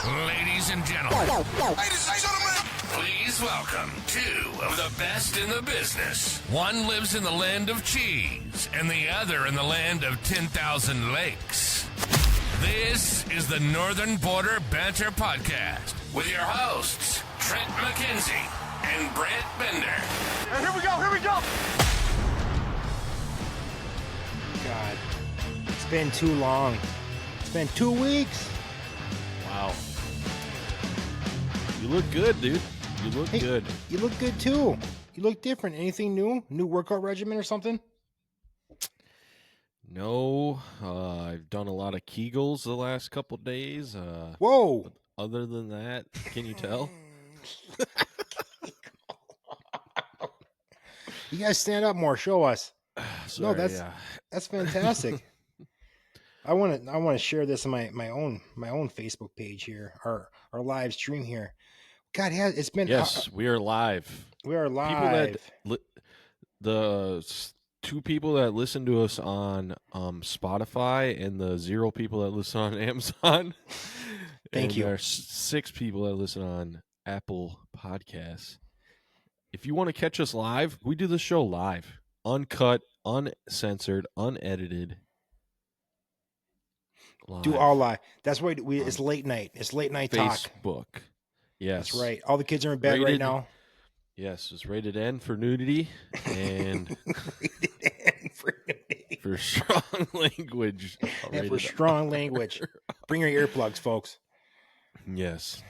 Ladies and gentlemen, please welcome two of the best in the business. One lives in the land of cheese, and the other in the land of 10,000 lakes. This is the Northern Border Banter Podcast with your hosts, Trent McKenzie and Brant Bender. And here we go. God, it's been too long. It's been 2 weeks. Wow. You look good, dude. You look good. You look good too. You look different. Anything new? New workout regimen or something? No, I've done a lot of Kegels the last couple days. Whoa. Other than that, can you tell? You guys stand up more. Show us. Sorry, that's fantastic. I want to share this on my own Facebook page here, our live stream here. God, it's been. Yes, we are live. We are live. The two people that listen to us on Spotify and the 0 people that listen on Amazon. Thank you. There are 6 people that listen on Apple Podcasts. If you want to catch us live, we do the show live, uncut, uncensored, unedited. Live. Do all live. That's why it's late night. It's late night talk. Facebook. Yes. That's right. All the kids are in bed right now. Yes, it's rated N for nudity and rated N for nudity. For strong language. And for strong language. Bring your earplugs, folks. Yes.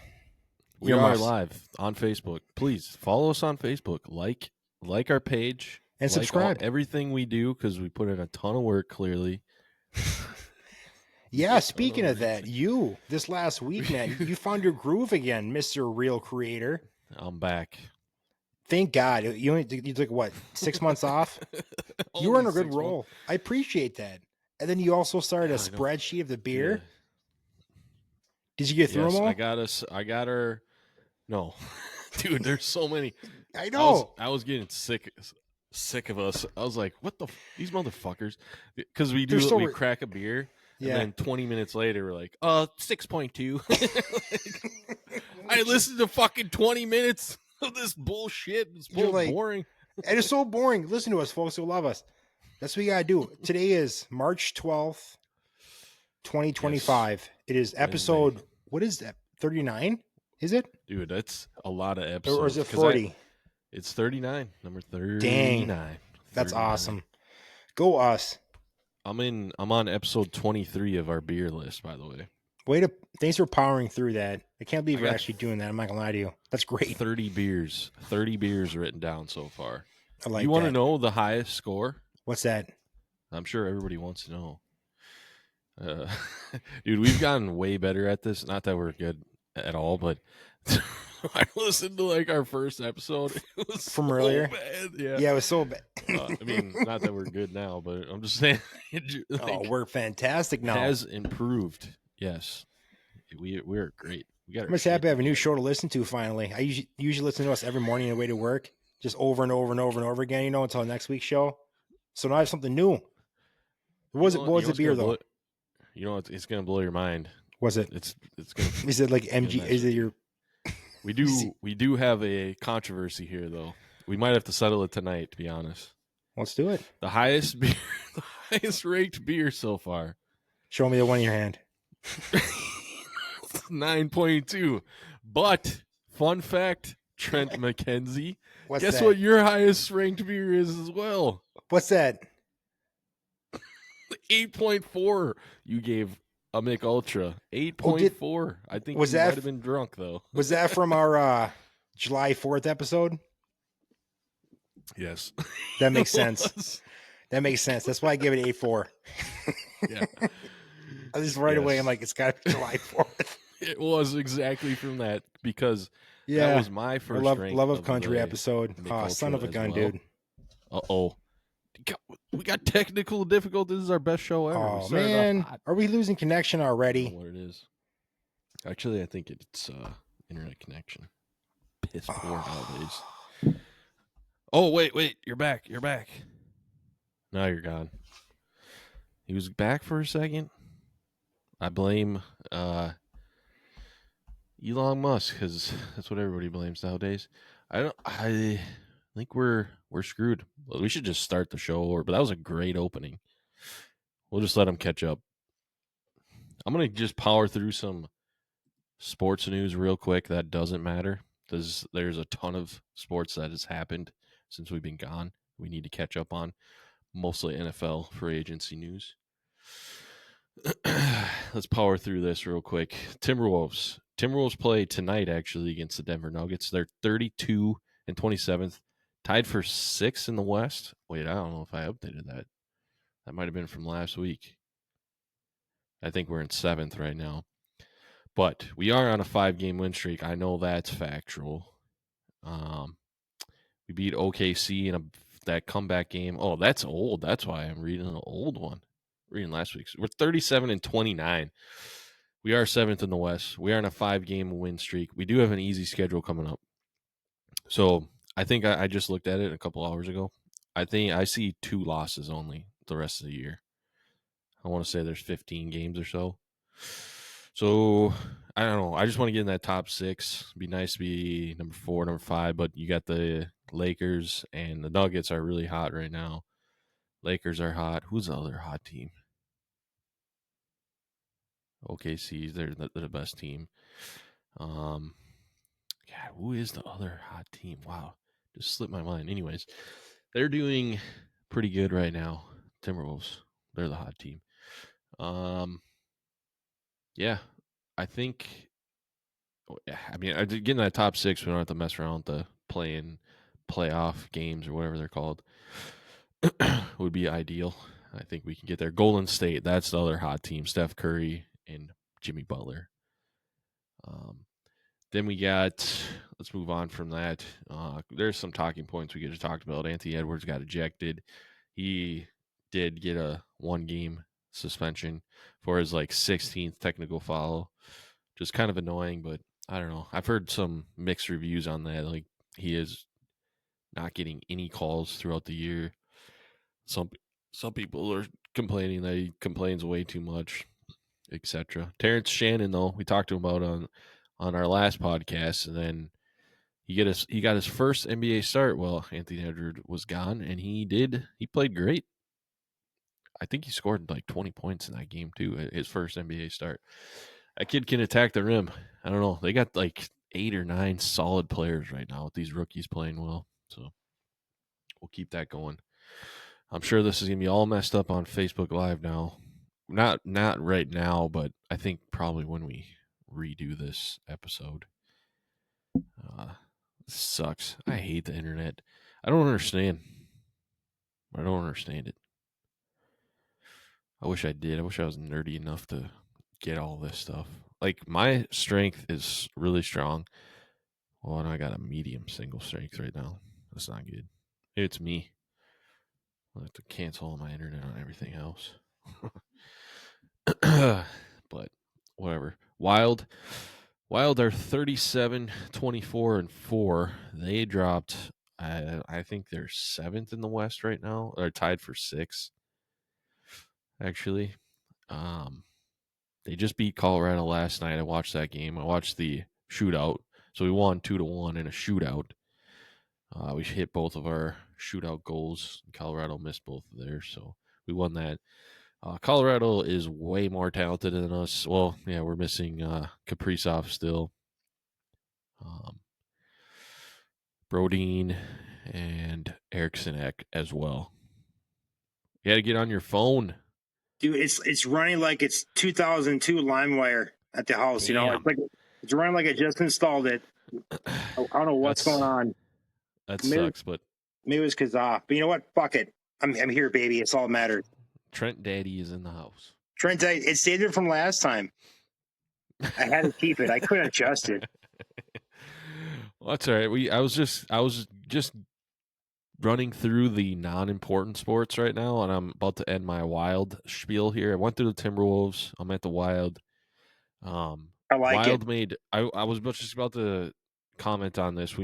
We are live on Facebook. Please follow us on Facebook. Like our page. And subscribe. Everything we do, because we put in a ton of work, clearly. Yeah, speaking of that, this last week, man, you found your groove again, Mr. Real Creator. I'm back. Thank God. You took, what, 6 months off? You were in a good roll. I appreciate that. And then you also started a spreadsheet of the beer. Yeah. Did you get through them all? I got her. No. Dude, there's so many. I know. I was getting sick of us. I was like, what these motherfuckers? Because we crack a beer. Yeah. And then 20 minutes later, we're like, 6.2. I listened to fucking 20 minutes of this bullshit. It's boring. It is so boring. Listen to us, folks. You'll love us. That's what you got to do. Today is March 12th, 2025. Yes. It is episode, what is that, 39? Is it? Dude, that's a lot of episodes. Or is it 40? It's 39. Number 39. Dang. That's 39. Awesome. Go us. I'm on episode 23 of our beer list, by the way. Thanks for powering through that. I can't believe you're actually doing that. I'm not gonna lie to you. That's great. 30 beers written down so far. I like. You want to know the highest score? What's that? I'm sure everybody wants to know. Dude, we've gotten way better at this. Not that we're good at all, but I listened to our first episode. It was from earlier. Bad. Yeah, it was so bad. I mean, not that we're good now, but I'm just saying. We're fantastic now. It has improved. Yes, we're great. I'm just happy to have a new show to listen to finally. I usually listen to us every morning on the way to work, just over and over and over and over again, until next week's show. So now I have something new. What was the beer though? It's gonna blow your mind. Was it? It's gonna. Is it like MG? Is it your? We do have a controversy here though. We might have to settle it tonight, to be honest. Let's do it. The highest ranked beer so far. Show me the one in your hand. 9.2. But fun fact, Trent McKenzie. Guess that? what your highest ranked beer is as well? What's that? 8.4. You gave a Mick Ultra. 8.4. I think you might have been drunk though. Was that from our July 4th episode? Yes. That makes sense. That makes sense. That's why I gave it 8.4. Yeah. I just away, I'm like, it's got to be July 4th. It was exactly from that because that was my first love of country episode. Son of a gun, dude. Uh-oh. We got technical difficulties. This is our best show ever. Oh, man. Are we losing connection already? I don't know what it is. Actually, I think it's internet connection. Piss poor nowadays. Oh, wait. You're back. Now you're gone. He was back for a second. I blame Elon Musk, because that's what everybody blames nowadays. I think we're screwed. Well, we should just start the show, but that was a great opening. We'll just let them catch up. I'm gonna just power through some sports news real quick. That doesn't matter because there's a ton of sports that has happened since we've been gone. We need to catch up on, mostly NFL free agency news. Let's power through this real quick. Timberwolves play tonight actually against the Denver Nuggets. They're 32 and 27th, tied for 6th in the West. Wait, I don't know if I updated that. That might have been from last week. I think we're in 7th right now. But we are on a 5-game win streak. I know that's factual. We beat OKC in that comeback game. Oh, that's old. That's why I'm reading an old one. Reading last week's. We're 37 and 29. We are 7th in the West. We are on a 5-game win streak. We do have an easy schedule coming up. So I think I just looked at it a couple hours ago. I think I see 2 losses only the rest of the year. I want to say there's 15 games or so. So I don't know. I just want to get in that top 6. It'd be nice to be number 4, number 5, but you got the Lakers and the Nuggets are really hot right now. Lakers are hot. Who's the other hot team? OKC, they're the best team. God, who is the other hot team? Wow, just slipped my mind. Anyways, they're doing pretty good right now. Timberwolves, they're the hot team. Yeah, I think. I mean, getting that top 6, we don't have to mess around with the playoff games or whatever they're called. Would be ideal. I think we can get there. Golden State, that's the other hot team. Steph Curry and Jimmy Butler. Then we got, let's move on from that. There's some talking points we could have talked about. Anthony Edwards got ejected. He did get a 1-game suspension for his 16th technical foul. Just kind of annoying, but I don't know. I've heard some mixed reviews on that. Like, he is not getting any calls throughout the year. Some people are complaining that he complains way too much, etc. Terrence Shannon, though, we talked to him about on our last podcast, and then he got his first NBA start. Well, Anthony Edwards was gone, and he played great. I think he scored 20 points in that game too. His first NBA start. That kid can attack the rim. I don't know. They got 8 or 9 solid players right now with these rookies playing well. So we'll keep that going. I'm sure this is gonna be all messed up on Facebook Live now. Not right now, but I think probably when we redo this episode. This sucks. I hate the internet. I don't understand. I don't understand it. I wish I did. I wish I was nerdy enough to get all this stuff. My strength is really strong. Well, and I got a medium single strength right now. That's not good. It's me. I'll have to cancel all my internet on everything else. But whatever. Wild are 37, 24, and 4. They dropped, I think they're 7th in the West right now. They're tied for 6th, actually. They just beat Colorado last night. I watched that game. I watched the shootout. So we won 2-1 in a shootout. We hit both of our shootout goals. Colorado missed both of theirs, so we won that. Colorado is way more talented than us. Well, yeah, we're missing Kaprizov still. Brodeen and Eriksson as well. You got to get on your phone. Dude, it's running like it's 2002 LimeWire at the house. Damn. It's running like I just installed it. I don't know what's going on. That sucks, but maybe it was Kazaa. But you know what? Fuck it. I'm here, baby. It's all that matters. Trent Daddy is in the house. Trent, it stayed there from last time. I had to keep it. I couldn't adjust it. Well, that's all right. I was just running through the non-important sports right now, and I'm about to end my Wild spiel here. I went through the Timberwolves. I'm at the Wild. I like Wild it. I was just about to comment on this.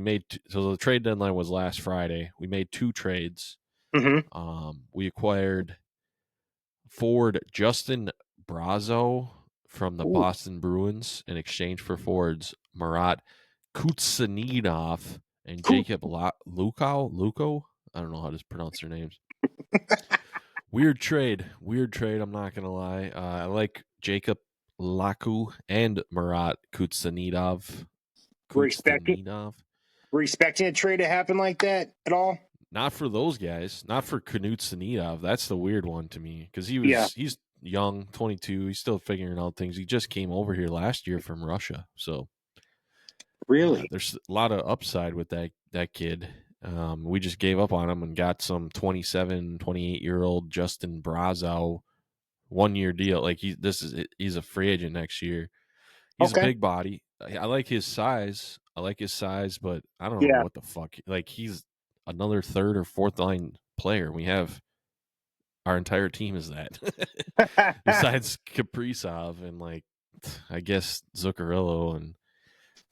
So the trade deadline was last Friday. We made 2 trades. Mm-hmm. We acquired forward Justin Brazo from the Boston Bruins in exchange for forwards Marat Kutsanidov and Jacob Luko. I don't know how to pronounce their names. Weird trade. I'm not gonna lie. I like Jacob Laku and Marat Kutsanidov. We're expecting a trade to happen like that at all? Not for those guys. Not for Kutsanidov. That's the weird one to me because he's young, 22. He's still figuring out things. He just came over here last year from Russia, so really, there's a lot of upside with that kid. We just gave up on him and got some 27, 28-year-old Justin Brazow 1-year deal. Like he's a free agent next year. He's a big body. I like his size. But I don't know what the fuck. Like he's another third or fourth line player. We have our entire team is that. Besides Kaprizov and like I guess Zuccarello and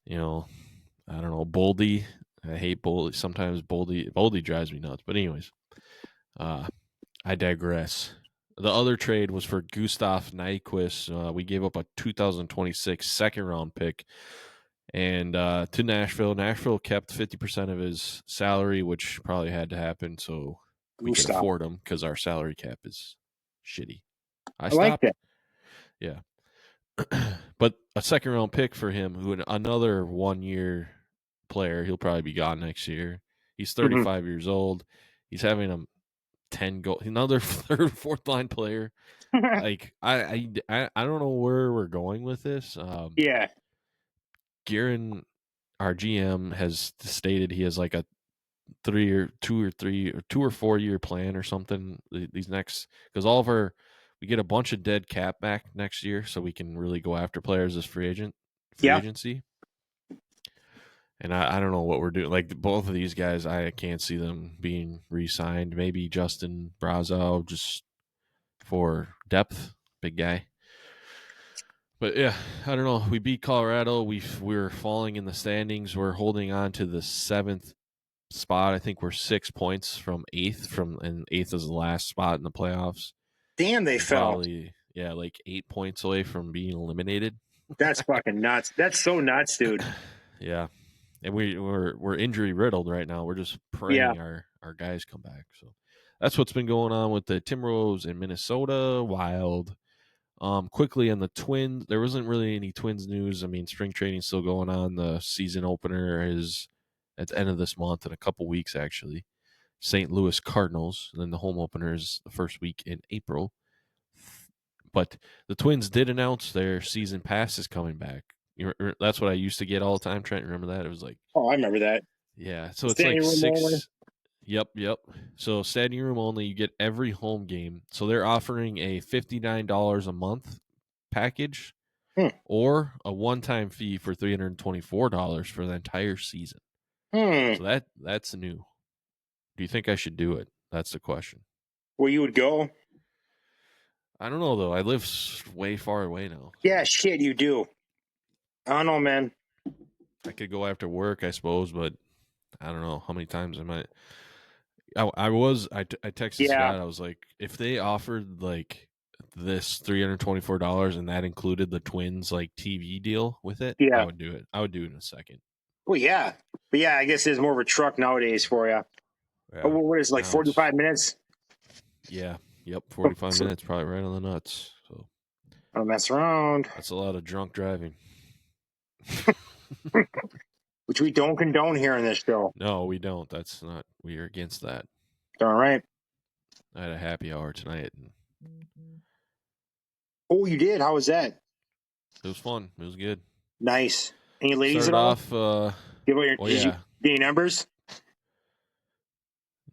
I don't know, Boldy. I hate Boldy. Sometimes Boldy drives me nuts. But anyways, I digress. The other trade was for Gustav Nyquist. We gave up a 2026 second-round pick and to Nashville. Nashville kept 50% of his salary, which probably had to happen so we could afford him because our salary cap is shitty. I stopped. Like that. Yeah. But a second-round pick for him, another 1-year player. He'll probably be gone next year. He's 35 years old. He's having a 10 goal. Another third, fourth line player. Like I don't know where we're going with this. Guerin, our GM, has stated he has like a 2 or 4 year plan or something. These next because we get a bunch of dead cap back next year, so we can really go after players as free agency. And I don't know what we're doing. Like both of these guys, I can't see them being re-signed. Maybe Justin Brazow just for depth, big guy. But yeah, I don't know. We beat Colorado. We're falling in the standings. We're holding on to the 7th spot. I think we're 6 points from 8th. And 8th is the last spot in the playoffs. Damn, they fell. Probably, like 8 points away from being eliminated. That's fucking nuts. That's so nuts, dude. Yeah. And we're injury riddled right now. We're just praying our guys come back. So that's what's been going on with the Timberwolves in Minnesota. Wild. Quickly on the Twins, there wasn't really any Twins news. I mean, spring training's still going on. The season opener is at the end of this month in a couple weeks, actually. St. Louis Cardinals. And then the home opener is the first week in April. But the Twins did announce their season pass is coming back. That's what I used to get all the time. Trent, remember that? It was like, oh, I remember that. Yeah, so it's like 6. Yep. So standing room only, you get every home game. So they're offering a $59 a month package or a one-time fee for $324 for the entire season. So that's new. Do you think I should do it? That's the question. Where you would go? I don't know, though. I live way far away now. Yeah, shit, you do. I don't know, man. I could go after work, I suppose, but I don't know how many times I might. I texted Scott. I was like, if they offered like this $324 and that included the Twins like TV deal with it, I would do it. I would do it in a second. Well, yeah, but yeah, I guess there's more of a truck nowadays for you. Yeah. What is it, like 45 minutes? Yeah. Yep. 45 minutes, probably right on the nuts. So don't mess around. That's a lot of drunk driving. Which we don't condone here in this show. No, we don't. That's not. We are against that. All right. I had a happy hour tonight. Oh, you did? How was that? It was fun. It was good. Nice. Any ladies at all? Did you get any numbers?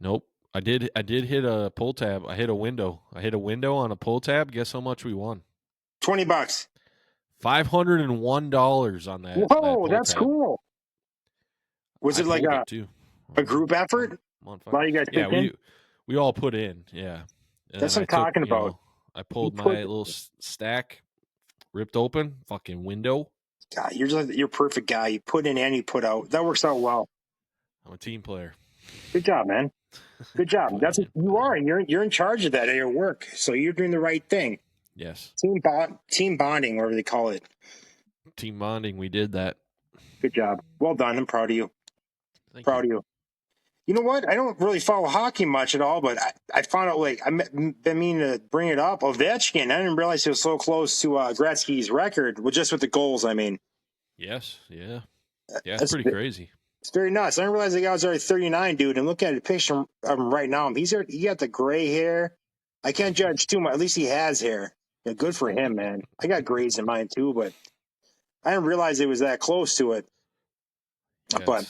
Nope. I did hit a pull tab. I hit a window on a pull tab. Guess how much we won? $20. $501 on that. Whoa, that's cool. Was it like a group effort? Why you guys we all put in. Yeah. And that's what I'm talking about. I pulled my little stack, ripped open, fucking window. God, you're a perfect guy. You put in and you put out. That works out well. I'm a team player. Good job, man. Good job. That's what you are. You're in charge of that at your work. So you're doing the right thing. Yes. Team bonding, whatever they call it. Team bonding. We did that. Good job. Well done. I'm proud of you. Proud of you. You know what? I don't really follow hockey much at all, but I found out, like, been meaning to bring it up. Ovechkin, I didn't realize he was so close to Gretzky's record, just with the goals, I mean. Yes, yeah. Yeah, it's pretty crazy. It's very nuts. I didn't realize the guy was already 39, dude, and look at a picture of him right now. He got the gray hair. I can't judge too much. At least he has hair. Yeah, good for him, man. I got grays in mine, too, but I didn't realize it was that close to it. Yeah, but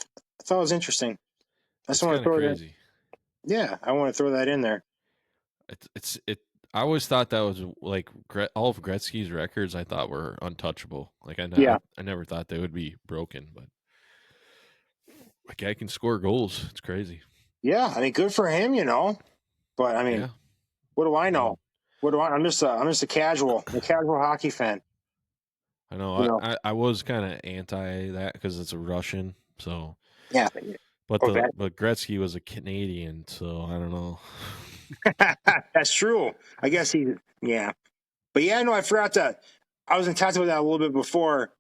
I thought it was interesting. I just want to throw it in. Yeah, I want to throw that in there. I always thought that was like all of Gretzky's records. I thought were untouchable. Like I never thought they would be broken. But a guy can score goals. It's crazy. Yeah, I mean, good for him, you know. But I mean, what do I know? I'm just a casual hockey fan. I know. I was kind of anti that because it's a Russian. So yeah. But Gretzky was a Canadian, so I don't know. That's true. I guess yeah. But yeah, no, I forgot I was in touch with that a little bit before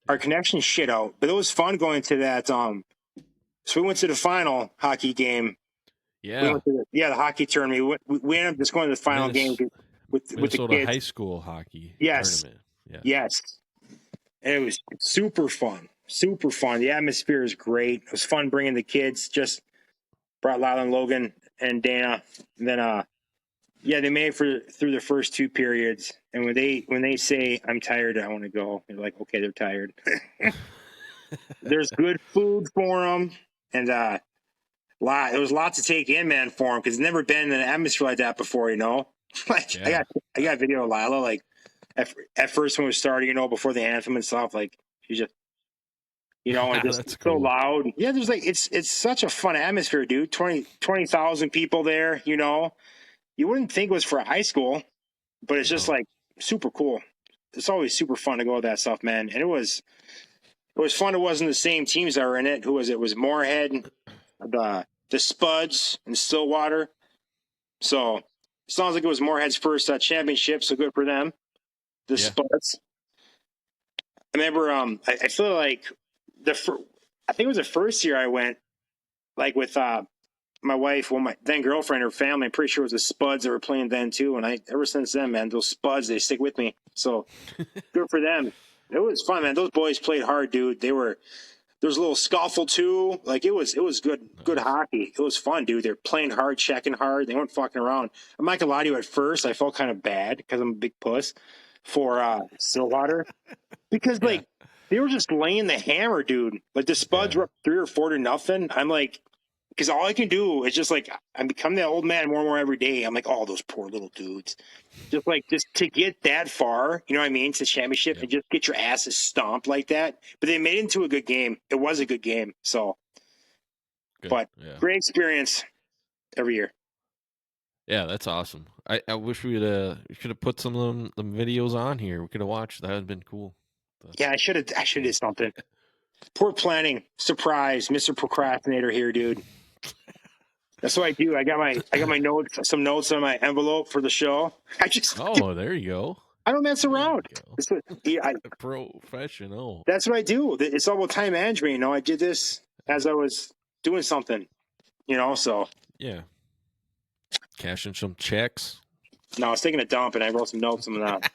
our connection shit out. But it was fun going to that. So we went to the final hockey game. Yeah. The hockey tournament. We ended up just going to the final game with the kids. High school hockey tournament. Yeah. Yes. And it was super fun. Super fun. The atmosphere is great. It was fun bringing the kids. Just brought Lyle and Logan and Dana. And then, they made it through the first two periods. And when they say, I'm tired, I want to go, they're like, okay, they're tired. There's good food for them. And there was lots to take in, man, for them because it's never been in an atmosphere like that before, you know? I got a video of Lila, like, at first when it was starting, you know, before the anthem and stuff, like, she just, you know, and just so loud. Yeah, there's like it's such a fun atmosphere, dude. 20,000 people there, you know. You wouldn't think it was for high school, but it's just like super cool. It's always super fun to go with that stuff, man. And it was fun. It wasn't the same teams that were in it. Who was it? It was Moorhead, the Spuds, and Stillwater. So it sounds like it was Moorhead's first championship. So good for them. The Spuds. I remember. I feel like I think it was the first year I went, like with my wife, my then girlfriend, her family. I'm pretty sure it was the Spuds that were playing then too. And ever since then, man, those Spuds, they stick with me. So good for them. It was fun, man. Those boys played hard, dude. There was a little scuffle too. Like it was good hockey. It was fun, dude. They're playing hard, checking hard. They weren't fucking around. I'm not gonna lie to you. At first, I felt kind of bad because I'm a big puss for Stillwater because they were just laying the hammer, dude. Like the Spuds were up 3 or 4 to nothing. I'm like, because all I can do is just like I'm becoming that old man more and more every day. I'm like, oh, those poor little dudes. Just to get that far, you know what I mean, to the championship and just get your asses stomped like that. But they made it into a good game. It was a good game. So, great experience every year. Yeah, that's awesome. I wish we could have put some of them videos on here. We could have watched. That would have been cool. Yeah, I should have did something. Poor planning. Surprise, Mr. Procrastinator here, dude. That's what I do. I got my notes, some notes on my envelope for the show. There you go. I don't mess around. Professional. That's what I do. It's all about time management. You know, I did this as I was doing something. You know, so yeah. Cashing some checks. No, I was taking a dump and I wrote some notes on that.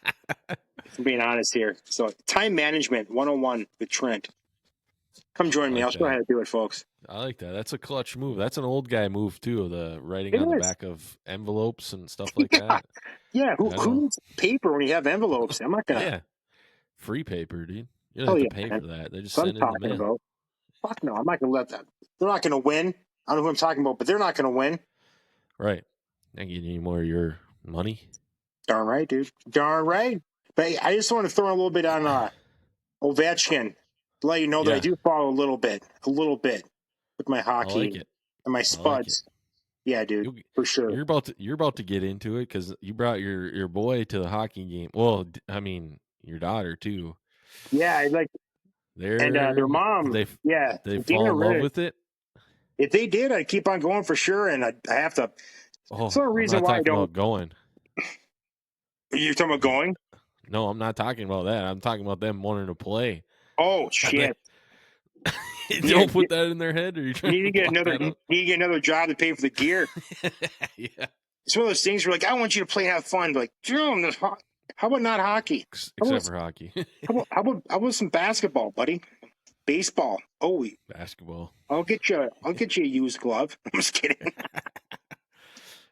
I'm being honest here. So, time management 101 with Trent. Come join me. I'll show you how to do it, folks. I like that. That's a clutch move. That's an old guy move, too, the writing on the back of envelopes and stuff like that. Yeah, who needs paper when you have envelopes? I'm not going to. Yeah. Free paper, dude. You don't have to pay for that. They just send it in the mail. About. Fuck no. I'm not going to let that. They're not going to win. I don't know who I'm talking about, but they're not going to win. Right. Not getting any more of your money. Darn right, dude. Darn right. But I just want to throw a little bit on Ovechkin to let you know that I do follow a little bit with my hockey and my Spuds. Yeah, dude, for sure. You're about to get into it because you brought your boy to the hockey game. Well, I mean your daughter too. Yeah, their mom. They fall in love with it. If they did, I'd keep on going for sure, and I have to. That's the reason why I don't. About going. You're talking about going? No, I'm not talking about that. I'm talking about them wanting to play. Oh shit! You don't put that in their head, or you trying need to get another job to pay for the gear. Yeah, it's one of those things where like I want you to play and have fun. But like, Jerome, how about not hockey? Except for hockey. how about some basketball, buddy? Baseball. Oh, basketball. I'll get you a used glove. I'm just kidding.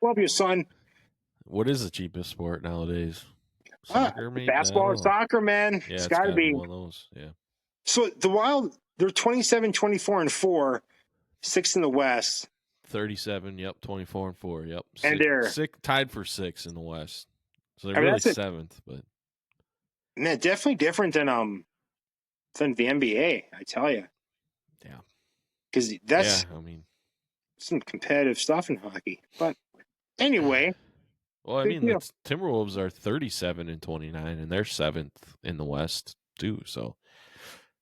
Love you, son. What is the cheapest sport nowadays? Soccer, maybe? Basketball or soccer, man. Yeah, it's got to be one of those. Yeah. So the Wild, they're 27, 24-4, 6 in the West. 37. Yep. 24-4. Yep. And they're tied for 6 in the West. So they're really 7th, but man, definitely different than the NBA. I tell you. Yeah. Because that's some competitive stuff in hockey. But anyway. Well, I mean, the Timberwolves are 37-29, and they're 7th in the West too. So,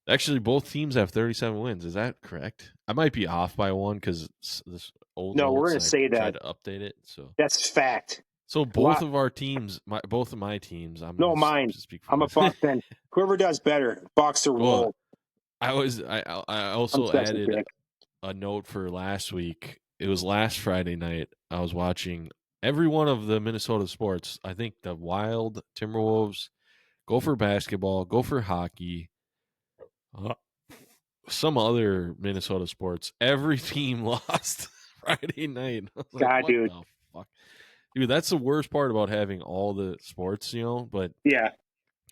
actually, both teams have 37 wins. Is that correct? I might be off by one because this old. No, we're going to say that. Tried to update it. So that's fact. So both of our teams, both of my teams. Mine. I'm a Buck fan. Whoever does better, Bucks or roll. I also added a note for last week. It was last Friday night. I was watching every one of the Minnesota sports. I think the Wild, Timberwolves, Gopher basketball, Gopher hockey, some other Minnesota sports. Every team lost Friday night. God, dude. The fuck? Dude, that's the worst part about having all the sports, but yeah,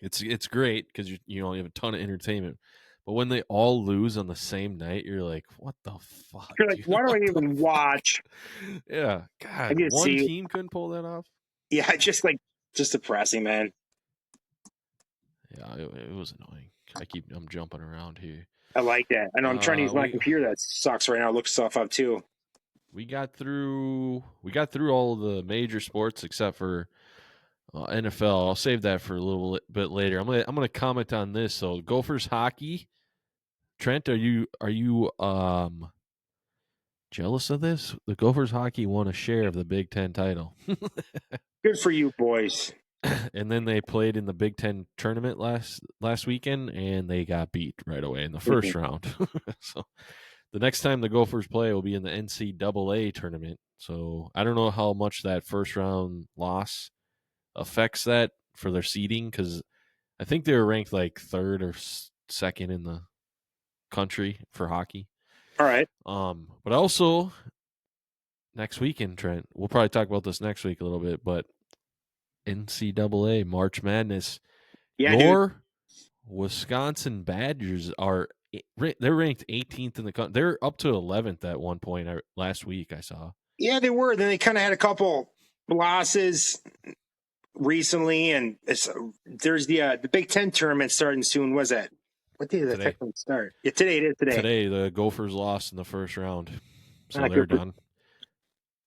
it's great because you have a ton of entertainment. But when they all lose on the same night, you're like, what the fuck? You're like, why do I even watch? Yeah, God, one team couldn't pull that off. Yeah, just depressing, man. Yeah, it was annoying. I'm jumping around here. I like that. I know I'm trying to use my computer that sucks right now. Look stuff up too. We got through all of the major sports except for NFL. I'll save that for a little bit later. I'm gonna comment on this. So Gophers hockey. Trent, are you jealous of this? The Gophers hockey won a share of the Big Ten title. Good for you, boys. And then they played in the Big Ten tournament last weekend, and they got beat right away in the first round. So the next time the Gophers play will be in the NCAA tournament. So I don't know how much that first round loss affects that for their seeding, because I think they were ranked like 3rd or 2nd in the country for hockey. All right. But also next weekend, Trent, we'll probably talk about this next week a little bit, but NCAA March Madness. Yeah, your Wisconsin Badgers they're ranked 18th in the country. They're up to 11th at one point last week I saw. Yeah, they were. Then they kind of had a couple losses recently, and there's the Big Ten tournament starting soon. Was that? What day did that technically start? Yeah, today it is. Today the Gophers lost in the first round, so they're done.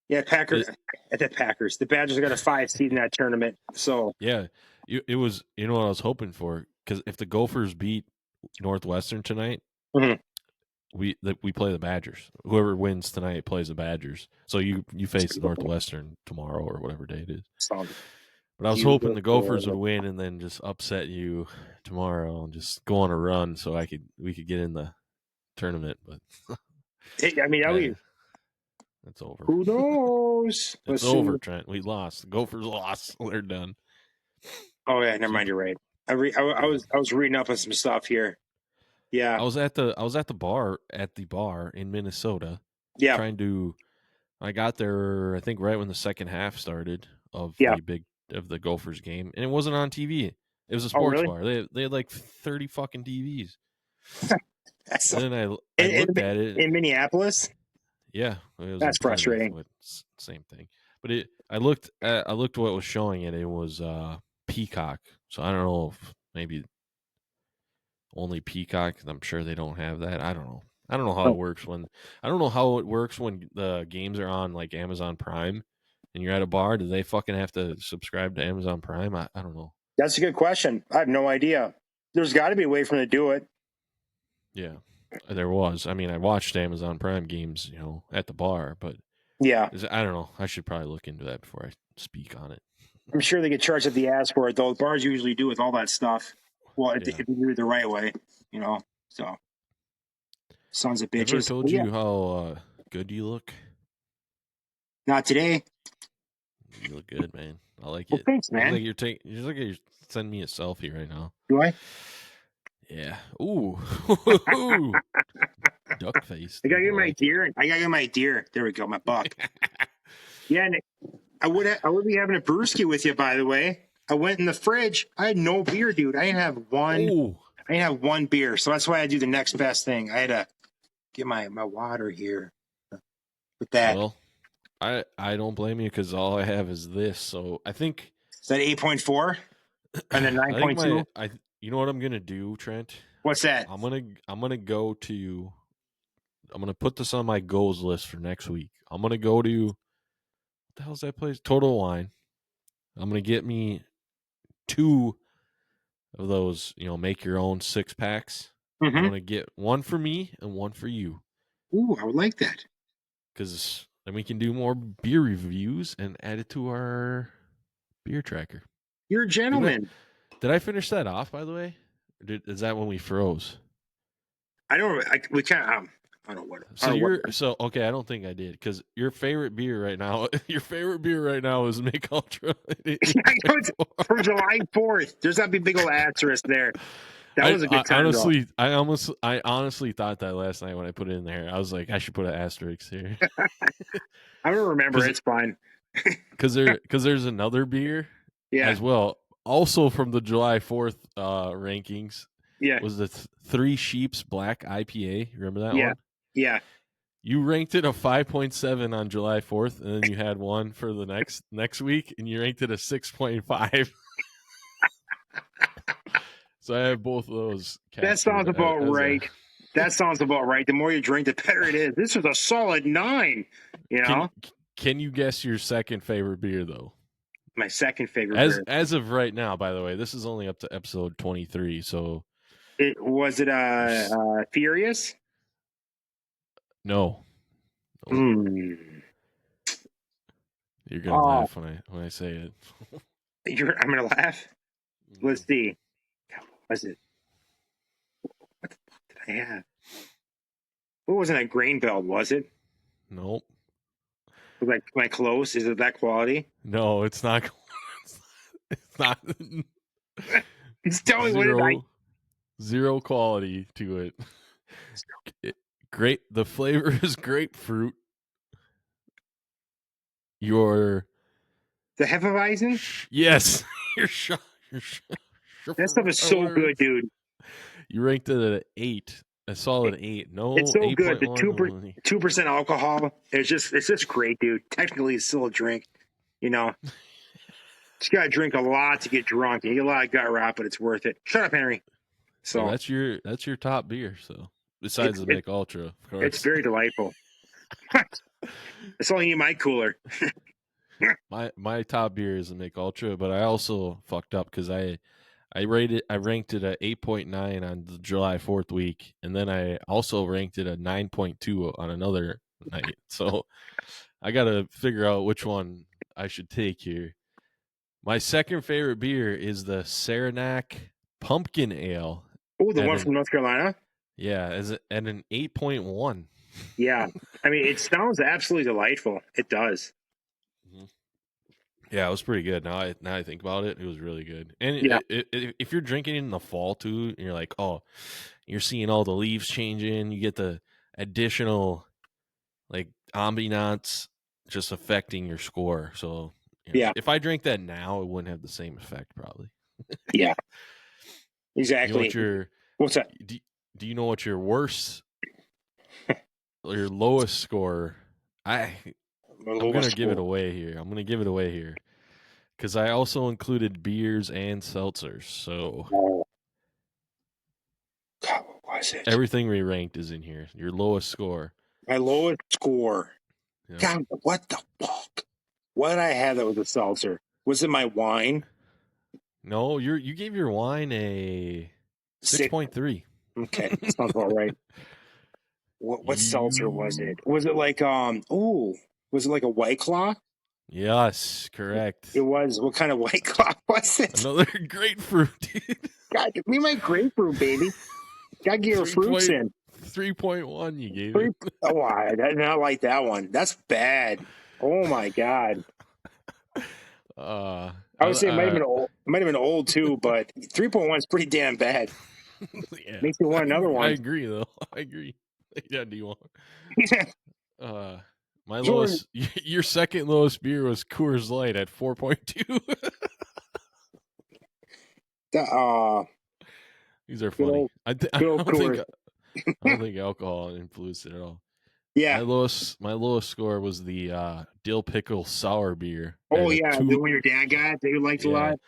Yeah, Packers. The Badgers got a 5 seed in that tournament. So yeah, it was. You know what I was hoping for? Because if the Gophers beat Northwestern tonight, we play the Badgers. Whoever wins tonight plays the Badgers. So you face Northwestern tomorrow or whatever day it is. But I was hoping the Gophers would win and then just upset you tomorrow and just go on a run so we could get in the tournament. But I mean, that's over. Who knows? It's over, Trent. We lost. The Gophers lost. They're done. Oh yeah, never mind. You're right. I was reading up on some stuff here. Yeah, I was at the bar in Minnesota. Yeah, I got there I think right when the second half started of the Gophers game, and it wasn't on TV. It was a sports bar. They had like 30 fucking TVs. And then I looked at it in Minneapolis. Yeah, that's frustrating. Same thing, but I looked what was showing it. It was Peacock, so I don't know if maybe only Peacock. I'm sure they don't have that. I don't know. I don't know how it works when the games are on like Amazon Prime, and you're at a bar. Do they fucking have to subscribe to Amazon Prime? I don't know. That's a good question. I have no idea. There's got to be a way for them to do it. Yeah, there was. I mean, I watched Amazon Prime games, at the bar, but Yeah. I don't know. I should probably look into that before I speak on it. I'm sure they get charged at the ass for it, though. Bars usually do with all that stuff. Well, if you do it the right way, so sons of bitches. Ever told you how good you look? Not today. You look good, man. I like Well, it. thanks, man. You look like you're sending me a selfie right now. Do I? Yeah. Ooh. Duck face. I gotta get my deer. I gotta get my deer. There we go, my buck. Yeah, Nick, I would be having a brewski with you, by the way. I went in the fridge. I had no beer, dude. I didn't have one. Ooh. I didn't have one beer, so that's why I do the next best thing. I had to get my water here with that. Well, I don't blame you because all I have is this. So I think is that 8.4 and then 9.2. You know what I'm gonna do, Trent? What's that? I'm gonna go to. I'm gonna put this on my goals list for next week. I'm gonna go to what the hell's that place? Total Wine. I'm gonna get me 2 of those, make your own 6-packs. Mm-hmm. I'm gonna get one for me and one for you. Ooh, I would like that. Because then we can do more beer reviews and add it to our beer tracker. You're a gentleman. Did I finish that off, by the way? Is that when we froze? I don't. We can't. I don't know what. Okay. I don't think I did because your favorite beer right now. Your favorite beir right now is Make Ultra. For July 4th. There's that big old asterisk there. That was a good time. I honestly thought that last night when I put it in there. I was like, I should put an asterisk here. I don't remember. It's fine. Because there's another beer as well. Also from the July 4th rankings. Yeah. Was the Three Sheeps Black IPA. Remember that one? Yeah. You ranked it a 5.7 on July 4th, and then you had one for the next week, and you ranked it a 6.5. So I have both of those. That sounds about right. That sounds about right. The more you drink, the better it is. This was a solid 9. Can you guess your second favorite beer, though? My second favorite beer. As of right now, by the way, this is only up to episode 23, so... Was it Furious? No. Mm. You're gonna laugh when I say it. I'm gonna laugh. Let's see. What was it? What the fuck did I have? What wasn't that Grain Belt? Was it? Nope. Am I close? Is it that quality? No, it's not. It's not. Just tell me what it is. Zero quality to it. Great. The flavor is grapefruit. The Hefeweizen? Yes. That stuff is so good, dude. You ranked it at 8. A solid 8. No, it's so 8. good. The 2% alcohol. It's just great, dude. Technically, it's still a drink. Just gotta drink a lot to get drunk. You get a lot of gut rot, but it's worth it. Shut up, Henry. So that's your top beer. So besides the Mick Ultra, of course, it's very delightful. It's only in my cooler. my top beer is the Mick Ultra, but I also fucked up because I ranked it at 8.9 on the July 4th week, and then I also ranked it at 9.2 on another night. So I got to figure out which one I should take here. My second favorite beer is the Saranac Pumpkin Ale. Oh, the one from North Carolina? Yeah, at an 8.1. Yeah. I mean, it sounds absolutely delightful. It does. Mm-hmm. Yeah, it was pretty good. Now I think about it, it was really good. And if you're drinking in the fall too, and you're like, oh, you're seeing all the leaves changing, you get the additional ambiance just affecting your score. So if I drank that now, it wouldn't have the same effect probably. Yeah. Exactly. What's that? Do you know what your worst or your lowest score? I'm going to give it away here. Because I also included beers and seltzers. So God, what was it? Everything we ranked is in here. Your lowest score. My lowest score. Yeah. God, what the fuck? What did I have that was a seltzer? Was it my wine? No, you gave your wine a 6.3. Okay, sounds about right. What seltzer was it? Was it like Was it like a White Claw? Yes, correct. It was. What kind of White Claw was it? Another grapefruit, dude. God, give me my grapefruit, baby. Gotta get your fruits in. 3.1 you gave it. Oh, I did not like that one. That's bad. Oh my God. I would say it might have been old. It might have been old too, but 3.1 is pretty damn bad. Yeah. Makes me want another one. I agree, though. I agree. Yeah, do you want? My Jordan. lowest, your second lowest beer was Coors Light at 4.2. These are funny. I don't think alcohol influenced it at all. Yeah. My lowest score was the dill pickle sour beer. Oh yeah, the one your dad got that you liked a lot.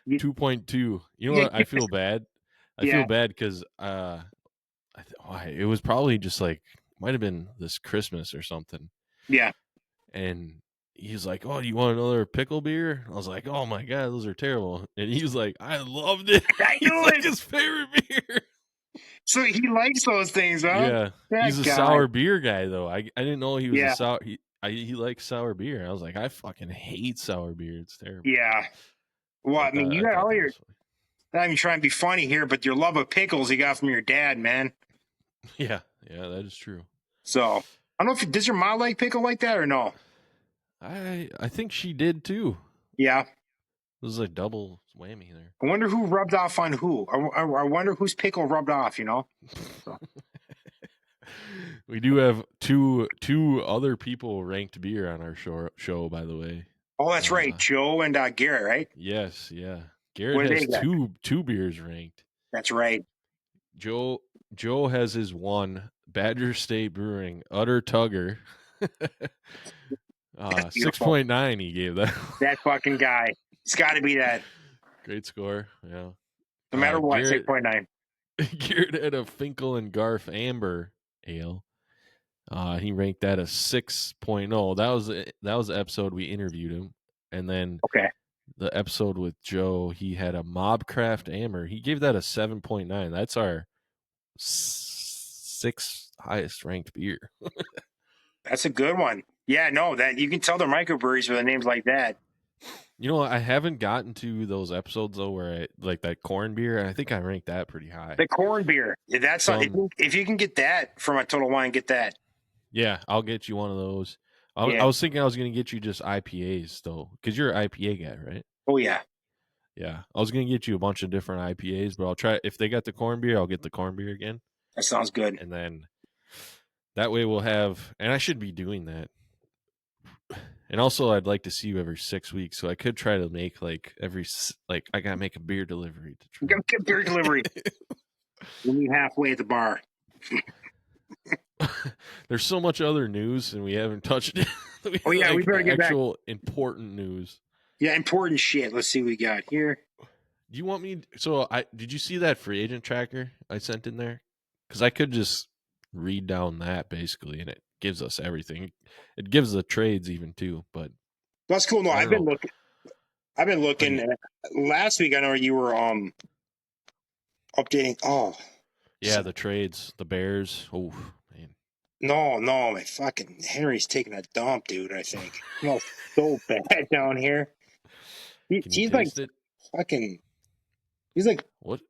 2.2. You know what? I feel bad. I feel bad because it was probably just like might have been this Christmas or something. Yeah. And he's like, "Oh, do you want another pickle beer?" I was like, "Oh my God, those are terrible." And he was like, "I loved it." I knew it's like his favorite beer. So he likes those things, huh? Yeah, he's a sour beer guy, though. I didn't know he was a sour. He likes sour beer. I was like, I fucking hate sour beer. It's terrible. Yeah. Well, I mean, you got all your. Not even trying to be funny here, but your love of pickles you got from your dad, man. Yeah, that is true. So I don't know if does your mom like pickle like that or no. I think she did too. Yeah. It was a double whammy there. I wonder who rubbed off on who. I wonder whose pickle rubbed off, you know? So. We do have two other people ranked beer on our show, by the way. Oh, that's right. Joe and Garrett, right? Yes, yeah. Garrett has two beers ranked. That's right. Joe has his one, Badger State Brewing, Utter Tugger. 6.9 he gave that. That fucking guy. It's got to be that. Great score, yeah. No matter what, 6.9. Garrett had a Finkel and Garf Amber Ale. He ranked that a 6.0. That was the episode we interviewed him. And then the episode with Joe, he had a Mobcraft Amber. He gave that a 7.9. That's our sixth highest ranked beer. That's a good one. Yeah, no, that you can tell they're microbreweries with names like that. You know, I haven't gotten to those episodes though where I like that corn beer. I think I ranked that pretty high. The corn beer. That's if you can get that from a Total Wine, get that. Yeah, I'll get you one of those. I was thinking I was going to get you just IPAs though, because you're an IPA guy, right? Oh yeah. Yeah, I was going to get you a bunch of different IPAs, but I'll try if they got the corn beer, I'll get the corn beer again. That sounds good. And then that way we'll have, and I should be doing that. And also, I'd like to see you every 6 weeks, so I could try to make I gotta make a beer delivery to try. Get beer delivery. We'll meet halfway at the bar. There's so much other news, and we haven't touched it. We better get actual back. Important news. Yeah, important shit. Let's see what we got here. Do you want me? Did you see that free agent tracker I sent in there? Because I could just read down that basically, and it gives us everything. It gives the trades even too, but that's cool. No, I've been looking. Last week I know you were updating. Oh, yeah, the trades, the Bears. Oh man, no, my fucking Henry's taking a dump, dude. I think so bad down here. He's like fucking. He's like what?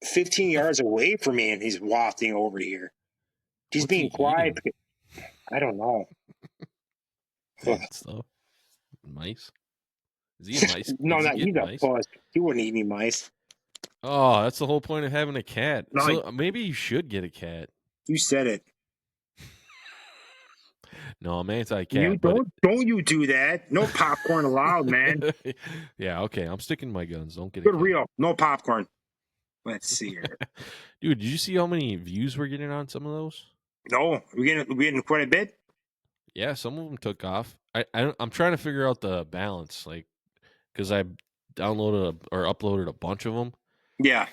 15 yards away from me, and he's wafting over here. He's being quiet. I don't know. Stuff. Mice? Is he a mice? No, he's a puss. He wouldn't eat any mice. Oh, that's the whole point of having a cat. No, so maybe you should get a cat. You said it. No, I'm anti-cat. You don't you do that. No popcorn allowed, man. Yeah, okay. I'm sticking to my guns. Don't get it. Real. No popcorn. Let's see here. Dude, did you see how many views we're getting on some of those? No. We're getting quite a bit? Yeah, some of them took off. I'm trying to figure out the balance, because I downloaded or uploaded a bunch of them. Yeah.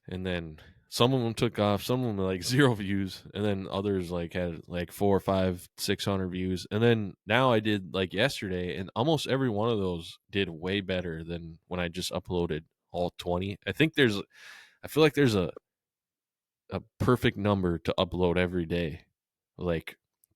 And then some of them took off. Some of them were 0 views, and then others had 400, 500, 600 views. And then now I did yesterday, and almost every one of those did way better than when I just uploaded all 20. I feel like there's a perfect number to upload every day.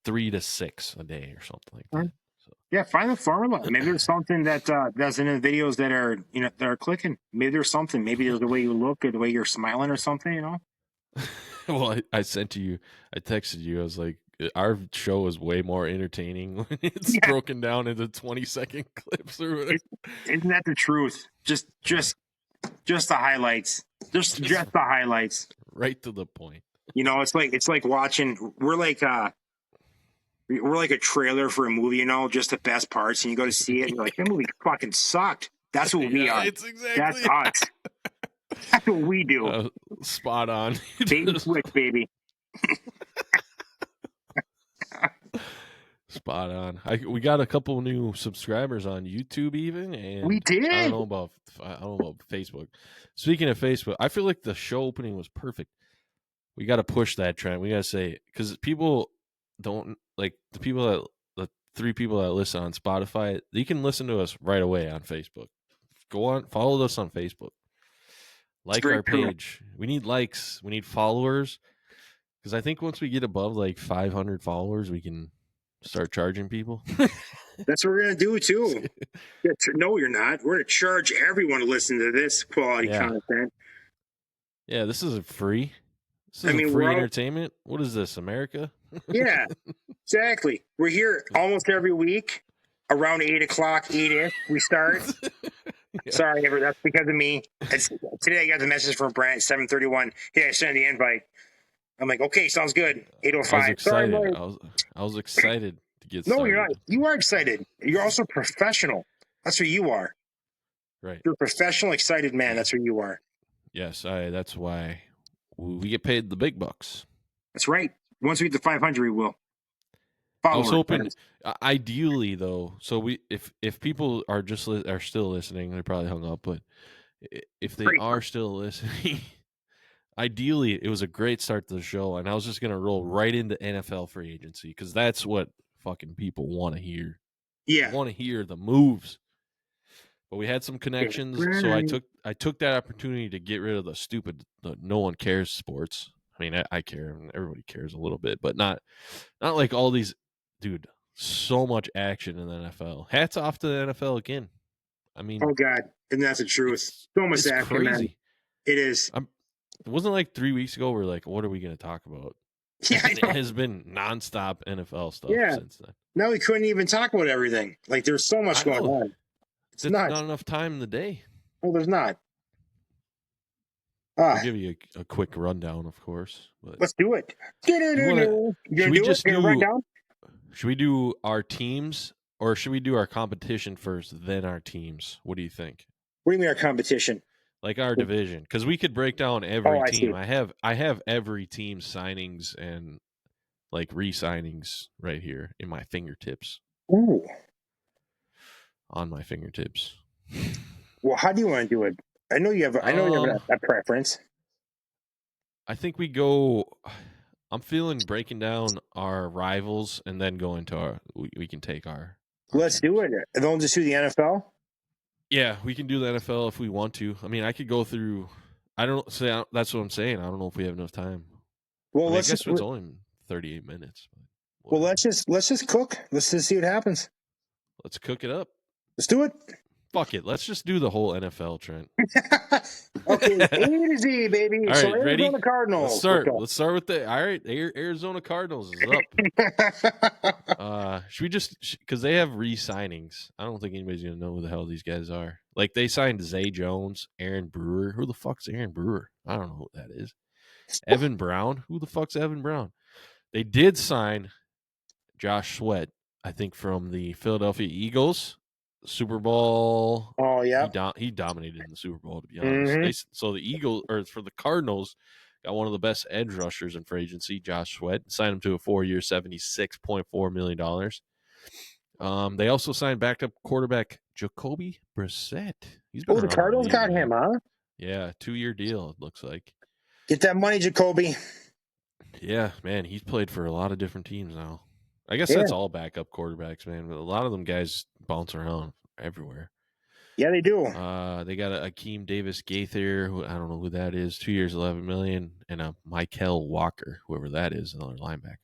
3 to 6 a day or something like that. So. Yeah, find the formula. Maybe there's something that's in the videos that are that are clicking. Maybe there's something. Maybe there's the way you look or the way you're smiling or something. Well, I sent to you. I texted you. I was like, our show is way more entertaining when it's broken down into 20-second clips or whatever. Isn't that the truth? Just the highlights. Just the highlights. Right to the point. It's like watching. We're like a trailer for a movie. Just the best parts, and you go to see it, and you're like, that movie fucking sucked. That's what we are. It's exactly that's us. That's what we do. Spot on. Baby switch, baby. Spot on. We got a couple new subscribers on YouTube, even, and we did. I don't know about Facebook. Speaking of Facebook, I feel like the show opening was perfect. We got to push that trend. We got to say, because people don't like the 3 people that listen on Spotify. They can listen to us right away on Facebook. Go on, follow us on Facebook. Like our page. True. We need likes. We need followers. Because I think once we get above like 500 followers, we can start charging people. That's what we're going to do too. No, you're not. We're going to charge everyone to listen to this quality content. Yeah, this isn't free. This isn't free entertainment. What is this, America? Yeah, exactly. We're here almost every week around 8 o'clock, 8-ish. We start. Yeah. Sorry, that's because of me. Today I got the message from Brant at 7:31. Hey, I sent the invite. I'm like, okay, sounds good. 8:05. I was excited. I was excited to get started. No, you're not. You are excited. You're also professional. That's what you are. Right. You're a professional, excited man. That's what you are. Yes, that's why we get paid the big bucks. That's right. Once we get to 500, we will. I was hoping, ideally though. So if people are still listening, they probably hung up. But if they are still listening, ideally it was a great start to the show, and I was just gonna roll right into NFL free agency because that's what fucking people want to hear. Yeah, they want to hear the moves. But we had some connections, so I took that opportunity to get rid of the no one cares sports. I mean, I care, and everybody cares a little bit, but not like all these. Dude, so much action in the NFL. Hats off to the NFL again. I mean, oh god, and that's the truth. So much action, crazy. Man. It is. It wasn't like 3 weeks ago. We're like, what are we going to talk about? Yeah, it has been nonstop NFL stuff since then. Now we couldn't even talk about everything. Like there's so much going on. It's not enough time in the day. Oh, there's not. I'll give you a quick rundown, of course. But let's do it. Should we do our teams, or should we do our competition first, then our teams? What do you think? What do you mean our competition? Like our division, because we could break down every team. I have every team's signings and like re-signings right here in my fingertips. Ooh. On my fingertips. Well, how do you want to do it? I know you have a preference. I think we go. I'm feeling breaking down our rivals and then go into we can take our. Let's do it. And then just do the NFL. Yeah, we can do the NFL if we want to. I mean, I could go through. That's what I'm saying. I don't know if we have enough time. Well, I guess it's only 38 minutes. Well, let's just cook. Let's just see what happens. Let's cook it up. Let's do it. Fuck it. Let's just do the whole NFL, Trent. Okay, A to Z, baby. All so right, ready? Arizona Cardinals. Let's start with Arizona Cardinals is up. Should we just because they have re-signings? I don't think anybody's gonna know who the hell these guys are. Like they signed Zay Jones, Aaron Brewer. Who the fuck's Aaron Brewer? I don't know who that is. Evan Brown. Who the fuck's Evan Brown? They did sign Josh Sweat, I think, from the Philadelphia Eagles. Super Bowl. Oh yeah, he dominated in the Super Bowl, to be honest. Mm-hmm. So the Eagles, or for the Cardinals, got one of the best edge rushers in free agency, Josh Sweat. Signed him to a 4-year, $76.4 million. They also signed backup quarterback Jacoby Brissett. The Cardinals got him, huh? Yeah, 2-year deal. It looks like. Get that money, Jacoby. Yeah, man, he's played for a lot of different teams now. I guess that's all backup quarterbacks, man. But a lot of them guys bounce around everywhere. Yeah, they do. They got a Akeem Davis Gaither, who I don't know who that is, 2 years, $11 million, and a Michael Walker, whoever that is, another linebacker.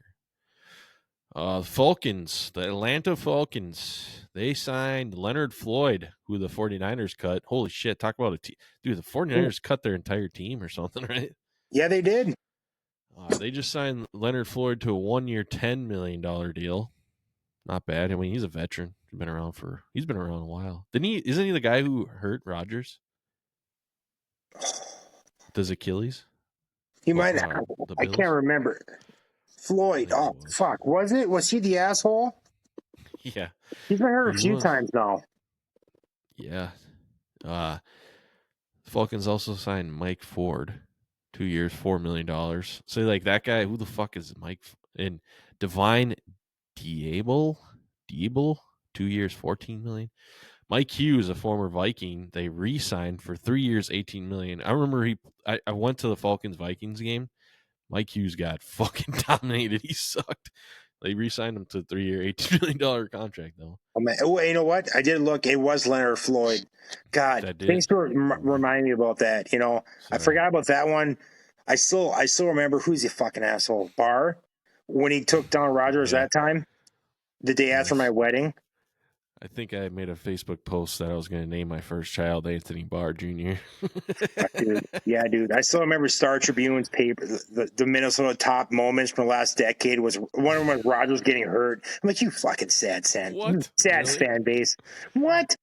Falcons, the Atlanta Falcons, they signed Leonard Floyd, who the 49ers cut. Holy shit, talk about a team. Dude, the 49ers cut their entire team or something, right? Yeah, they did. They just signed Leonard Floyd to a 1-year, $10 million deal. Not bad. I mean, he's a veteran. He's been around a while. Isn't he the guy who hurt Rodgers? Does Achilles? He might I can't remember. Floyd. Oh, fuck. Was it? Was he the asshole? Yeah. He's been hurt a few times now. Yeah. Falcons also signed Mike Ford. 2 years, $4 million. So, like, that guy, who the fuck is Mike? And Divine Diable? 2 years, $14 million. Mike Hughes, a former Viking, they re-signed for 3 years, $18 million. I remember I went to the Falcons-Vikings game. Mike Hughes got fucking dominated. He sucked. They re-signed him to a 3-year, $18 million contract, though. Oh, man. Oh, you know what? I did look. It was Leonard Floyd. God, thanks for reminding me about that. You know, I forgot about that one. I still remember who's the fucking asshole. Barr, when he took down Rodgers that time, the day after my wedding. I think I made a Facebook post that I was going to name my first child Anthony Barr Jr. Yeah, dude. I still remember Star Tribune's paper. The Minnesota top moments from the last decade was one of them was Rodgers getting hurt. I'm like, you fucking sad fan base. What?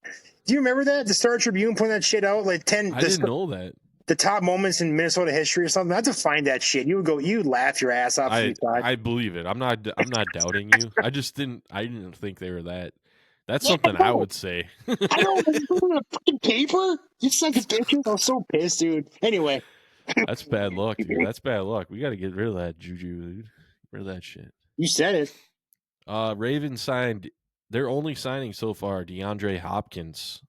Do you remember that? The Star Tribune putting that shit out like 10. I didn't know that. The top moments in Minnesota history or something. I had to find that shit. You would laugh your ass off. I believe it. I'm not doubting you. I didn't think they were that. That's something I would say. I don't know. Fucking paper? You suck at bitches. I'm so pissed, dude. Anyway. That's bad luck, dude. That's bad luck. We got to get rid of that juju, dude. Get rid of that shit. You said it. Ravens signed. They're only signing so far DeAndre Hopkins,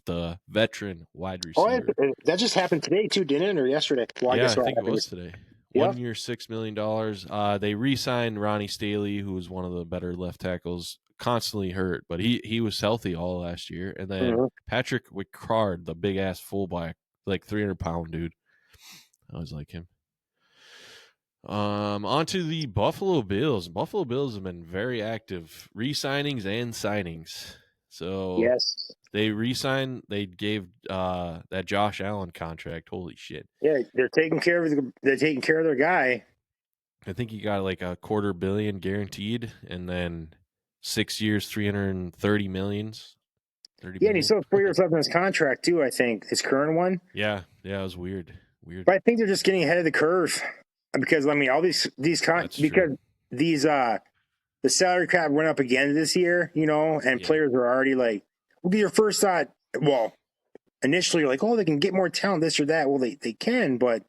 the veteran wide receiver. Oh, that just happened today, too, didn't it? Or yesterday? Well, I think it was today. 1 year, $6 million. They re-signed Ronnie Staley, who was one of the better left tackles, constantly hurt, but he was healthy all last year. And then Patrick Ricard, the big ass fullback, like 300-pound dude. I always like him. On to the Buffalo Bills. Buffalo Bills have been very active, re-signings and signings. So yes, they re-signed. They gave that Josh Allen contract. Holy shit! Yeah, they're taking care of their guy. I think he got like $250 million guaranteed, and then 6 years, $330 million. And he still has 4 years left in his contract too. I think his current one. Yeah, it was weird. But I think they're just getting ahead of the curve because I mean, all these the salary cap went up again this year, you know, and players are already like, well, your first thought, well, initially you're like, oh, they can get more talent, this or that. Well, they can, but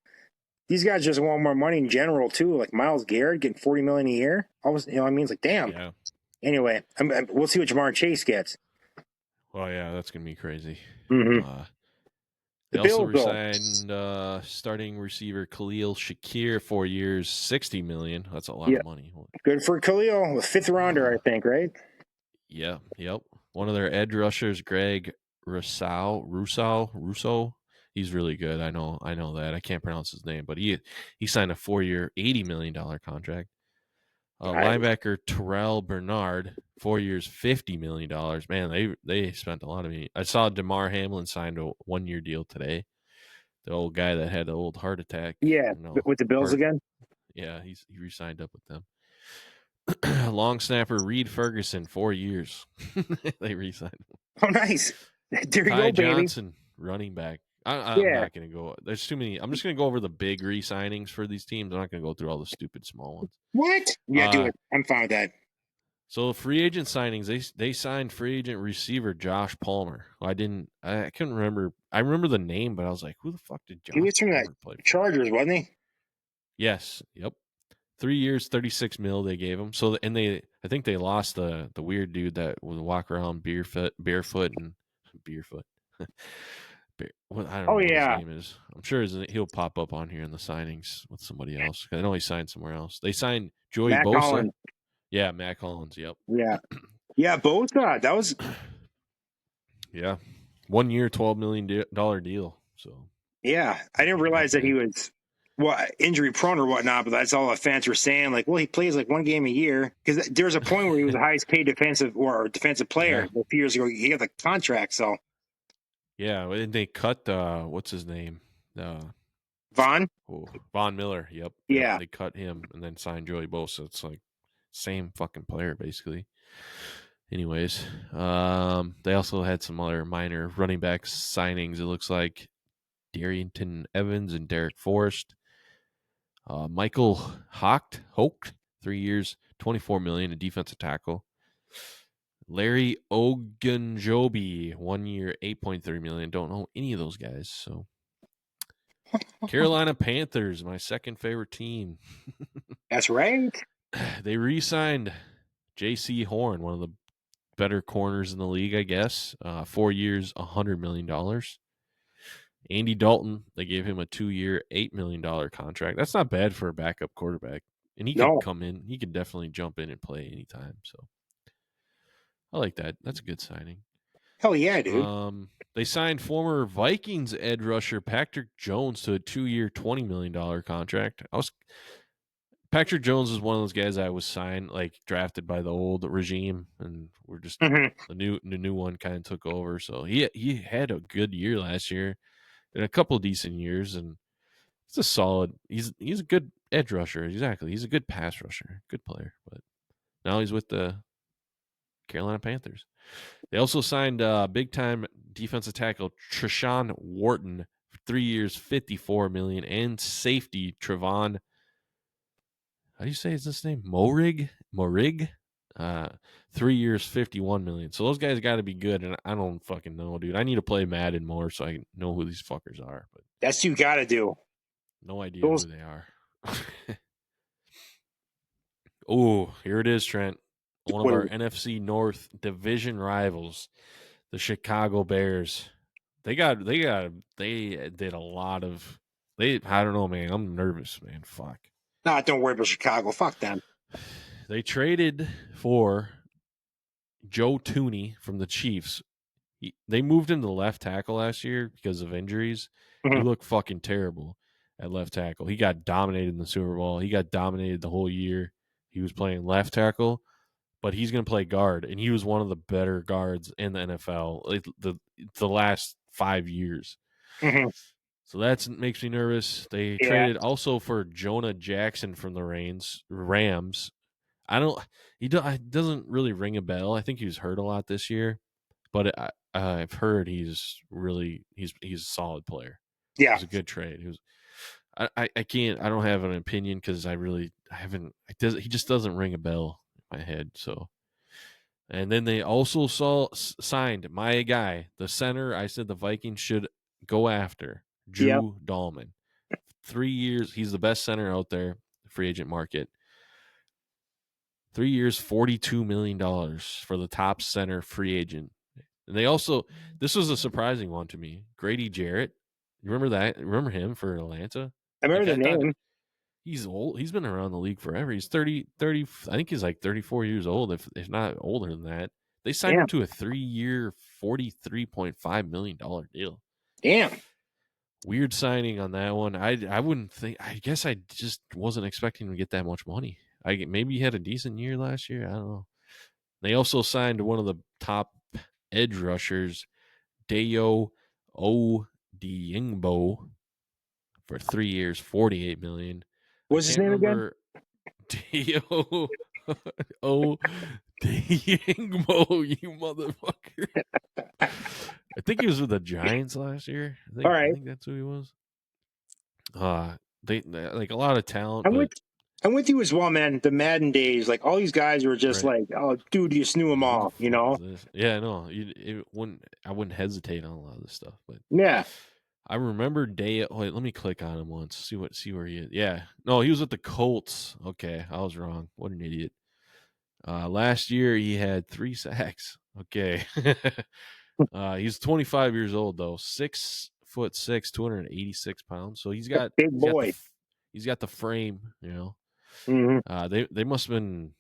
these guys just want more money in general too. Like Myles Garrett getting $40 million a year. Always, you know what I mean? It's like, damn. Yeah. Anyway, we'll see what Jamar Chase gets. Well, yeah, that's gonna be crazy. Mm-hmm. They also resigned starting receiver Khalil Shakir, 4 years, $60 million. That's a lot of money. Good for Khalil, a fifth rounder, I think, right? Yeah, yep. One of their edge rushers, Greg Russo. He's really good. I know that. I can't pronounce his name, but he signed a 4-year, $80 million contract. Linebacker Terrell Bernard, 4 years, $50 million. Man, they spent a lot of money. I saw DeMar Hamlin signed a 1-year deal today. The old guy that had the old heart attack. Yeah, with the Bills again? Yeah, he re-signed up with them. Long snapper Reed Ferguson, 4 years. They re-signed him. Oh, nice. There you Ty go, baby. Johnson, running back. I'm not going to go. There's too many. I'm just going to go over the big re-signings for these teams. I'm not going to go through all the stupid small ones. What? Yeah, do it. I'm fine with that. So free agent signings, they signed free agent receiver Josh Palmer. I couldn't remember. I remember the name, but I was like, who the fuck did Josh Palmer play? Chargers, wasn't he? Yes. Yep. 3 years, $36 million they gave him. So I think they lost the weird dude that would walk around barefoot. I don't know what his name is. I'm sure he'll pop up on here in the signings with somebody else. I know he signed somewhere else. They signed Joey Bosa. Collins. Yeah, Matt Collins. Yep. Yeah. Yeah, Bosa. That was. Yeah. 1 year, $12 million deal. So. Yeah. I didn't realize that he was injury prone or whatnot, but that's all the fans were saying. Like, well, he plays like one game a year, because there was a point where he was the highest paid defensive player a few years ago. He got the contract, so yeah, and they cut what's his name, Von Miller. Yep, yeah. they cut him and then signed Joey Bosa. It's like same fucking player basically. Anyways, they also had some other minor running back signings. It looks like Darrington Evans and Derek Forrest. Michael Hocht, 3 years, $24 million, a defensive tackle. Larry Ogunjobi, 1 year, $8.3 million. Don't know any of those guys. So, Carolina Panthers, my second favorite team. That's right. They re-signed J.C. Horn, one of the better corners in the league, I guess. 4 years, $100 million. Andy Dalton, they gave him a 2-year, $8 million contract. That's not bad for a backup quarterback. And he could come in. He could definitely jump in and play anytime. So I like that. That's a good signing. Hell yeah, dude. They signed former Vikings edge rusher Patrick Jones to a 2-year, $20 million contract. Patrick Jones is one of those guys I was signed, like drafted by the old regime, and we're just the new one kind of took over. So he had a good year last year. In a couple of decent years, and he's a solid. He's a good edge rusher. Exactly, he's a good pass rusher, good player. But now he's with the Carolina Panthers. They also signed big time defensive tackle Treshawn Wharton, 3 years, $54 million, and safety Trevon. How do you say his name? Morig. 3 years, $51 million. So those guys got to be good, and I don't fucking know, dude. I need to play Madden more so I know who these fuckers are. But that's what you got to do. No idea who they are. Oh, here it is, Trent. One of our NFC North division rivals, the Chicago Bears. They did a lot of. I don't know, man. I'm nervous, man. Fuck. Nah, don't worry about Chicago. Fuck them. They traded for Joe Tooney from the Chiefs. They moved him to left tackle last year because of injuries. He looked fucking terrible at left tackle. He got dominated in the Super Bowl. He got dominated the whole year. He was playing left tackle, but he's going to play guard, and he was one of the better guards in the NFL the last 5 years. So that makes me nervous. They traded also for Jonah Jackson from the Rams. He doesn't really ring a bell. I think he was hurt a lot this year, but I've heard he's a solid player. Yeah, it was a good trade. He was. I don't have an opinion because I haven't. He just doesn't ring a bell in my head. So, and then they also signed my guy, the center. I said the Vikings should go after Drew Dahlman. 3 years. He's the best center out there. Free agent market. 3 years, $42 million for the top center free agent. And they also, this was a surprising one to me. Grady Jarrett. You remember that? Remember him for Atlanta? I remember the name. He's old. He's been around the league forever. He's 30, I think he's like 34 years old, if not older than that. They signed him to a 3-year, $43.5 million deal. Damn. Weird signing on that one. I wouldn't think, I guess I just wasn't expecting to get that much money. Maybe he had a decent year last year. I don't know. They also signed one of the top edge rushers, Dayo Odiengbo, for 3 years, $48 million. What's his name again? Dayo Odiengbo, you motherfucker. I think he was with the Giants last year. I think that's who he was. They like a lot of talent. I'm with you as well, man. The Madden days, like all these guys were just like, "Oh, dude, you snoo them all," you know? Yeah, no, I wouldn't hesitate on a lot of this stuff, but yeah, I remember Wait, let me click on him once. See where he is. Yeah, no, he was with the Colts. Okay, I was wrong. What an idiot. Last year he had 3 sacks. Okay, he's 25 years old though. 6'6", 286 pounds. So he's got big boy. He's got the frame, you know. Mm-hmm. They must have been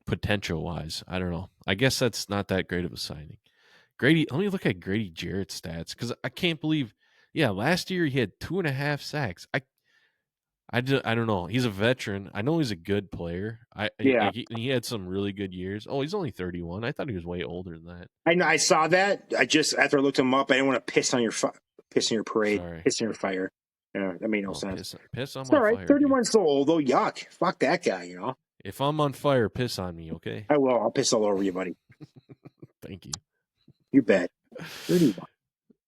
potential wise. I don't know. I guess that's not that great of a signing. Let me look at Grady Jarrett's stats because I can't believe Yeah, last year he had 2.5 sacks. I don't know. He's a veteran. I know he's a good player. He had some really good years. Oh, he's only 31. I thought he was way older than that. I know. I saw that. I just after I looked him up, I didn't want to piss on your parade, Sorry. piss on your fire. Yeah, that made no sense. Piss on it's my all right. fire. 31's still old though. Yuck. Fuck that guy. If I'm on fire, piss on me, okay? I will. I'll piss all over you, buddy. Thank you. You bet. 31.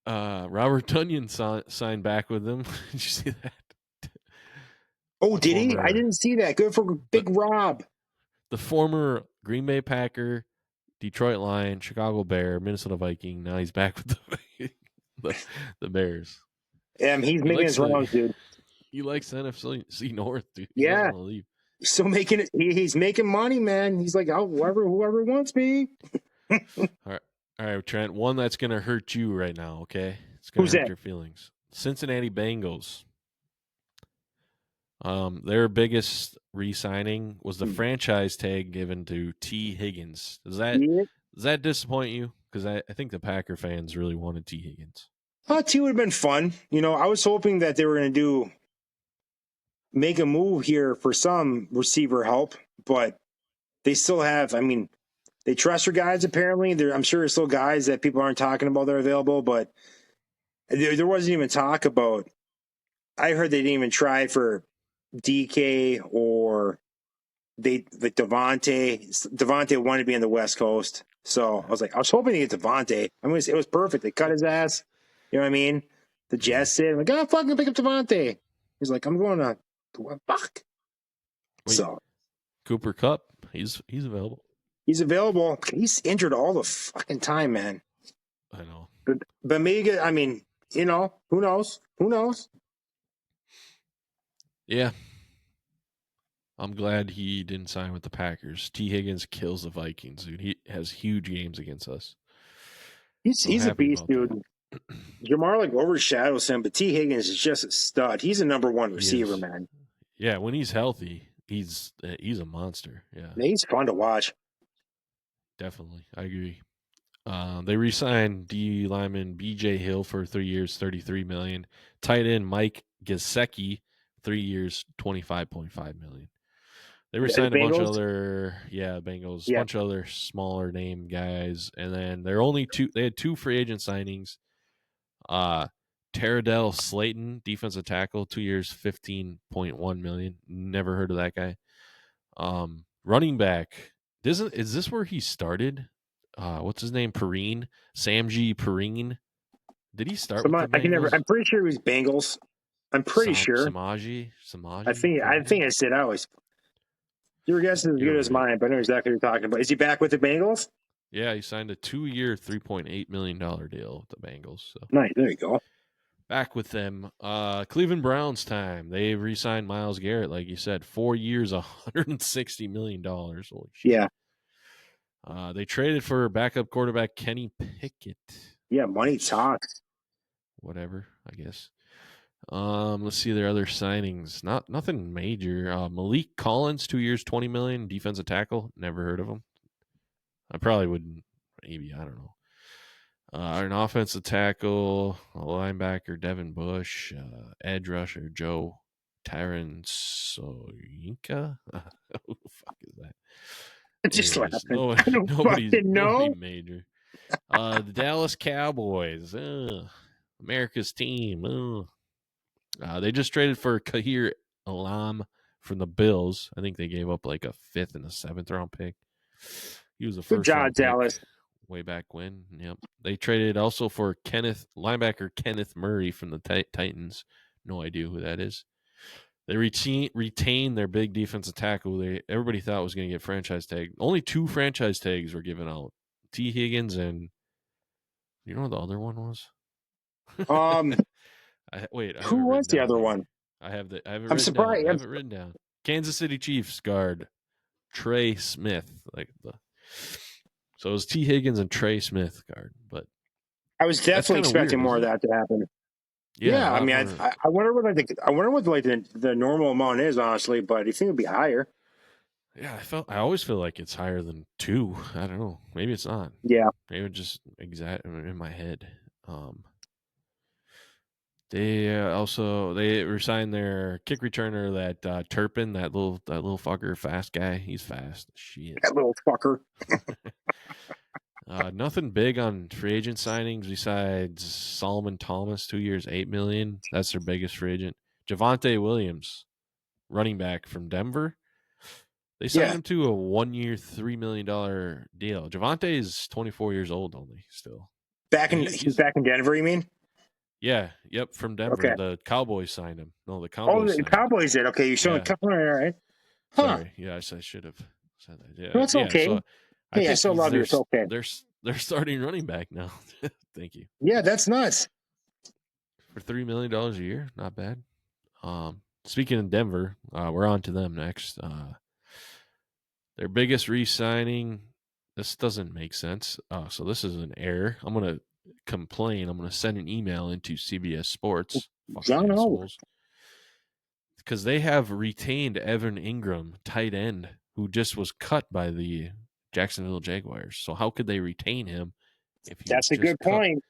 Robert Tonyan signed back with them. Did you see that? Oh, did he? I didn't see that. Good for Big Rob. The former Green Bay Packer, Detroit Lion, Chicago Bear, Minnesota Viking. Now he's back with the Bears. He's making his rounds, dude. He likes NFC North, dude. He doesn't want to leave. So he's making money, man. He's like, whoever wants me. All right, Trent. One that's gonna hurt you right now. Okay, it's gonna hurt your feelings. Cincinnati Bengals. Their biggest re-signing was the franchise tag given to T. Higgins. Does that disappoint you? Because I think the Packer fans really wanted T. Higgins. T would have been fun. I was hoping that they were going to make a move here for some receiver help, but they still have. I mean, they trust their guys. Apparently, I'm sure there's still guys that people aren't talking about that are available, but there wasn't even talk about. I heard they didn't even try for DK or Devontae wanted to be on the West Coast. So I was hoping to get Devontae. I mean, it was perfect. They cut his ass. You know what I mean? The Jets said, like, oh, fucking pick up Devontae. He's like, I'm going to fuck. So Cooper Kupp, he's available. He's available. He's injured all the fucking time, man. I know. But maybe, I mean, who knows? Who knows? Yeah. I'm glad he didn't sign with the Packers. T. Higgins kills the Vikings, dude. He has huge games against us. He's a beast, dude. Jamar overshadows him, but T. Higgins is just a stud. He's a number one receiver, man. Yeah, when he's healthy, he's a monster. Yeah, he's fun to watch. Definitely, I agree. They re-signed D lineman B.J. Hill for 3 years, $33 million. Tight end Mike Gesicki, 3 years, $25.5 million. They re-signed a bunch of other, Bengals, a bunch of other smaller name guys, and then they had 2 free agent signings. Teradell Slayton, defensive tackle, 2 years, $15.1 million. Never heard of that guy. Running back, is this where he started? What's his name? Samji Perine. Did he start with the Bengals? I'm pretty sure he was Bengals. I'm pretty sure. Samaji. I think I said I was. Your guess is as good as mine, but I know exactly what you're talking about. Is he back with the Bengals? Yeah, he signed a 2-year, $3.8 million deal with the Bengals. So. Nice, there you go. Back with them. Cleveland Browns time. They re-signed Myles Garrett, like you said, 4 years, $160 million. Holy shit. Yeah. They traded for backup quarterback Kenny Pickett. Yeah, money talks. Whatever, I guess. Let's see their other signings. Nothing major. Malik Collins, 2 years, $20 million, defensive tackle. Never heard of him. I probably wouldn't. Maybe, I don't know. An offensive tackle, a linebacker, Devin Bush, edge rusher, Joe Tyron Soyinka. Who the fuck is that? Just laughing. Nobody major. The Dallas Cowboys, America's team. They just traded for Kahir Alam from the Bills. I think they gave up like a 5th and a 7th round pick. He was a first round pick Dallas. Way back when. Yep. They traded also for linebacker Kenneth Murray from the Titans. No idea who that is. They retained their big defensive tackle. Everybody thought was going to get franchise tag. Only 2 franchise tags were given out. T. Higgins and you know what the other one was? Who was the other one? I'm surprised. I have it written down. Kansas City Chiefs guard Trey Smith. So it was T. Higgins and Trey Smith guard. But I was definitely expecting more of that to happen. Yeah, I mean, I wonder what the normal amount is, honestly. But you think it'd be higher? Yeah, I always feel like it's higher than 2. I don't know. Maybe it's not. Yeah, maybe it's just exact in my head. They resigned their kick returner, that Turpin, that little fucker, fast guy. He's fast. Shit. That little fucker. Nothing big on free agent signings besides Solomon Thomas, 2 years, $8 million. That's their biggest free agent. Javonte Williams, running back from Denver. They signed him to a 1 year, $3 million deal. Javonte is 24 years old only still. He's back in Denver, you mean? Yeah, yep, from Denver. Okay. The Cowboys signed him. No, the Cowboys. Oh, the Cowboys did. Okay, you showed a couple. All right. Huh. Sorry. Yeah, I should have said that. Yeah, that's okay. So I still love you. It's okay. They're starting running back now. Thank you. Yeah, that's nuts. For $3 million a year, not bad. Speaking of Denver, we're on to them next. Their biggest re-signing. This doesn't make sense. So this is an error. I'm gonna complain. I'm going to send an email into CBS Sports, because they have retained Evan Ingram, tight end, who just was cut by the Jacksonville Jaguars. So how could they retain him if he That's a good point.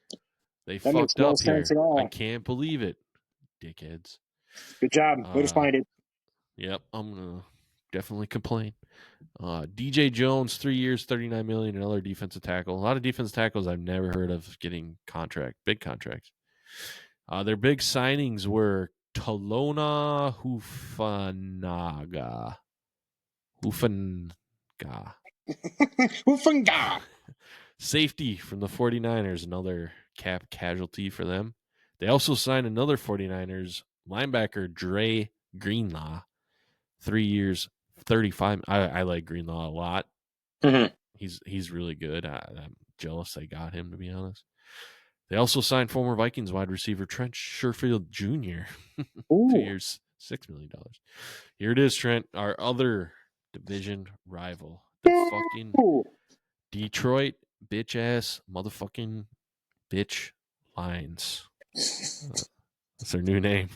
They fucked up here. I can't believe it, dickheads. Good job. Way to find it. Yep, I'm gonna definitely complain. DJ Jones, 3 years, $39 million, another defensive tackle. A lot of defensive tackles I've never heard of getting big contracts. Their big signings were Talona Hufanga. Safety from the 49ers, another cap casualty for them. They also signed another 49ers linebacker, Dre Greenlaw, 3 years, 35. I like Greenlaw a lot. Mm-hmm. He's really good. I'm jealous they got him, to be honest. They also signed former Vikings wide receiver Trent Sherfield Jr. 2 years, $6 million. Here it is, Trent, our other division rival, the fucking Detroit bitch ass motherfucking bitch Lions. That's their new name.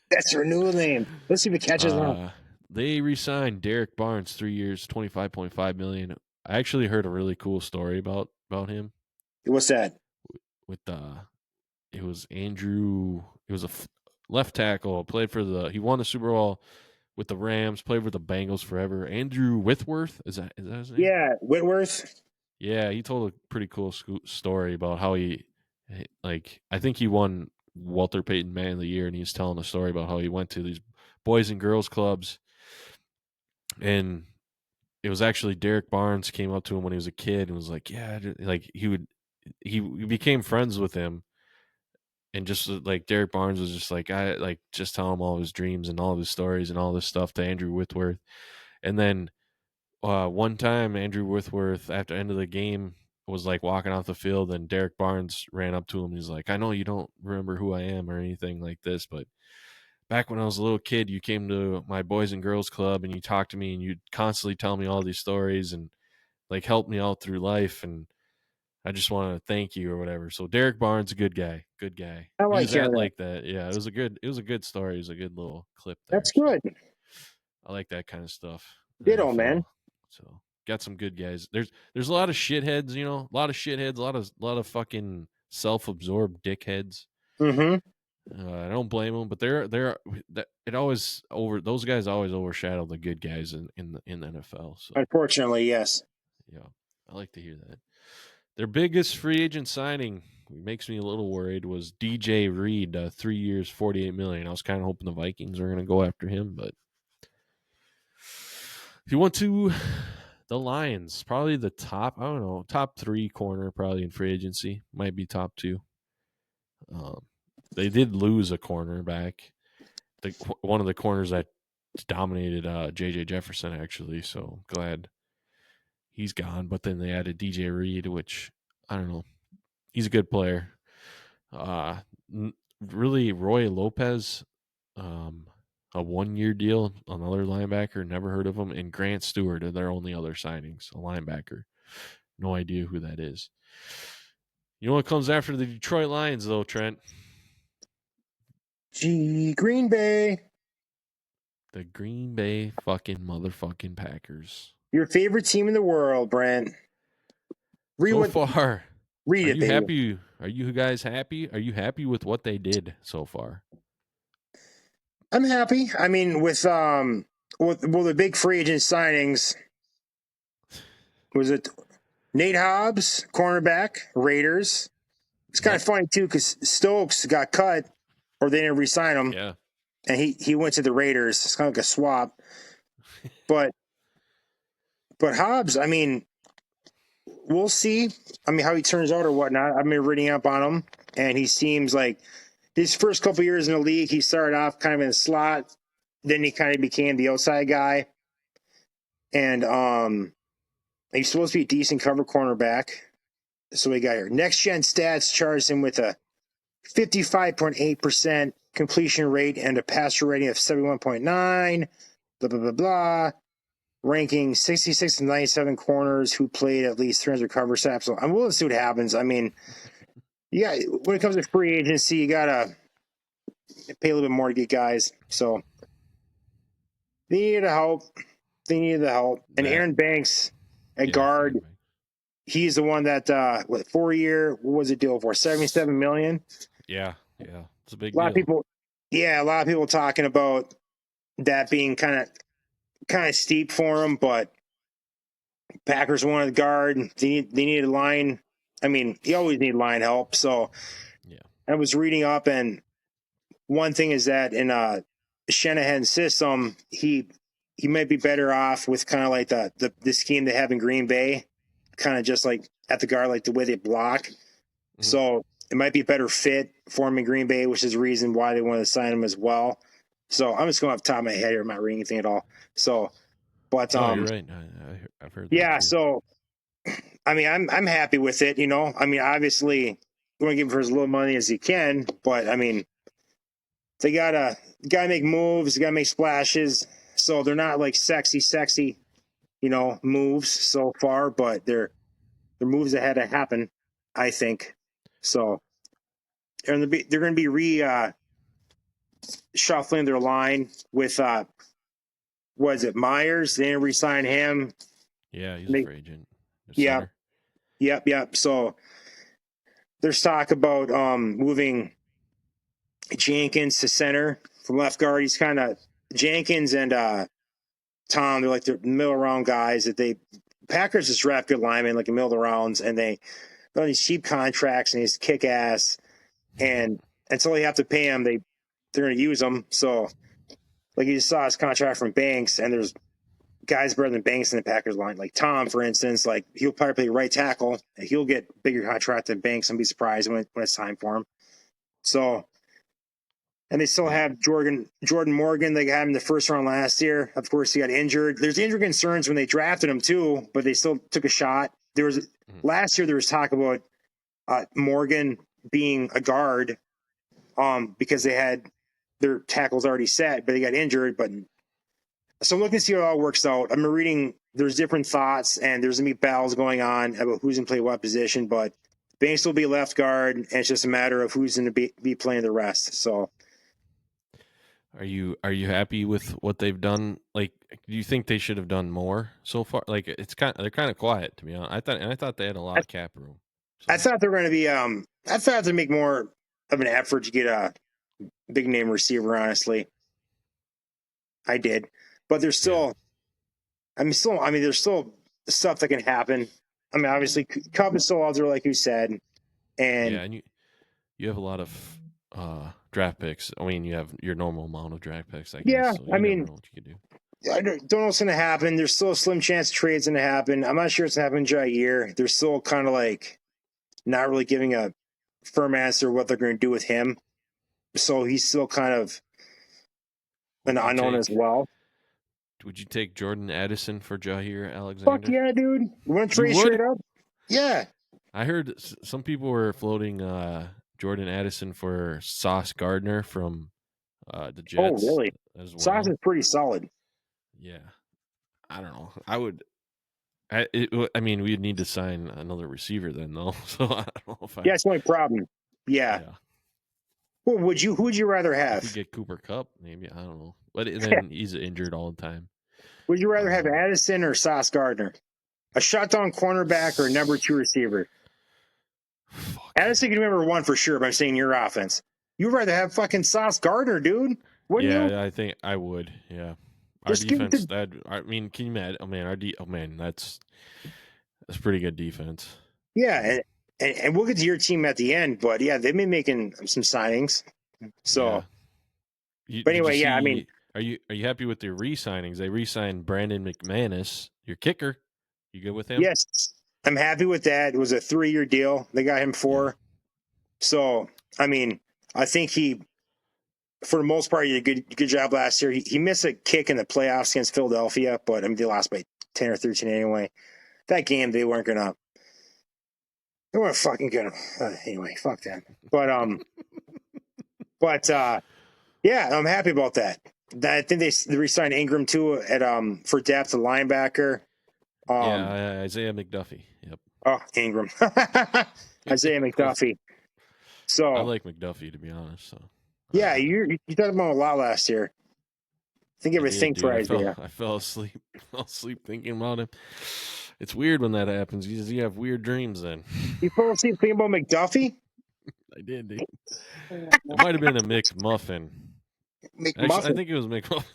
That's their new name. Let's see if it catches on. They re-signed Derek Barnes, 3 years, $25.5 million. I actually heard a really cool story about him. What's that? It was Andrew. It was a left tackle. He won the Super Bowl with the Rams. Played with the Bengals forever. Andrew Whitworth, is that his name? Yeah, Whitworth. Yeah, he told a pretty cool story about how I think he won Walter Payton Man of the Year, and he was telling a story about how he went to these boys and girls clubs, and it was actually Derek Barnes came up to him when he was a kid and was like, yeah, like he became friends with him, and just like Derek Barnes was just like, I like just tell him all of his dreams and all of his stories and all this stuff to Andrew Whitworth. And then one time Andrew Whitworth, after the end of the game, was like walking off the field, and Derek Barnes ran up to him. He's like, I know you don't remember who I am or anything like this, but back when I was a little kid, you came to my boys and girls club and you talked to me and you'd constantly tell me all these stories and like help me out through life. And I just want to thank you or whatever. So Derek Barnes, a good guy. I like that. Yeah, it was a good story. It was a good little clip there. That's good. I like that kind of stuff. Ditto, man. So got some good guys. There's a lot of shitheads, a lot of fucking self-absorbed dickheads. Mm-hmm. I don't blame them, but those guys always overshadow the good guys in the NFL. So unfortunately, yes. Yeah, I like to hear that. Their biggest free agent signing, makes me a little worried, was DJ Reed, 3 years, $48 million. I was kind of hoping the Vikings were going to go after him, but he went to the Lions, probably the top 3 corner, probably in free agency, might be top 2. They did lose a cornerback, one of the corners that dominated J.J. Jefferson, actually, so I'm glad he's gone. But then they added DJ Reed, which, I don't know, he's a good player. Really, Roy Lopez, a 1-year deal, another linebacker, never heard of him, and Grant Stewart are their only other signings, a linebacker. No idea who that is. You know what comes after the Detroit Lions, though, Trent? Green Bay. The Green Bay fucking motherfucking Packers. Your favorite team in the world, Brent. So far, Read it, baby. Happy? Are you guys happy? Are you happy with what they did so far? I'm happy. I mean, with the big free agent signings, was it Nate Hobbs, cornerback, Raiders? It's kind of funny too because Stokes got cut, or they didn't re-sign him. Yeah, and he went to the Raiders. It's kind of like a swap, but Hobbs, I mean, we'll see. I mean, how he turns out or whatnot. I've been reading up on him, and he seems like his first couple years in the league, he started off kind of in the slot, then he kind of became the outside guy, and he's supposed to be a decent cover cornerback. So we got here. Next Gen Stats charged him with a 55.8% completion rate and a passer rating of 71.9. Blah blah blah blah. Ranking 66 and 97 corners who played at least 300 cover snaps. So I'm willing to see what happens. I mean, yeah, when it comes to free agency, you gotta pay a little bit more to get guys. So they needed the help. And Aaron Banks at guard, he's the one that 4-year, what was it deal for? $77 million. Yeah, it's a big deal. A lot of people talking about that being kind of steep for him, but Packers wanted the guard. They needed line. I mean, he always need line help. So yeah, I was reading up, and one thing is that in Shanahan's system, he might be better off with kind of like the scheme they have in Green Bay, kind of just like at the guard, like the way they block. Mm-hmm. So it might be a better fit for him in Green Bay, which is the reason why they wanted to sign him as well. So I'm just going off the top of my head here. I'm not reading anything at all. So, but you're right. I've heard that. Yeah. Too. So, I mean, I'm happy with it. You know, I mean, obviously, you want to give him for as little money as you can, but I mean, they gotta make moves, gotta make splashes. So they're not like sexy, moves so far, but they're moves that had to happen, I think. So they're going to be shuffling their line with was it Myers? They didn't re-sign him. Yeah, he's a free agent. Yep. So there's talk about moving Jenkins to center from left guard. He's kind of Jenkins and Tom. They're like the middle round guys that Packers just draft good linemen like in the middle of the rounds, and they're on these cheap contracts and he's kick ass. And until they have to pay him, they're going to use him. So like you just saw his contract from Banks, and there's guys better than Banks in the Packers line. Like Tom, for instance, like he'll probably play right tackle. And he'll get bigger contract than Banks and be surprised when it's time for him. So. And they still have Jordan Morgan. They got him in the first round last year. Of course, he got injured. There's injury concerns when they drafted him too, but they still took a shot. Last year there was talk about Morgan being a guard because they had their tackles already set, but they got injured. But so I'm looking to see how it all works out. I'm reading. There's different thoughts, and there's gonna be battles going on about who's gonna play what position. But Banks will be left guard, and it's just a matter of who's gonna be playing the rest. So. Are you happy with what they've done? Like, do you think they should have done more so far? Like, they're kind of quiet, to be honest. I thought they had a lot of cap room. So. I thought they were going to be. I thought to make more of an effort to get a big name receiver. Honestly, I did, but there's still. Yeah. There's still stuff that can happen. I mean, obviously, Cup is still out there, like you said, and you have a lot of. Draft picks. I mean, you have your normal amount of draft picks. I guess. Yeah, so I mean, know what you can do. I don't know what's going to happen. There's still a slim chance trades going to happen. I'm not sure it's going to happen in Jair. They're still kind of like not really giving a firm answer what they're going to do with him. So he's still kind of an unknown as well. Would you take Jordan Addison for Jair Alexander? Fuck yeah, dude. You want to trade straight up? Yeah. I heard some people were floating Jordan Addison for Sauce Gardner from the Jets. Oh, really? As well. Sauce is pretty solid. Yeah. I don't know. I mean, we'd need to sign another receiver then, though. So I don't know if Yeah, it's my problem. Yeah. Well, who would you rather have? You get Cooper Kupp, maybe. I don't know. But then he's injured all the time. Would you rather have Addison or Sauce Gardner? A shutdown cornerback or number 2 receiver? Addison can remember one for sure by saying your offense. You'd rather have fucking Sauce Gardner, dude. Wouldn't you? Yeah, I think I would. Yeah. Our defense, can you imagine? Oh man, that's pretty good defense. Yeah, and we'll get to your team at the end, but yeah, they've been making some signings. So, but anyway, yeah, I mean, are you happy with their re-signings? They re-signed Brandon McManus, your kicker. You good with him? Yes, I'm happy with that. It was a 3-year deal. They got him for. Yeah. So, I mean, I think he, for the most part, he did a good job last year. He missed a kick in the playoffs against Philadelphia, but I mean, they lost by 10 or 13 anyway. That game, they weren't fucking gonna. Anyway, fuck them. But yeah, I'm happy about that. I think they re-signed Ingram too at for depth and linebacker. Isaiah McDuffie. Yep. Oh, Ingram. Isaiah McDuffie. So I like McDuffie, to be honest. So yeah, you talked about him a lot last year. I think everything for Isaiah. I fell asleep thinking about him. It's weird when that happens. You have weird dreams then. You fell asleep thinking about McDuffie? I did, dude. It might have been a McMuffin. McMuffin? Actually, I think it was McMuffin.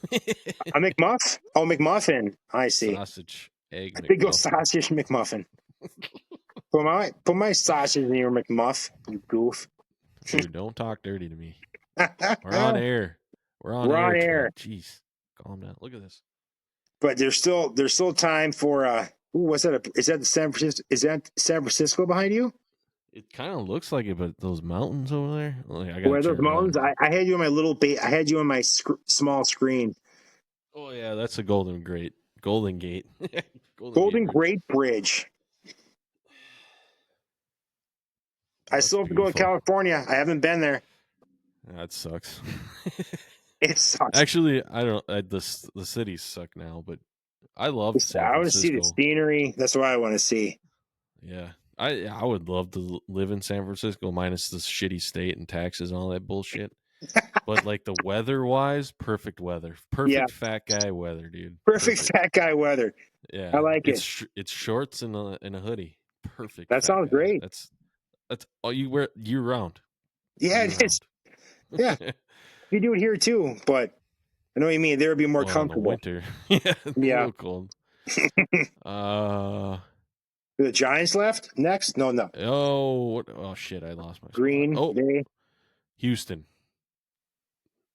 A McMuff? Oh, McMuffin. I see. Sausage, egg, I think it was sausage McMuffin. Put my sausage in your McMuff, you goof. Dude, don't talk dirty to me. We're on air. We're on air. Jeez. Calm down. Look at this. But there's still time for what's that? Is that San Francisco behind you? It kind of looks like it, but those mountains over there. Where those mountains? I had you on my little I had you on my small screen. Oh yeah, that's a Golden Gate. Golden Gate Bridge. I still have to go to California. I haven't been there. That sucks. It sucks. Actually, I don't. The cities suck now, but I love San Francisco. I want to see the scenery. That's what I want to see. Yeah, I would love to live in San Francisco, minus the shitty state and taxes and all that bullshit. But like the weather-wise, perfect weather, fat guy weather, dude. Perfect fat guy weather. Yeah, I like it. It's shorts and a hoodie. Perfect. That sounds great. That's all you wear year round. Yeah, it is. Yeah. You do it here too, but I know what you mean. There would be more comfortable. In the winter. Yeah. A little cold. The Giants left next? No. Oh shit! I lost my Green Day. Houston.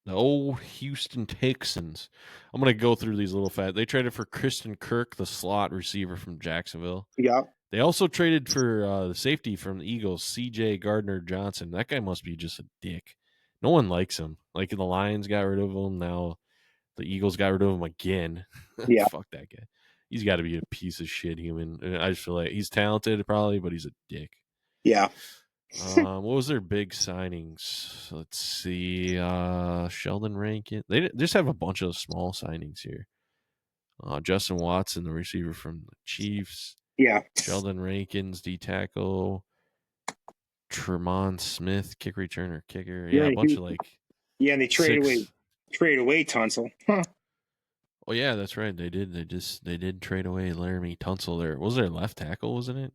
The old Houston Texans. I'm gonna go through these little fat. They traded for Kristen Kirk, the slot receiver from Jacksonville. Yeah. They also traded for the safety from the Eagles, C.J. Gardner-Johnson. That guy must be just a dick. No one likes him. Like the Lions got rid of him. Now the Eagles got rid of him again. Yeah. Fuck that guy. He's got to be a piece of shit human. I just feel like he's talented probably, but he's a dick. Yeah. What was their big signings? Let's see. Sheldon Rankin. They just have a bunch of small signings here. Justin Watson, the receiver from the Chiefs. Yeah. Sheldon Rankins, D-tackle. Tremont Smith, kick returner, kicker. Yeah, a bunch of like. Yeah, and they traded away Tunsil. Huh. Oh yeah, that's right. They did. They did trade away Laramie Tunsil. There was their left tackle, wasn't it?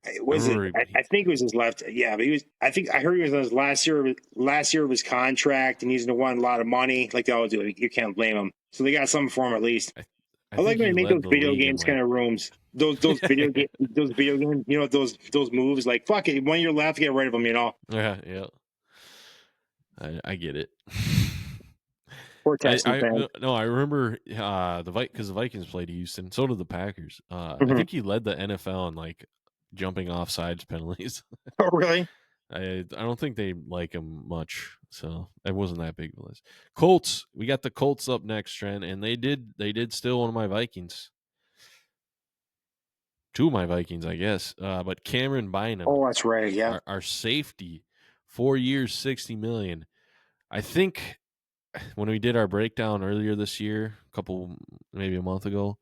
I think it was his left. Yeah, but he was. I heard he was on his last year of his contract, and he's going to want a lot of money, like they all do. You can't blame him. So they got something for him at least. I like when they make those video games kind of rooms. Those video games. You know those moves. Like fuck it, 1 year left, get rid of them. You know. Yeah. I get it. Poor Texans fan. No, I remember because the Vikings played Houston. So did the Packers. I think he led the NFL in like jumping off sides penalties. Oh, really? I don't think they like him much, so it wasn't that big of a list. Colts, we got the Colts up next, Trent, and they did steal one of my Vikings. Two of my Vikings, I guess. But Cameron Bynum. Oh, that's right. Yeah, our safety, 4 years, $60 million. I think when we did our breakdown earlier this year, maybe a month ago,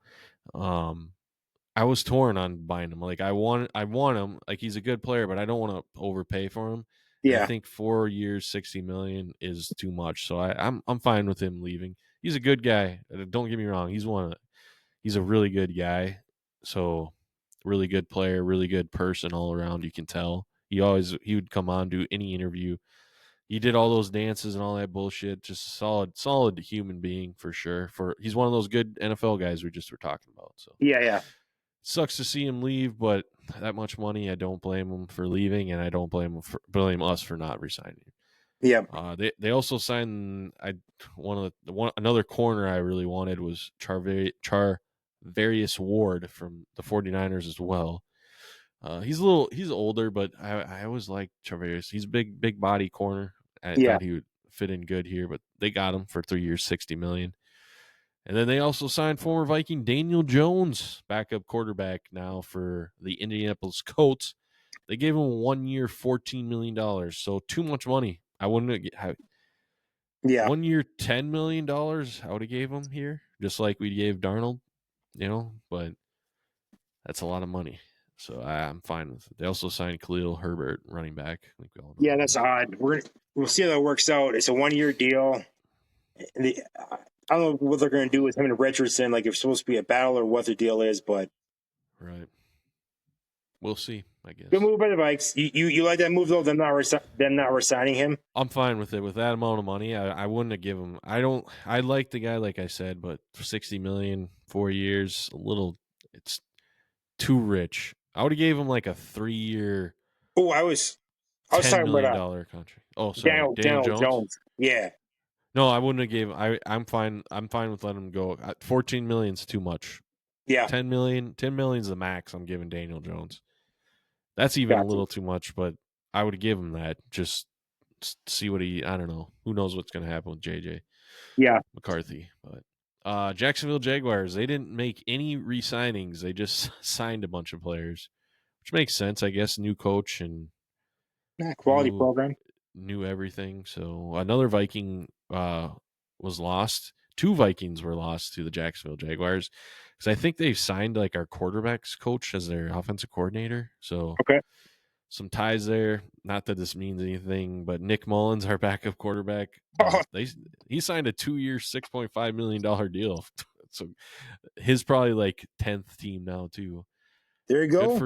I was torn on buying him. Like I want him. Like he's a good player, but I don't want to overpay for him. Yeah, and I think 4 years, $60 million is too much. So I'm fine with him leaving. He's a good guy. Don't get me wrong. He's a really good guy. So really good player, really good person all around. You can tell. He would come on, do any interview. He did all those dances and all that bullshit. Just solid human being for sure. He's one of those good NFL guys we just were talking about. So yeah. Sucks to see him leave, but that much money, I don't blame him for leaving, and I don't blame us for not resigning him. Yeah. They also signed another corner I really wanted was Charvarius Ward from the 49ers as well. He's older, but I always liked Charvarius. He's a big body corner. I thought he would fit in good here, but they got him for 3 years, $60 million. And then they also signed former Viking Daniel Jones, backup quarterback now for the Indianapolis Colts. They gave him 1 year, $14 million. So too much money. I wouldn't have. Yeah. 1 year, $10 million. I would have gave him here, just like we gave Darnold, but that's a lot of money. So I'm fine with it. They also signed Khalil Herbert, running back. I think we all know yeah, that's odd. We'll see how that works out. It's a 1 year deal. I don't know what they're going to do with him and Richardson. Like, if it's supposed to be a battle or what the deal is, but right, we'll see. I guess. Good move by the Vikes. You like that move though? Them not resigning him. I'm fine with it. With that amount of money, I wouldn't have given him. I like the guy, like I said, but for $60 million, 4 years, it's too rich. I would have gave him like a 3 year. Oh, I was $10 talking million about contract. Oh, sorry, Daniel Jones. Yeah. No, I wouldn't have gave. I'm fine. I'm fine with letting him go. 14 million's too much. Yeah. 10 million's the max I'm giving Daniel Jones. That's even a little too much, but I would give him that. Just see what I don't know. Who knows what's going to happen with JJ McCarthy. But Jacksonville Jaguars, they didn't make any re-signings. They just signed a bunch of players, which makes sense, I guess. New coach and quality program. Knew everything. So another Viking was lost. 2 Vikings were lost to the Jacksonville Jaguars because I think they've signed like our quarterbacks coach as their offensive coordinator. So some ties there. Not that this means anything, but Nick Mullins, our backup quarterback, he signed a 2 year, $6.5 million deal. So his probably like 10th team now too. There you go.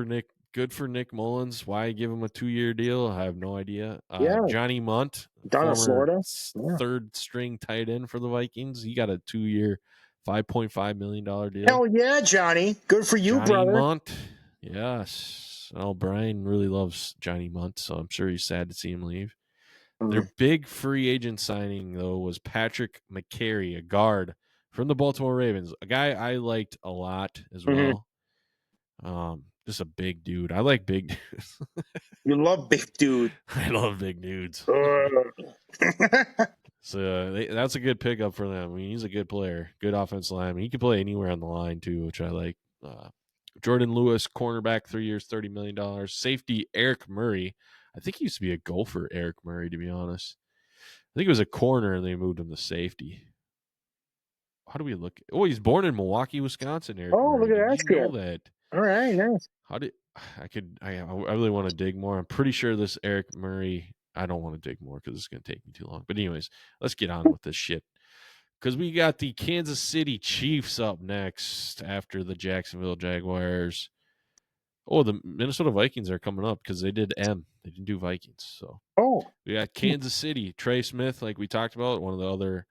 Good for Nick Mullins. Why give him a 2 year deal? I have no idea. Johnny Munt, down in Florida, third string tight end for the Vikings. He got a 2 year, $5.5 million deal. Hell yeah, Johnny. Good for you, Johnny brother. Munt. Yes. Oh, Brian really loves Johnny Munt, so I'm sure he's sad to see him leave. Mm-hmm. Their big free agent signing, though, was Patrick McCary, a guard from the Baltimore Ravens, a guy I liked a lot as well. Just a big dude. I like big dudes. You love big dude. I love big dudes. So that's a good pickup for them. I mean, he's a good player, good offensive lineman. He can play anywhere on the line too, which I like. Jordan Lewis, cornerback, 3 years, $30 million. Safety Eric Murray. I think he used to be a Gopher, Eric Murray, to be honest. I think it was a corner and they moved him to safety. How do we look? Oh, he's born in Milwaukee, Wisconsin, Eric Murray. Look at that. Did you know that? All right, nice. I really want to dig more. I'm pretty sure this Eric Murray, I don't want to dig more because it's going to take me too long. But anyways, let's get on with this shit. Because we got the Kansas City Chiefs up next after the Jacksonville Jaguars. Oh, the Minnesota Vikings are coming up because they did M. They didn't do Vikings. So we got Kansas City. Trey Smith, like we talked about, one of the other.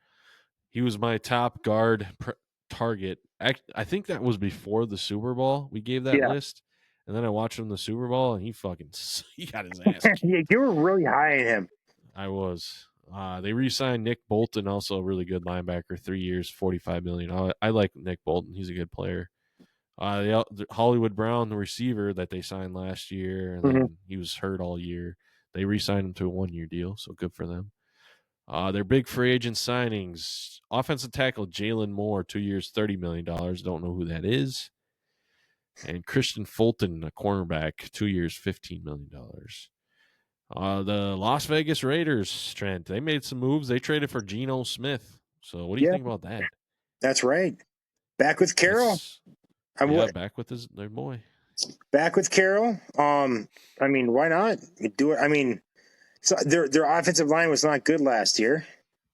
He was my top guard target. I think that was before the Super Bowl. We gave that list. And then I watched him in the Super Bowl, and he got his ass kicked. Yeah, you were really high in him. I was. They re-signed Nick Bolton, also a really good linebacker, 3 years, $45 million. I like Nick Bolton. He's a good player. The Hollywood Brown, the receiver that they signed last year, and then he was hurt all year. They re-signed him to a 1 year deal, so good for them. Their big free agent signings, offensive tackle Jalen Moore, 2 years, $30 million. Don't know who that is. And Christian Fulton, a cornerback, 2 years, $15 million. The Las Vegas Raiders, Trent, they made some moves. They traded for Geno Smith. So what do you think about that? That's right. Back with Carroll. Back with their boy. Back with Carroll. I mean, why not? You do it. I mean, so their offensive line was not good last year.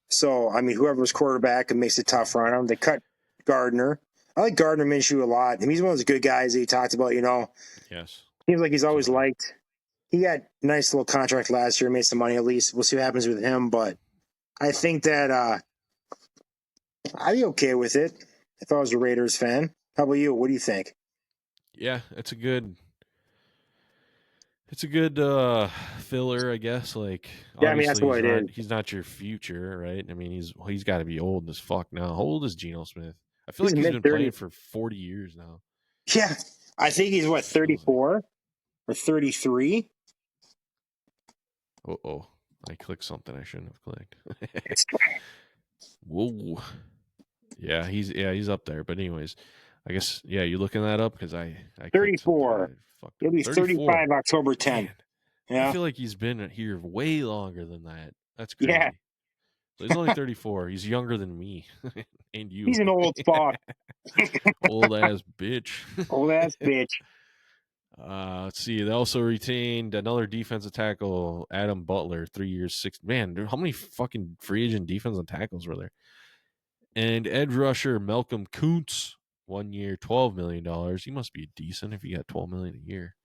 So, I mean, whoever was quarterback, it makes it tough on them. They cut Gardner. I like Gardner Minshew a lot. I mean, he's one of those good guys that you talked about, Yes. Seems like he's always liked. he got a nice little contract last year, made some money at least. We'll see what happens with him, but I think that I'd be okay with it if I was a Raiders fan. How about you? What do you think? Yeah, it's a good filler, I guess. Like, yeah, I mean that's what it is. He's not your future, right? I mean, he's got to be old as fuck now. How old is Geno Smith? I feel like he's been playing for 40 years now. Yeah, I think he's 34 or 33. Oh, I clicked something I shouldn't have clicked. Whoa. Yeah, he's up there. But anyways, I guess you looking that up because I 34. He'll be 35 October 10th. Man, yeah, I feel like he's been here way longer than that. That's crazy. Yeah. So he's only 34. He's younger than me and you. He's an old fuck. Old ass bitch. Old ass bitch. Let's see. They also retained another defensive tackle, Adam Butler, 3 years, 6. Man, dude, how many fucking free agent defensive tackles were there? And edge rusher Malcolm Kuntz, 1 year, $12 million. He must be decent if you got $12 million a year.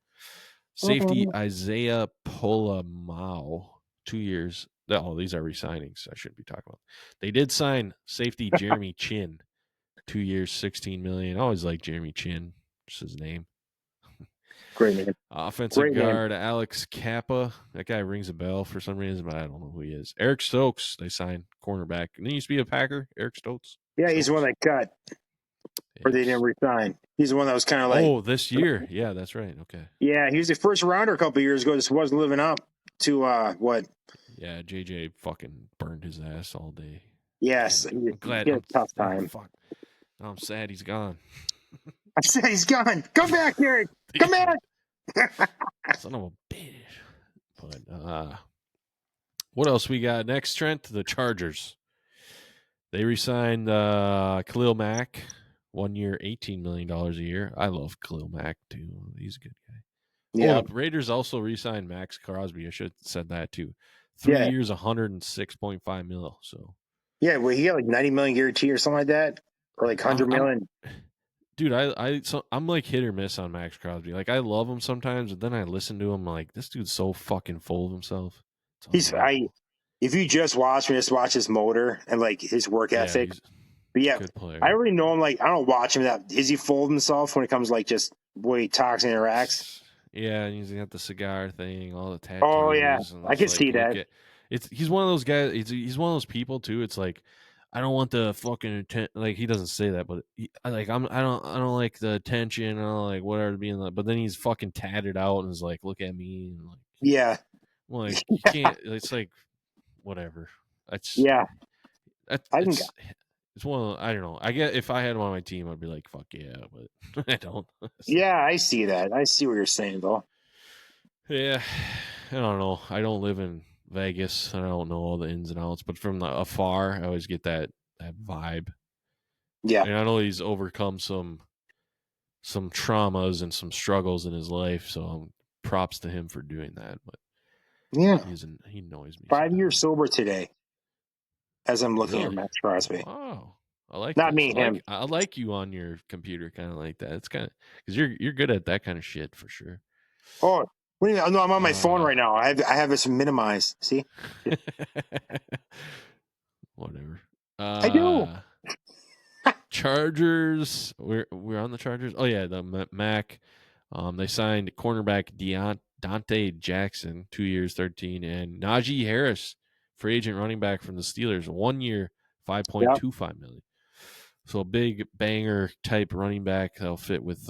Safety Isaiah Polamau, 2 years. Oh, these are re-signings. I shouldn't be talking about. They did sign safety Jeremy Chin, 2 years, $16 million. I always like Jeremy Chin. That's his name. Great name. Offensive guard Alex Kappa. That guy rings a bell for some reason, but I don't know who he is. Eric Stokes, they signed cornerback. And he used to be a Packer, Eric Stokes. Yeah, he's the one that cut. Or they didn't resign. He's the one that was kind of like... Oh, this year. Yeah, that's right. Okay. Yeah, he was the first rounder a couple of years ago. Just wasn't living up to what? Yeah, JJ fucking burned his ass all day. Yes. I'm glad. He had a tough time. Fuck. I'm sad he's gone. I said he's gone. Come back, Eric. Come back. Son of a bitch. But what else we got next, Trent? The Chargers. They re-signed Khalil Mack, 1 year, $18 million a year. I love Khalil Mack too. He's a good guy. Yeah. Oh, the Raiders also re-signed Max Crosby. I should have said that too. 3 years, $106.5 million. So yeah, well, he got like 90 million guarantee or something like that, or like 100 million. Dude, I'm like hit or miss on Max Crosby. Like I love him sometimes, but then I listen to him like this dude's so fucking full of himself. If you just watch his motor and like his work ethic. But yeah, I already know him. Like I don't watch him that. Is he full of himself when it comes to, like just the way he talks and interacts? Yeah, and he's got the cigar thing, all the tattoos. Oh yeah, I can see that. He's one of those guys. He's one of those people too. It's like I don't want the fucking like he doesn't say that, but I don't like the attention. I don't like whatever being like. But then he's fucking tatted out and is like, look at me. And like, yeah, well, like you can't. It's like whatever. It's one of I don't know. I get if I had him on my team, I'd be like, fuck yeah, but I don't. Yeah, I see that. I see what you're saying, though. Yeah, I don't know. I don't live in Vegas. I don't know all the ins and outs, but from afar, I always get that vibe. Yeah, and I know he's overcome some traumas and some struggles in his life, so props to him for doing that. But yeah, he annoys me. 5 years sober today. As I'm looking at Max Crosby. Wow. I like not me, him. I like you on your computer, kind of like that. It's kind of because you're good at that kind of shit for sure. Oh, what do you mean? No, I'm on my phone right now. I have this minimized. See, whatever. I do. Chargers. We're on the Chargers. Oh yeah, the Mac. They signed cornerback Dante Jackson, 2 years, 13, and Najee Harris, free agent running back from the Steelers, 1 year, $5.25 million. So a big banger type running back that'll fit with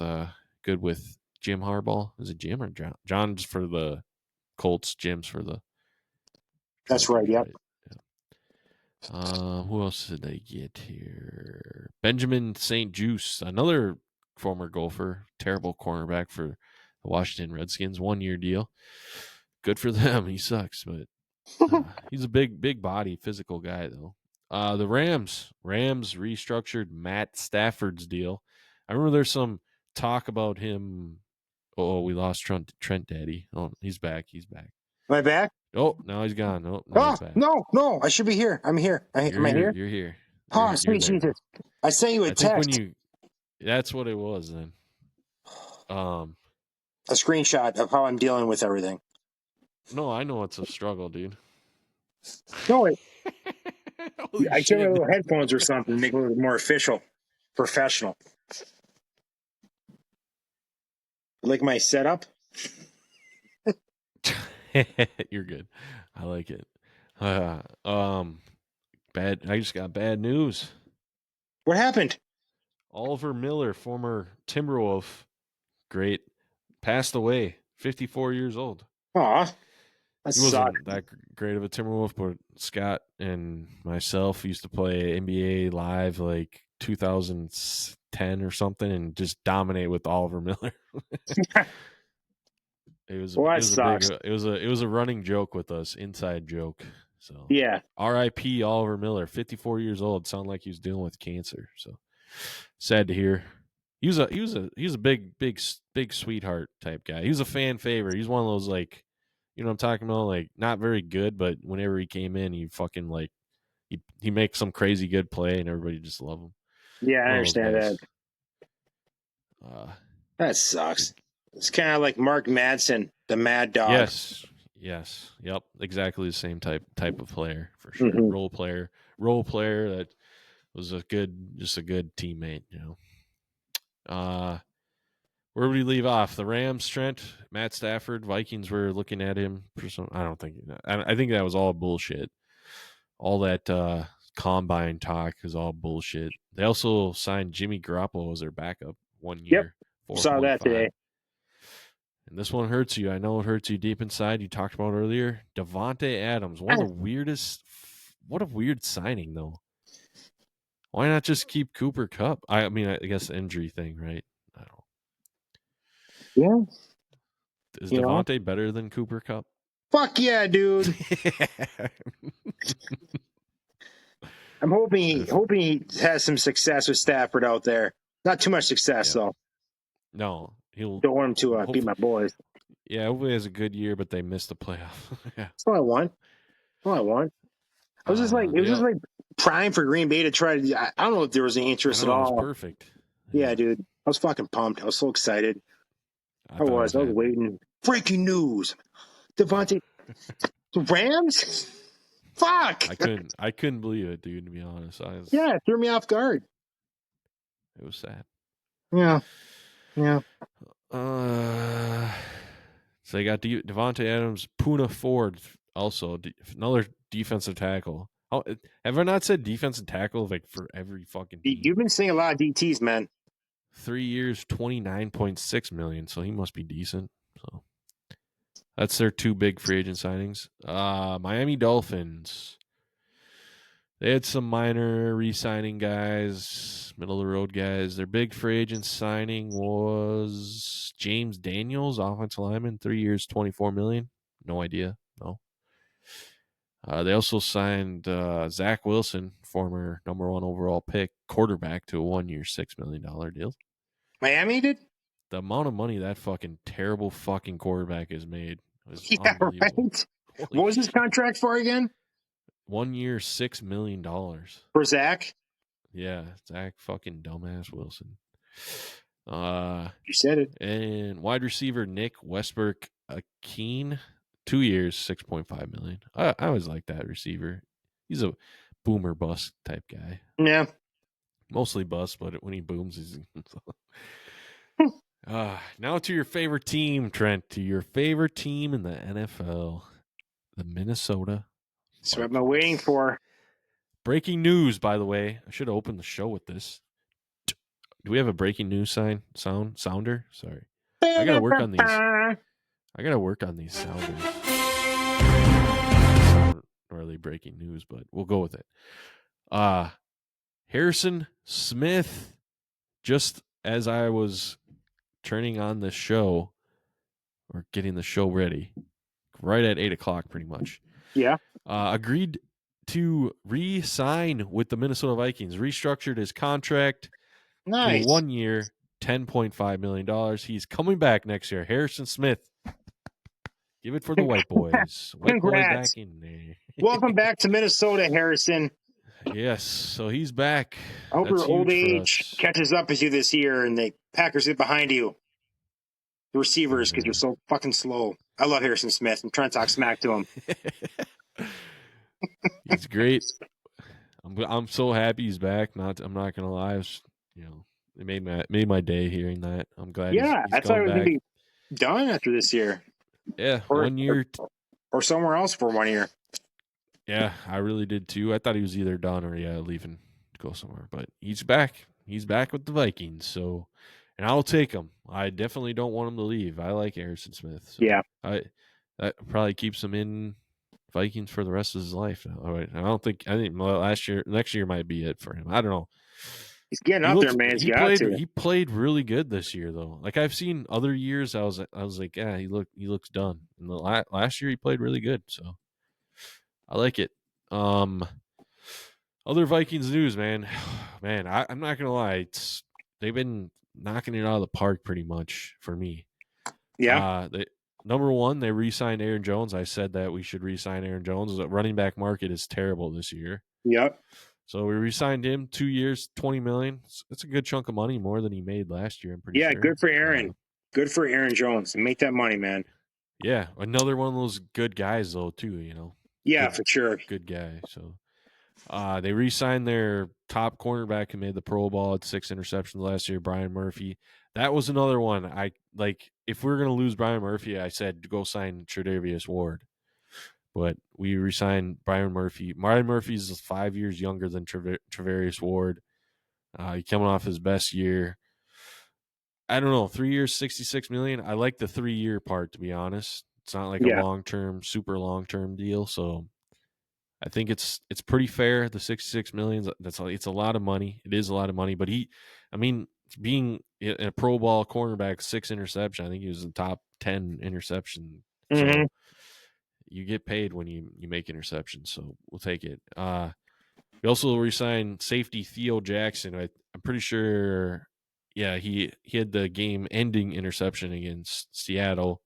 good with Jim Harbaugh. Is it Jim or John? John's for the Colts, Jim's for the Chargers. That's right, yep. Yeah. Who else did they get here? Benjamin St. Juice, another former Gopher, terrible cornerback for the Washington Redskins, 1 year deal. Good for them. He sucks, but he's a big body, physical guy, though. The Rams restructured Matt Stafford's deal. I remember there's some talk about him. Oh, we lost Trent Daddy. Oh, he's back. Am I back? Oh, now he's gone. Oh, he's back. No. I should be here. I'm here. Am I here? You're here. Oh, sweet Jesus. I sent you a text. That's what it was then. A screenshot of how I'm dealing with everything. No, I know it's a struggle, dude. No, I took my little headphones or something to make it a little more official, professional. Like my setup? You're good. I like it. Bad. I just got bad news. What happened? Oliver Miller, former Timberwolf, great, passed away. 54 years old. Aw, he wasn't that great of a Timberwolf, but Scott and myself used to play NBA Live like 2010 or something, and just dominate with Oliver Miller. It was a running joke with us, inside joke. So yeah, R.I.P. Oliver Miller, 54 years old. Sounded like he was dealing with cancer. So sad to hear. He was a big sweetheart type guy. He was a fan favorite. He's one of those, like, you know what I'm talking about, like, not very good, but whenever he came in, he fucking, like, he makes some crazy good play and everybody just love him. Yeah, I understand that. That sucks. It's kind of like Mark Madsen, the Mad Dog. Yes, yep, exactly the same type of player for sure. Mm-hmm. Role player that was just a good teammate, you know. Where would we leave off? The Rams, Trent, Matt Stafford, Vikings were looking at him for some. I think that was all bullshit. All that combine talk is all bullshit. They also signed Jimmy Garoppolo as their backup 1 year. Yep, saw that today. And this one hurts you. I know it hurts you deep inside. You talked about earlier. Davante Adams, one of the weirdest. What a weird signing, though. Why not just keep Cooper Kupp? I mean, I guess the injury thing, right? I don't know. Yeah. Is Davante better than Cooper Kupp? Fuck yeah, dude. I'm hoping he has some success with Stafford out there. Not too much success, though. No. Don't want him to beat my boys. Yeah, hopefully he has a good year, but they missed the playoff. Yeah. That's all I want. I was just like, it was just like prime for Green Bay to try to. I don't know if there was any interest at all. It was perfect. Yeah, dude. I was fucking pumped. I was so excited. I was waiting. Breaking news. Davante. The Rams? Fuck. I couldn't believe it, dude, to be honest. It threw me off guard. It was sad. Yeah. So they got Davante Adams, Poona Ford, also another defensive tackle. Oh, have I not said defensive tackle like for every fucking team? You've been seeing a lot of DTs, man. 3 years, $29.6 million. So he must be decent. So that's their two big free agent signings. Miami Dolphins. They had some minor re-signing guys, middle-of-the-road guys. Their big free agent signing was James Daniels, offensive lineman, 3 years, $24 million. No idea. No. They also signed Zach Wilson, former number 1 overall pick, quarterback, to a 1 year, $6 million deal. Miami did? The amount of money that fucking terrible fucking quarterback has made was unbelievable. Right? What was his contract for again? 1 year, $6 million. For Zach? Yeah, Zach fucking dumbass Wilson. You said it. And wide receiver Nick Westbrook-Akeen, 2 years, $6.5 million. I always like that receiver. He's a boomer bust type guy. Yeah. Mostly bust, but when he booms, he's... Now to your favorite team, Trent. To your favorite team in the NFL, the Minnesota. That's what I'm waiting for. Breaking news, by the way. I should have opened the show with this. Do we have a breaking news sounder? Sorry. I gotta work on these sounders. Not really breaking news, but we'll go with it. Harrison Smith, just as I was turning on the show or getting the show ready, right at 8:00 pretty much. Yeah. Agreed to re-sign with the Minnesota Vikings, restructured his contract to 1 year, $10.5 million. He's coming back next year. Harrison Smith. Give it for the white boys. White boy back in there. Welcome back to Minnesota, Harrison. Yes, so he's back. I hope your old age catches up with you this year and the Packers get behind you. The receivers, because you're so fucking slow. I love Harrison Smith. I'm trying to talk smack to him. He's great. I'm so happy he's back. I'm not gonna lie. It made my day hearing that. I'm glad he's I thought it was back. gonna be done after this year. Yeah, 1 year or somewhere else for 1 year. Yeah, I really did too. I thought he was either done or leaving to go somewhere. But he's back. He's back with the Vikings. So, and I'll take him. I definitely don't want him to leave. I like Harrison Smith. So yeah, that probably keeps him in Vikings for the rest of his life. All right. I think next year might be it for him. I don't know. He's getting up there, man. He played really good this year, though. Like I've seen other years, I was like, yeah, he looks done. And the last year, he played really good. So I like it. Other Vikings news, man. Man, I'm not gonna lie. They've been knocking it out of the park pretty much for me. Yeah. Number one, they re-signed Aaron Jones. I said that we should re-sign Aaron Jones. The running back market is terrible this year. Yep. So we re-signed him 2 years, $20 million. It's a good chunk of money, more than he made last year. I'm pretty sure. Yeah, good for Aaron. Good for Aaron Jones. Make that money, man. Yeah, another one of those good guys, though, too. Yeah, good, for sure. Good guy. So they re-signed their top cornerback who made the Pro Bowl, had 6 interceptions last year, Brian Murphy. That was another one. I like if we were going to lose Brian Murphy, I said go sign Tre'Davious Ward. But we re-signed Brian Murphy. Brian Murphy's 5 years younger than Tre'Davious Ward. He coming off his best year. I don't know, 3 years, $66 million. I like the 3-year part, to be honest. It's not like a long-term, super long-term deal. So I think it's pretty fair. The $66 million, it's a lot of money. It is a lot of money. But being a Pro Bowl cornerback, 6 interception. I think he was in the top 10 interception. Mm-hmm. So you get paid when you make interceptions. So we'll take it. We also re-signed safety Theo Jackson. I'm pretty sure. Yeah, he had the game-ending interception against Seattle.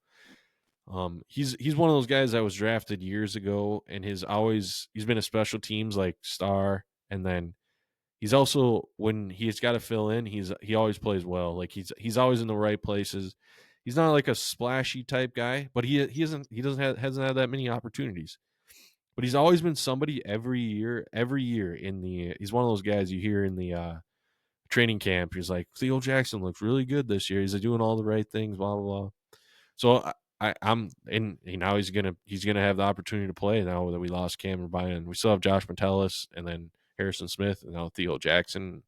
He's one of those guys that was drafted years ago, and he's been a special teams like star, and then he's also when he's got to fill in, he always plays well. Like he's always in the right places. He's not like a splashy type guy, but he hasn't had that many opportunities. But he's always been somebody every year he's one of those guys you hear in the training camp. He's like, Theo Jackson looks really good this year. He's doing all the right things, blah blah blah. So I'm and now he's gonna have the opportunity to play now that we lost Cameron Bynum. We still have Josh Metellus and then Harrison Smith and now Theo Jackson.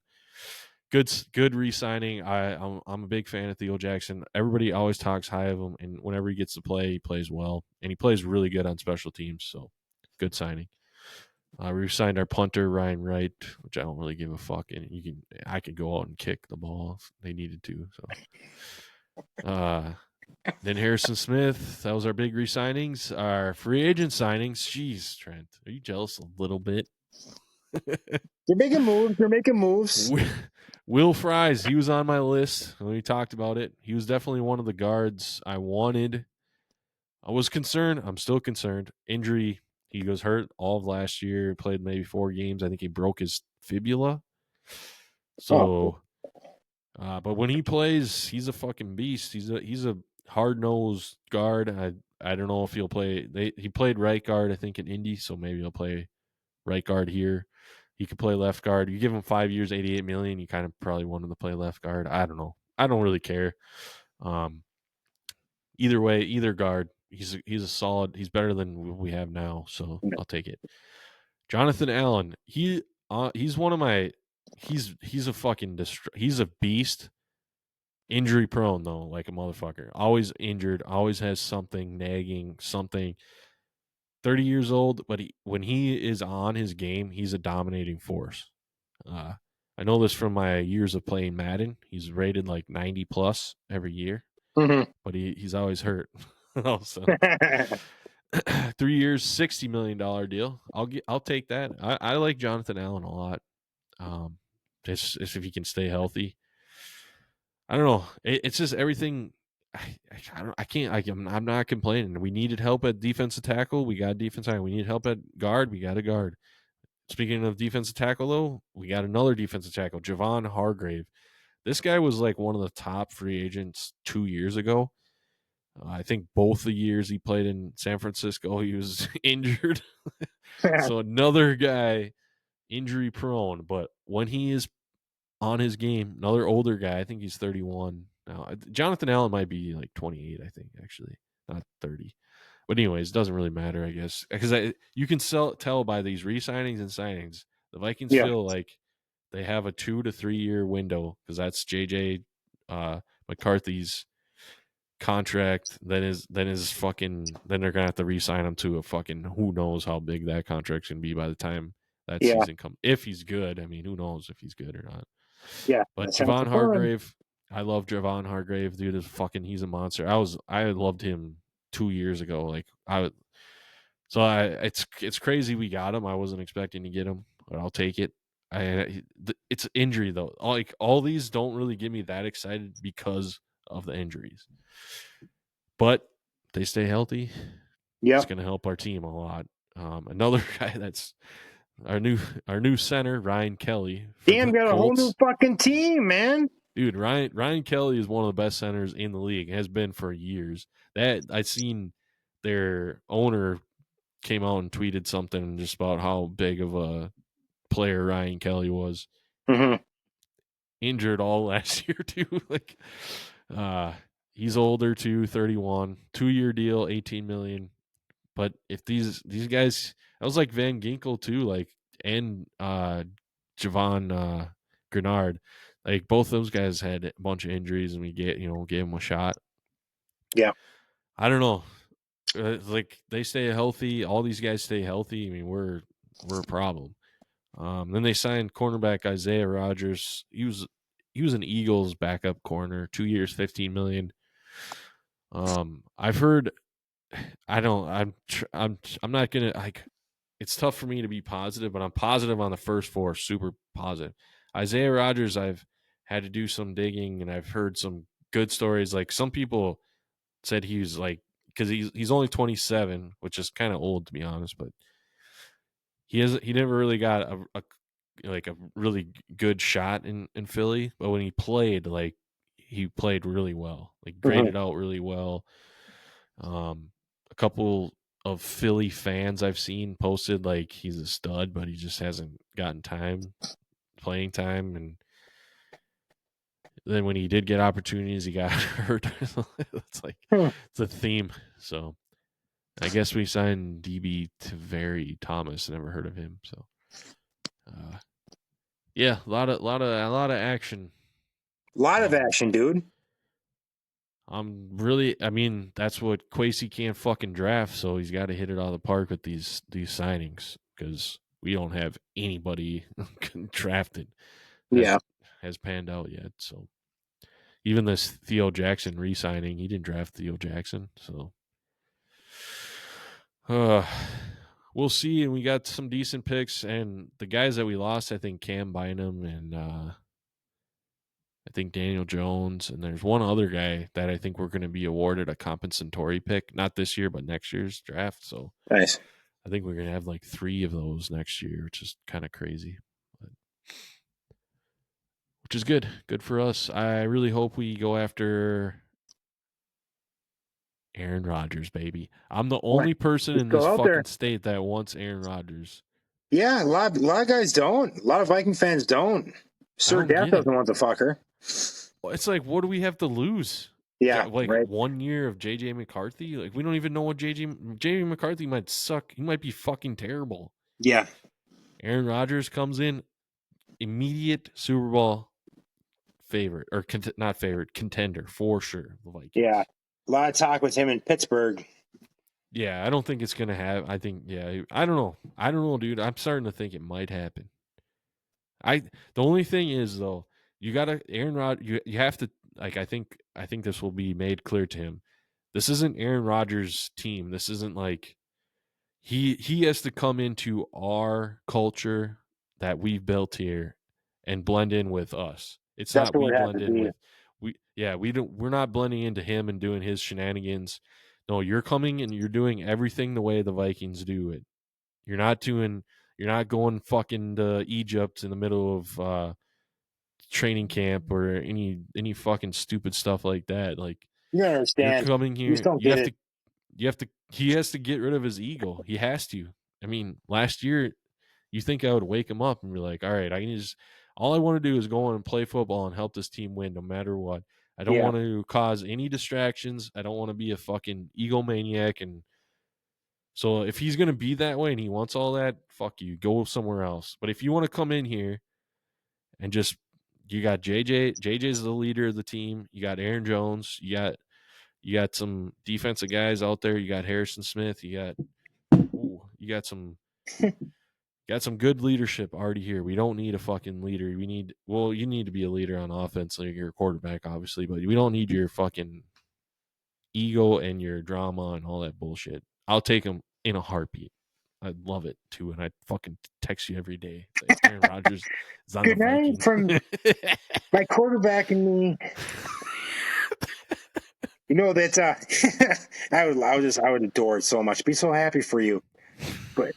Good re-signing. I'm a big fan of Theo Jackson. Everybody always talks high of him, and whenever he gets to play, he plays well, and he plays really good on special teams. So good signing. We signed our punter Ryan Wright, which I don't really give a fuck. And I could go out and kick the ball if they needed to. So, then Harrison Smith. That was our big re-signings. Our free agent signings. Jeez, Trent, are you jealous a little bit? They're making moves. They're making moves. Will Fries, he was on my list when we talked about it. He was definitely one of the guards I wanted. I was concerned. I'm still concerned. Injury. He was hurt all of last year. Played maybe 4 games. I think he broke his fibula. So, but when he plays, he's a fucking beast. He's a hard-nosed guard. I don't know if he'll play. He played right guard, I think, in Indy. So maybe he'll play right guard here. He could play left guard. You give him 5 years, $88 million. You kind of probably want him to play left guard. I don't know. I don't really care. Either way, either guard. He's a solid. He's better than we have now, so I'll take it. Jonathan Allen. He's one of my. He's a fucking he's a beast. Injury prone though, like a motherfucker. Always injured. Always has something nagging. Something. 30 years old, but when he is on his game, he's a dominating force. I know this from my years of playing Madden. He's rated like 90 plus every year, but he's always hurt. So 3 years, $60 million deal. I'll take that. I like Jonathan Allen a lot. It's if he can stay healthy. I don't know. It's just everything. I'm not complaining. We needed help at defensive tackle. We got defensive tackle. We need help at guard. We got a guard. Speaking of defensive tackle, though, we got another defensive tackle, Javon Hargrave. This guy was like one of the top free agents 2 years ago. I think both the years he played in San Francisco, he was injured. So another guy injury prone, but when he is on his game, another older guy, I think he's 31 now. Jonathan Allen might be like 28, I think, actually, not 30. But anyways, doesn't really matter, I guess, because you can tell by these re-signings and signings, the Vikings feel like they have a 2 to 3 year window, because that's JJ McCarthy's contract. Then they're gonna have to re-sign him to a fucking, who knows how big that contract's gonna be by the time that season comes. If he's good, I mean, who knows if he's good or not. Yeah, but Javon Hargrave, I love Javon Hargrave, dude. He's a monster. I loved him 2 years ago. It's crazy we got him. I wasn't expecting to get him, but I'll take it. It's injury though. All these don't really get me that excited because of the injuries, but they stay healthy. Yeah, it's going to help our team a lot. Another guy that's our new center, Ryan Kelly. Damn, got a whole new fucking team, man. Dude, Ryan Kelly is one of the best centers in the league. Has been for years. That I seen their owner came out and tweeted something just about how big of a player Ryan Kelly was. Mm-hmm. Injured all last year too. He's older too, 31, 2-year deal, $18 million. But if these guys, I was like Van Ginkel too, and Javon Grenard, both those guys had a bunch of injuries, and we gave them a shot. Yeah, I don't know. They stay healthy. All these guys stay healthy. I mean, we're a problem. Then they signed cornerback Isaiah Rodgers. He was an Eagles backup corner, 2 years, $15 million. I've heard. I'm not gonna It's tough for me to be positive, but I'm positive on the first 4. Super positive. Isaiah Rodgers, I've had to do some digging, and I've heard some good stories. Some people said he was because he's only 27, which is kind of old to be honest, but he never really got a really good shot in Philly. But when he played, he played really well, graded out really well. A couple of Philly fans I've seen posted he's a stud, but he just hasn't gotten playing time. And then when he did get opportunities, he got hurt. It's a theme. So I guess we signed DB Taveri Thomas. Never heard of him. So yeah, a lot of action. A lot of action, dude. I mean, that's what Kwesi can't fucking draft, so he's got to hit it out of the park with these signings, because we don't have anybody drafted that has panned out yet. So even this Theo Jackson re-signing, he didn't draft Theo Jackson, so we'll see. And we got some decent picks, and the guys that we lost, I think Cam Bynum and I think Daniel Jones, and there's one other guy that I think we're going to be awarded a compensatory pick, not this year, but next year's draft. So nice. I think we're going to have 3 of those next year, which is kind of crazy, which is good. Good for us. I really hope we go after Aaron Rodgers, baby. I'm the only person in this fucking state that wants Aaron Rodgers. Yeah, a lot of guys don't. A lot of Viking fans don't. Sir Death doesn't want the fucker. Well, it's what do we have to lose? Yeah, right. 1 year of JJ McCarthy. We don't even know what JJ McCarthy might suck. He might be fucking terrible. Yeah. Aaron Rodgers comes in, immediate Super Bowl favorite, or not favorite, contender for sure. The Vikings. Yeah, a lot of talk with him in Pittsburgh. Yeah, I don't think it's gonna have. I think, I don't know, dude. I'm starting to think it might happen. The only thing is though, you gotta Aaron Rodgers. You have to I think this will be made clear to him. This isn't Aaron Rodgers' team. This isn't he has to come into our culture that we've built here and blend in with us. It's not we blend in with we're not blending into him and doing his shenanigans. No, you're coming and you're doing everything the way the Vikings do it. You're not going fucking to Egypt in the middle of training camp or any fucking stupid stuff like that. You don't understand. You're coming here. You don't get it. He has to get rid of his ego. He has to. I mean, last year, you think I would wake him up and be like, all right, all I want to do is go on and play football and help this team win no matter what. I don't want to cause any distractions. I don't want to be a fucking egomaniac. And so if he's going to be that way and he wants all that, fuck you. Go somewhere else. But if you want to come in here and just, you got JJ. JJ's the leader of the team. You got Aaron Jones. You got some defensive guys out there. You got Harrison Smith. You got some good leadership already here. We don't need a fucking leader. You need to be a leader on offense, like you're a quarterback, obviously, but we don't need your fucking ego and your drama and all that bullshit. I'll take them in a heartbeat. I'd love it too, and I'd fucking text you every day. Like, Aaron Rodgers is on Good the night Vikings. from my quarterback and me. You know that's I would adore it so much. Be so happy for you. But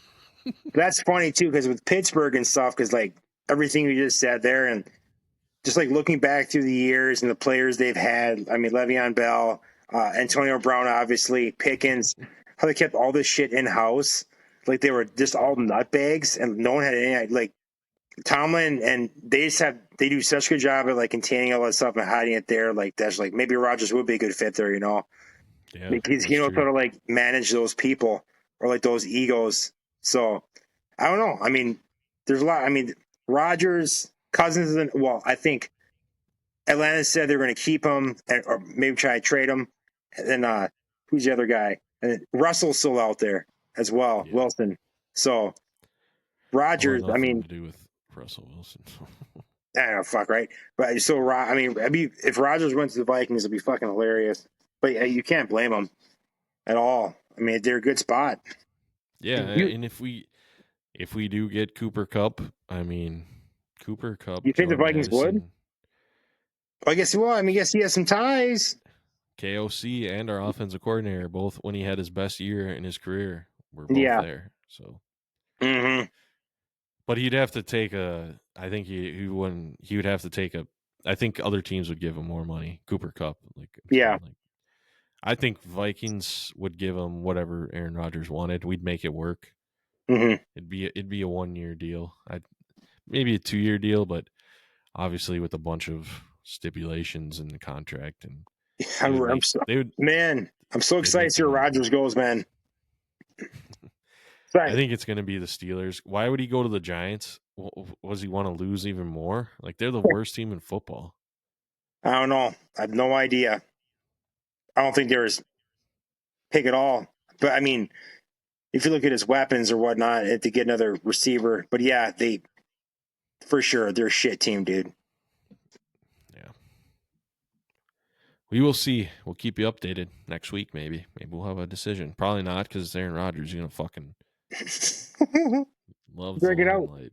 that's funny too, because with Pittsburgh and stuff, because like everything you just said there, and just like looking back through the years and the players they've had. I mean, Le'Veon Bell, Antonio Brown, obviously Pickens. How they kept all this shit in house, like they were just all nutbags, and no one had any like Tomlin, and they do such a good job at like containing all that stuff and hiding it there. Like that's like maybe Rodgers would be a good fit there, you know, because you know sort of like manage those people or like those egos. So I don't know. I mean, there's a lot. I mean, Rodgers, Cousins, I think Atlanta said they're going to keep him or maybe try to trade him. And then who's the other guy? And then Russell's still out there as well, Wilson. So Rodgers, I mean, to do with Russell Wilson. I don't know, fuck, right? But so I mean, if Rodgers went to the Vikings, it'd be fucking hilarious. But you can't blame them at all. I mean, they're a good spot. Yeah, and if we do get Cooper Kupp, I mean, Cooper Kupp. You think the Vikings would? I guess. Well, I mean, yes, he has some ties. KOC and our offensive coordinator, both when he had his best year in his career, were both there. So, but he'd have to take I think he would have to take I think other teams would give him more money. Cooper Kupp, I think Vikings would give him whatever Aaron Rodgers wanted. We'd make it work. It'd be a 1-year deal. Maybe a 2-year deal, but obviously with a bunch of stipulations in the contract. And I'm so excited to see where Rodgers goes, man. I think it's going to be the Steelers. Why would he go to the Giants? Was he want to lose even more? Like, they're the worst team in football. I don't know. I have no idea. I don't think there's pick at all. But I mean, if you look at his weapons or whatnot, to get another receiver. But yeah, for sure, they're a shit team, dude. Yeah. We will see. We'll keep you updated next week, maybe. Maybe we'll have a decision. Probably not, because it's Aaron Rodgers. You're going to fucking love the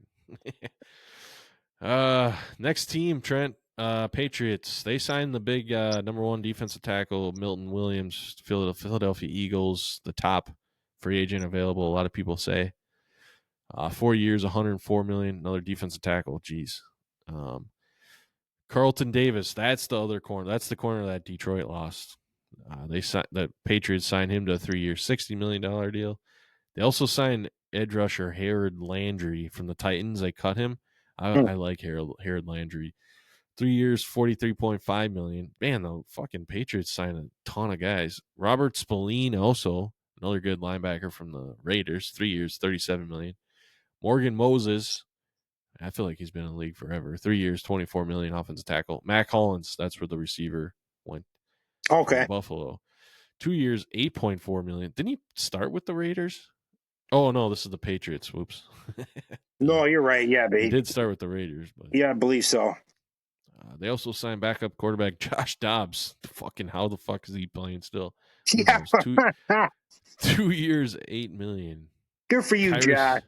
limelight. Next team, Trent. Patriots. They signed the big number 1 defensive tackle, Milton Williams, Philadelphia Eagles, the top free agent available, a lot of people say. 4 years, $104 million, another defensive tackle. Jeez. Carlton Davis, that's the other corner. That's the corner that Detroit lost. The Patriots signed him to a 3-year, $60 million deal. They also signed edge rusher Harold Landry from the Titans. They cut him. I like Harold Landry. 3 years, $43.5 million. Man, the fucking Patriots signed a ton of guys. Robert Spillane, also another good linebacker from the Raiders. 3 years, $37 million. Morgan Moses, I feel like he's been in the league forever. 3 years, $24 million offensive tackle. Mac Hollins, that's where the receiver went. Okay. Buffalo. 2 years, $8.4 million. Didn't he start with the Raiders? Oh, no, this is the Patriots. Whoops. No, you're right. Yeah, he did start with the Raiders. But yeah, I believe so. They also signed backup quarterback Josh Dobbs. How the fuck is he playing still? Yeah. 2 years, $8 million. Good for you, Josh.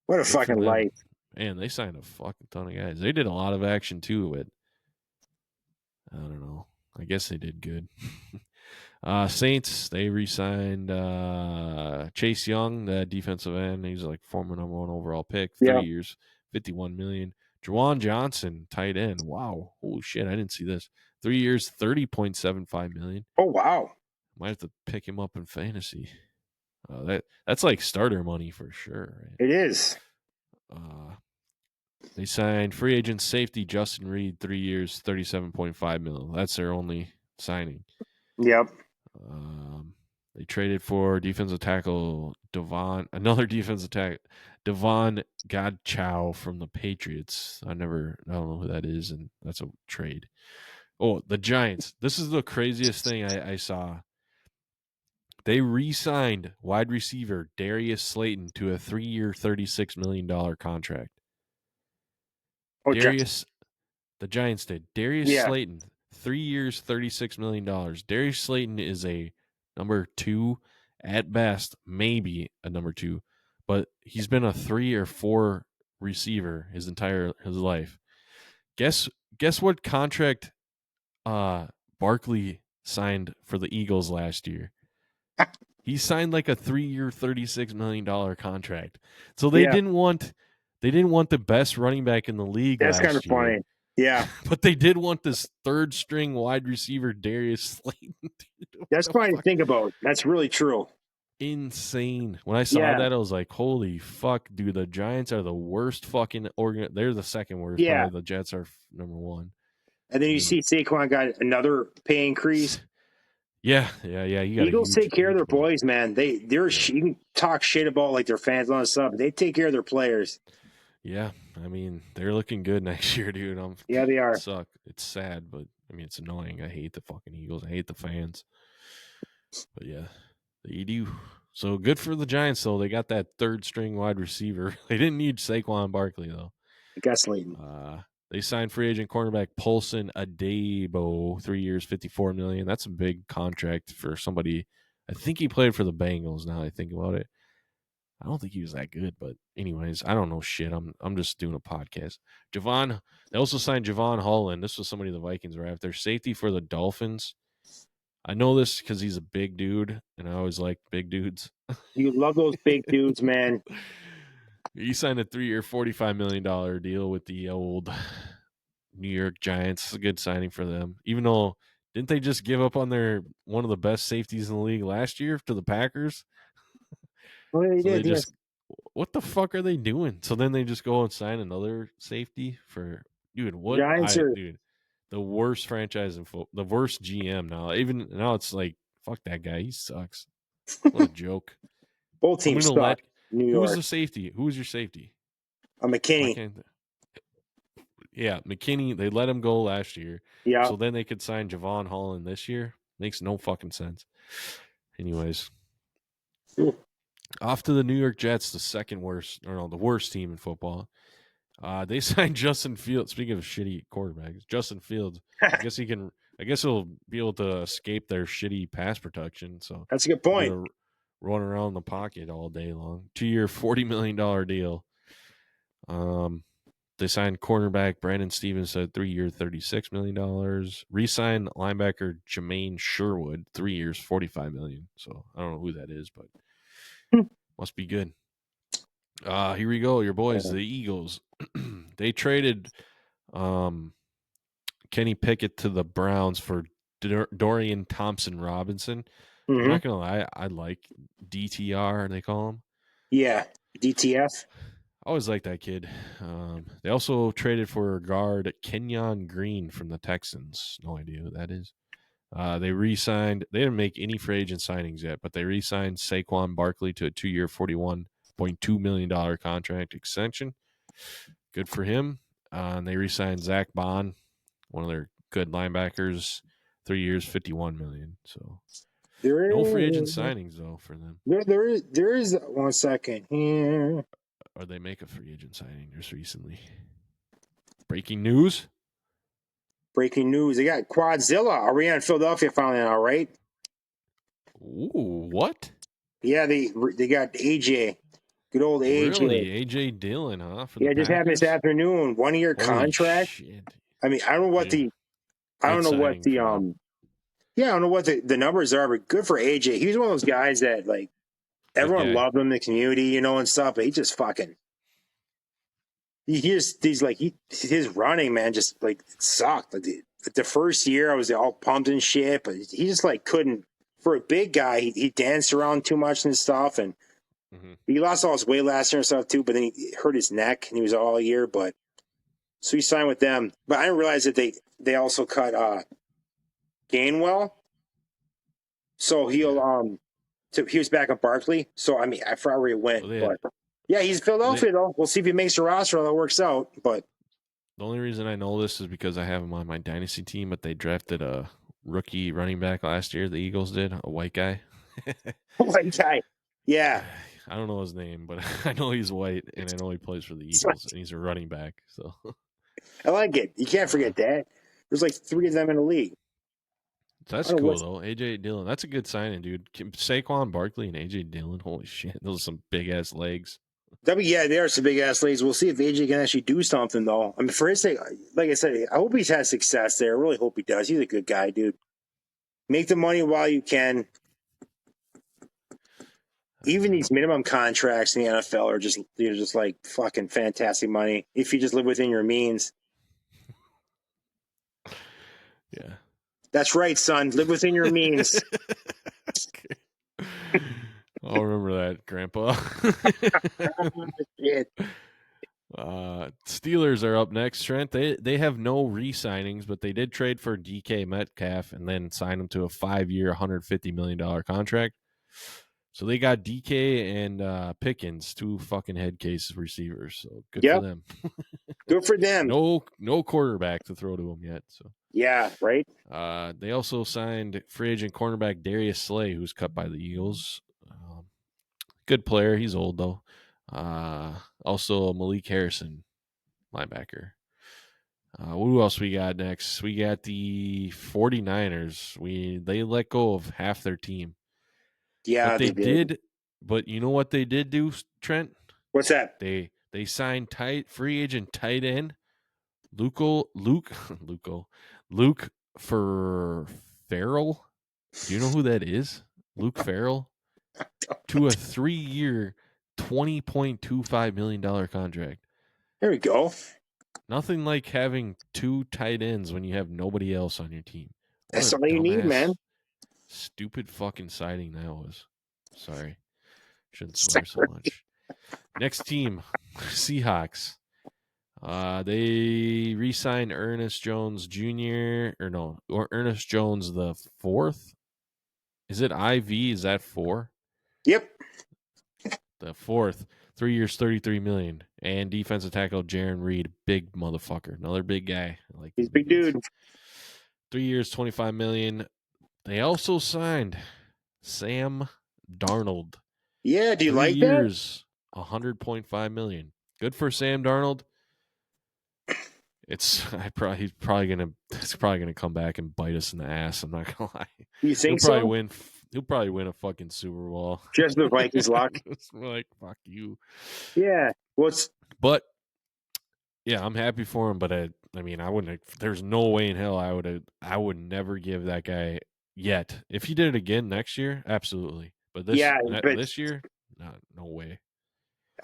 What a fucking life. Man, they signed a fucking ton of guys. They did a lot of action too, but I don't know. I guess they did good. Saints, they re-signed Chase Young, the defensive end. He's like former number 1 overall pick. 3 years, $51 million. Juwan Johnson, tight end. Wow. Holy shit, I didn't see this. 3 years, $30.75 million. Oh, wow. Might have to pick him up in fantasy. That's like starter money for sure, right? It is. They signed free agent safety Justin Reed, 3 years, $37.5 million. That's their only signing. Yep. They traded for defensive tackle Devon Godchow from the Patriots. I don't know who that is, and that's a trade. Oh, the Giants. This is the craziest thing I saw. They re-signed wide receiver Darius Slayton to a 3-year, $36 million contract. Oh, the Giants did. Darius Slayton, 3 years, $36 million. Darius Slayton is a number 2 at best, maybe a number 2, but he's been a 3 or 4 receiver his life. Guess what contract Barkley signed for the Eagles last year? He signed like a 3-year, $36 million contract. So they didn't want the best running back in the league. That's kind of funny. Yeah. But they did want this third string wide receiver, Darius Slayton. That's funny to think about. That's really true. Insane. When I saw that, I was like, holy fuck, dude, the Giants are the worst fucking they're the second worst. Yeah. Probably. The Jets are number 1. And then you see Saquon got another pay increase. Yeah. Eagles take care of their boys, man. You can talk shit about like their fans on the sub, but they take care of their players. Yeah, I mean, they're looking good next year, dude. Yeah, they are. It's sad, but I mean, it's annoying. I hate the fucking Eagles. I hate the fans. But yeah, they do. So good for the Giants, though. They got that third string wide receiver. They didn't need Saquon Barkley, though. I got Slayton. They signed free agent cornerback Paulson Adebo, 3 years, $54 million. That's a big contract for somebody. I think he played for the Bengals. Now I think about it. I don't think he was that good, but anyways, I don't know shit. I'm just doing a podcast. They also signed Javon Holland. This was somebody the Vikings were after. Safety for the Dolphins. I know this because he's a big dude, and I always like big dudes. You love those big dudes, man. He signed a 3-year, $45 million deal with the old New York Giants. It's a good signing for them. Even though, didn't they just give up on one of the best safeties in the league last year to the Packers? Oh, they did. What the fuck are they doing? So then they just go and sign another safety for dude. Dude, the worst franchise in football, the worst GM now. Even now, it's like fuck that guy. He sucks. What a joke. Both teams suck. New York. Who's the safety? Who was your safety? McKinney. Yeah, McKinney. They let him go last year. Yeah. So then they could sign Javon Holland this year. Makes no fucking sense. Anyways. Off to the New York Jets, the worst team in football. They signed Justin Fields. Speaking of shitty quarterbacks, Justin Fields. I guess he'll be able to escape their shitty pass protection. So that's a good point. Run around the pocket all day long. 2-year, $40 million deal. They signed cornerback Brandon Stevens to 3-year, $36 million. Re-signed linebacker Jermaine Sherwood, 3 years, $45 million. So I don't know who that is, but must be good. Here we go, your boys, the Eagles. They traded Kenny Pickett to the Browns for Dorian Thompson-Robinson. Mm-hmm. I'm not going to lie, I like DTR, they call him. Yeah, DTF. I always like that kid. They also traded for guard Kenyon Green from the Texans. No idea who that is. They re-signed. They didn't make any free agent signings yet, but they re-signed Saquon Barkley to a 2-year, $41.2 million contract extension. Good for him. And they re-signed Zach Bond, one of their good linebackers, 3 years, $51 million. So no free agent signings though for them. There is 1 second here. Or they make a free agent signing just recently. Breaking news. They got Quadzilla. Are we in Philadelphia finally now, right? Ooh, what? Yeah, they got AJ. Good old AJ. Really? AJ Dillon, huh? Yeah, just happened this afternoon. 1-year contract. Shit. I mean, I don't know what the numbers are, but good for AJ. He was one of those guys that like everyone loved him in the community, and stuff, but he just fucking his running, man, just like it sucked. Like the first year I was all pumped and shit, but he just like couldn't. For a big guy, he danced around too much and stuff, and he lost all his weight last year and stuff too. But then he hurt his neck, and he was all year. But so he signed with them. But I didn't realize that they also cut Gainwell. So he was back at Barkley. So I mean, I forgot where he went, but yeah, he's Philadelphia though. We'll see if he makes the roster. How that works out, but. The only reason I know this is because I have him on my dynasty team, but they drafted a rookie running back last year. The Eagles did, a white guy. White guy, yeah. I don't know his name, but I know he's white, and I know he plays for the Eagles, and he's a running back. So I like it. You can't forget that. There's like 3 of them in the league. That's cool though. AJ Dillon, that's a good signing, dude. Saquon Barkley and AJ Dillon, holy shit, those are some big ass legs. Yeah, they are some big ass leagues. We'll see if AJ can actually do something, though. I mean, for his sake, like I said, I hope he's had success there. I really hope he does. He's a good guy, dude. Make the money while you can. Even these minimum contracts in the NFL are just like fucking fantastic money if you just live within your means. Yeah, that's right, son. Live within your means. I'll remember that, Grandpa. Shit. Steelers are up next, Trent. They have no re-signings, but they did trade for DK Metcalf and then sign him to a 5-year, $150 million contract. So they got DK and Pickens, 2 fucking head case receivers. So good for them. Good for them. No quarterback to throw to them yet. So yeah, right. They also signed free agent cornerback Darius Slay, who's cut by the Eagles. Good player. He's old, though. Also, Malik Harrison, linebacker. Who else we got next? We got the 49ers. They let go of half their team. Yeah, but they did. But you know what they did do, Trent? What's that? They signed free agent tight end Luke for Farrell. Do you know who that is? Luke Farrell. To a 3-year, $20.25 million contract. There we go. Nothing like having 2 tight ends when you have nobody else on your team. That's all you need, man. Stupid fucking signing that was. Sorry. Shouldn't swear so much. Next team, Seahawks. They re-signed Ernest Jones Jr. or Ernest Jones the 4th. Is it IV? Is that 4? Yep. The 4th, 3 years, $33 million, and defensive tackle Jaron Reed, big motherfucker, another big guy. He's a big dude. 3 years, $25 million. They also signed Sam Darnold. Yeah, do you 3 like years, $100.5 million. Good for Sam Darnold. He's probably gonna come back and bite us in the ass. I'm not gonna lie. You think so? He'll probably win a fucking Super Bowl. Just the Vikings luck. It's like, fuck you. Yeah. But yeah, I'm happy for him. But I mean, I wouldn't. There's no way in hell I would never give that guy yet. If he did it again next year, absolutely. But this year, no way.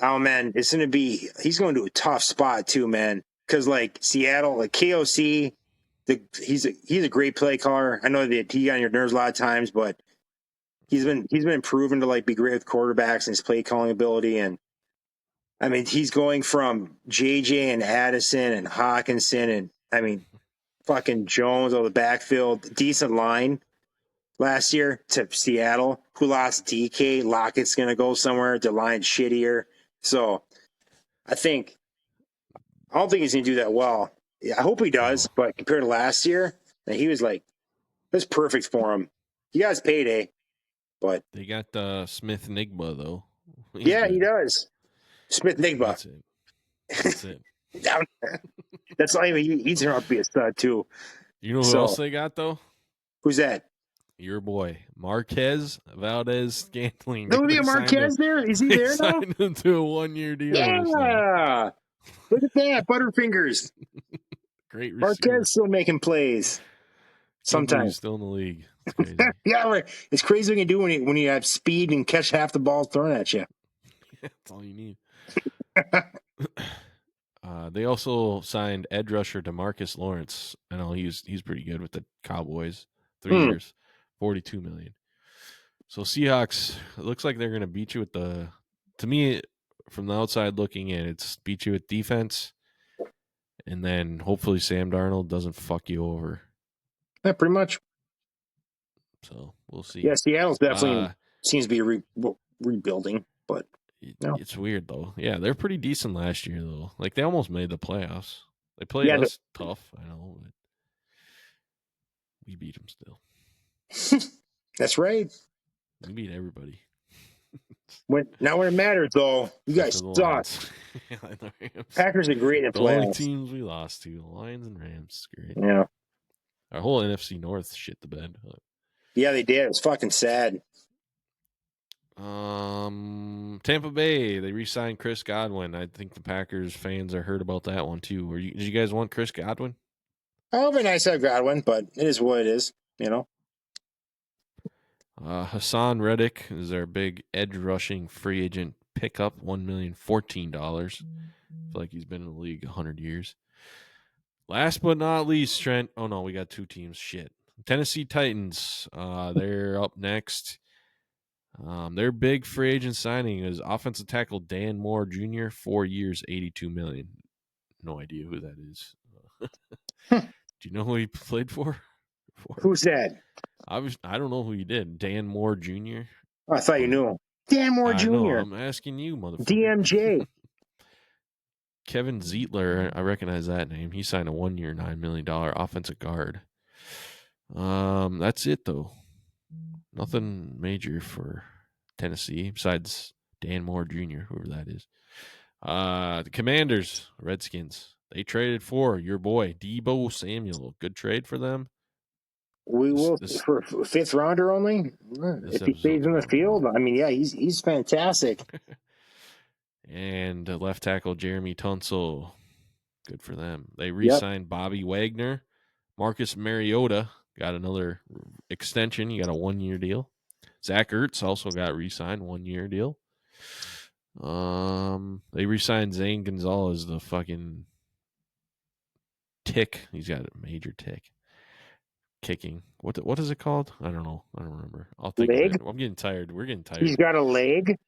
Oh man, he's going to a tough spot too, man. Because like Seattle, like KOC, he's a great play caller. I know that he got on your nerves a lot of times, but he's been proven to like be great with quarterbacks and his play calling ability. And I mean, he's going from JJ and Addison and Hawkinson and I mean, fucking Jones on the backfield, decent line last year to Seattle, who lost DK. Lockett's going to go somewhere. The line's shittier. So I don't think he's going to do that well. Yeah, I hope he does, but compared to last year, he was like, that's perfect for him. He got his payday, but they got Smith Nigba though. Yeah, he does. Smith Nigba. That's it. That's not even. He's going to be a stud too. You know who else they got though? Who's that? Your boy Marquez Valdez-Scantling. Don't we have Marquez there? Is he there now? Signed him to a 1-year deal. Yeah. Look at that, Butterfingers. Great receiver. Marquez still making plays. Sometimes he's still in the league. It's crazy. Yeah, it's crazy what you can do when you have speed and catch half the balls thrown at you. That's all you need. They also signed edge rusher DeMarcus Lawrence. I know he's pretty good with the Cowboys. 3 years, $42 million. So Seahawks, it looks like they're going to beat you with the. To me, from the outside looking in, it's beat you with defense, and then hopefully Sam Darnold doesn't fuck you over. Yeah, pretty much. So we'll see. Yeah, Seattle's definitely seems to be rebuilding, but no. It's weird though. Yeah, they're pretty decent last year though. Like they almost made the playoffs. They played us tough, I know, but we beat them still. That's right. We beat everybody. Not when it matters, though. You guys suck. Packers are great in the playoffs. Only teams we lost to, the Lions and Rams. Great. Yeah. Our whole NFC North shit the bed. Yeah, they did. It was fucking sad. Tampa Bay, they re-signed Chris Godwin. I think the Packers fans are hurt about that one too. Did you guys want Chris Godwin? Oh, very nice to have Godwin, but it is what it is, you know. Hassan Reddick is their big edge rushing free agent pickup, $1,014,000. I feel like he's been in the league 100 years. Last but not least, Trent. Oh no, we got 2 teams. Shit. Tennessee Titans. They're up next. Their big free agent signing is offensive tackle Dan Moore Jr. 4 years, $82 million. No idea who that is. Do you know who he played for? Who's that? I don't know who he did. Dan Moore Jr. Oh, I thought you knew him. Dan Moore Jr. No, I'm asking you, motherfucker. DMJ. Kevin Zeitler, I recognize that name. He signed a 1-year, $9 million offensive guard. That's it though. Nothing major for Tennessee besides Dan Moore Jr., whoever that is. The Commanders, Redskins, they traded for your boy Deebo Samuel. Good trade for them. We will for 5th rounder only. If he stays in the field, I mean, yeah, he's fantastic. And left tackle Jeremy Tunsil, good for them. They re-signed Bobby Wagner. Marcus Mariota got another extension. He got a 1-year deal. Zach Ertz also got re-signed, 1-year deal. They re-signed Zane Gonzalez, the fucking tick. He's got a major tick. Kicking. What is it called? I don't know. I don't remember. I'll think of it. I'm getting tired. We're getting tired. He's got a leg?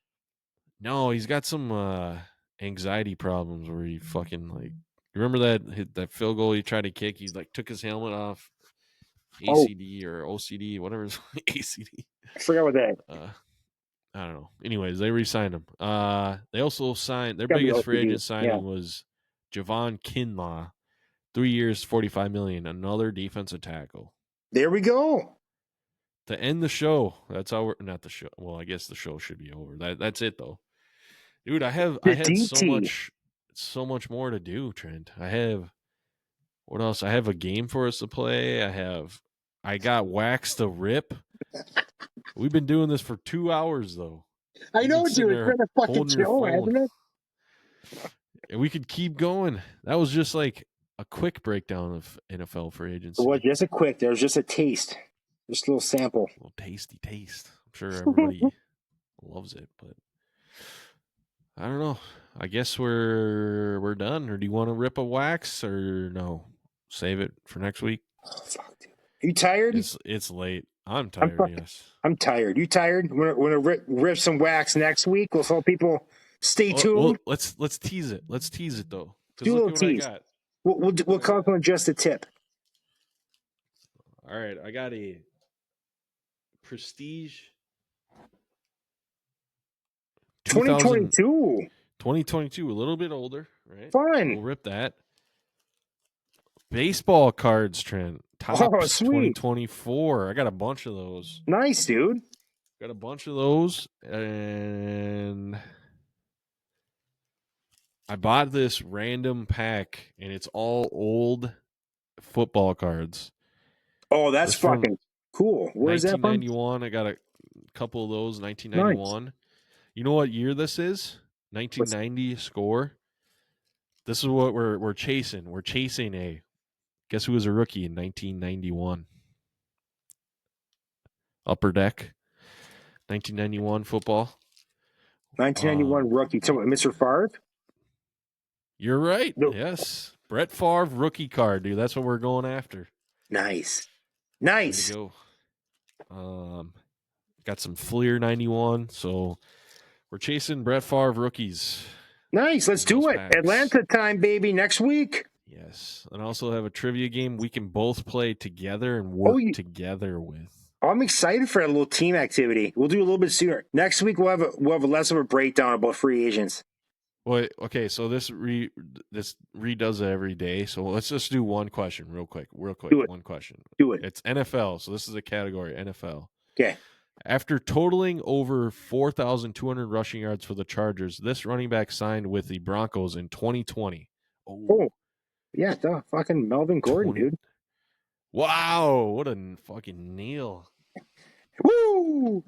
No, he's got some anxiety problems where he fucking like. Remember that field goal he tried to kick? He like took his helmet off. ACD or OCD, whatever it's ACD. I forgot what that. I don't know. Anyways, they re-signed him. They also signed their biggest free agent signing was Javon Kinlaw, 3 years, $45 million. Another defensive tackle. There we go. To end the show. That's how we're not the show. Well, I guess the show should be over. That's it though, dude. I had so much more to do, Trent. I have. What else? I have a game for us to play. I got Wax to Rip. We've been doing this for 2 hours, though. I know, dude. It's been a fucking show, hasn't it? And we could keep going. That was just like a quick breakdown of NFL free agency. It was just a quick. There was just a taste. Just a little sample. A little tasty taste. I'm sure everybody loves it, but I don't know. I guess we're done. Or do you want to rip a wax or no? Save it for next week. Oh, fuck, dude. Are you tired? It's late. I'm tired. Yes. I'm tired. You tired? We're gonna rip some wax next week. We'll tell people stay tuned. Well, let's tease it. Let's tease it though. Do a little tease. We'll call it just a tip. All right, I got a Prestige 2022. 2022, a little bit older, right? Fun. We'll rip that. Baseball cards, Trent. Topps 2024. I got a bunch of those. Nice, dude. Got a bunch of those, and I bought this random pack, and it's all old football cards. Oh, that's fucking cool. Where's that from? 1991. I got a couple of those. 1991. Nice. You know what year this is? 1990 score. This is what we're chasing. We're chasing a. Guess who was a rookie in 1991? Upper Deck. 1991 football. 1991 rookie. So, Mr. Favre? You're right. No. Yes. Brett Favre rookie card, dude. That's what we're going after. Nice. Way to go. Got some Fleer 91, so we're chasing Brett Favre rookies. Nice. Let's do it. Packs. Atlanta time, baby, next week. Yes. And I also have a trivia game we can both play together and work together with. I'm excited for a little team activity. We'll do a little bit sooner. Next week we'll have less of a breakdown about free agents. Well, okay, so this redoes it every day. So let's just do one question real quick. One question. Do it. It's NFL. So this is a category, NFL. Okay. After totaling over 4,200 rushing yards for the Chargers, this running back signed with the Broncos in 2020. Oh. Yeah, fucking Melvin Gordon, dude. Wow, what a fucking nail. Woo!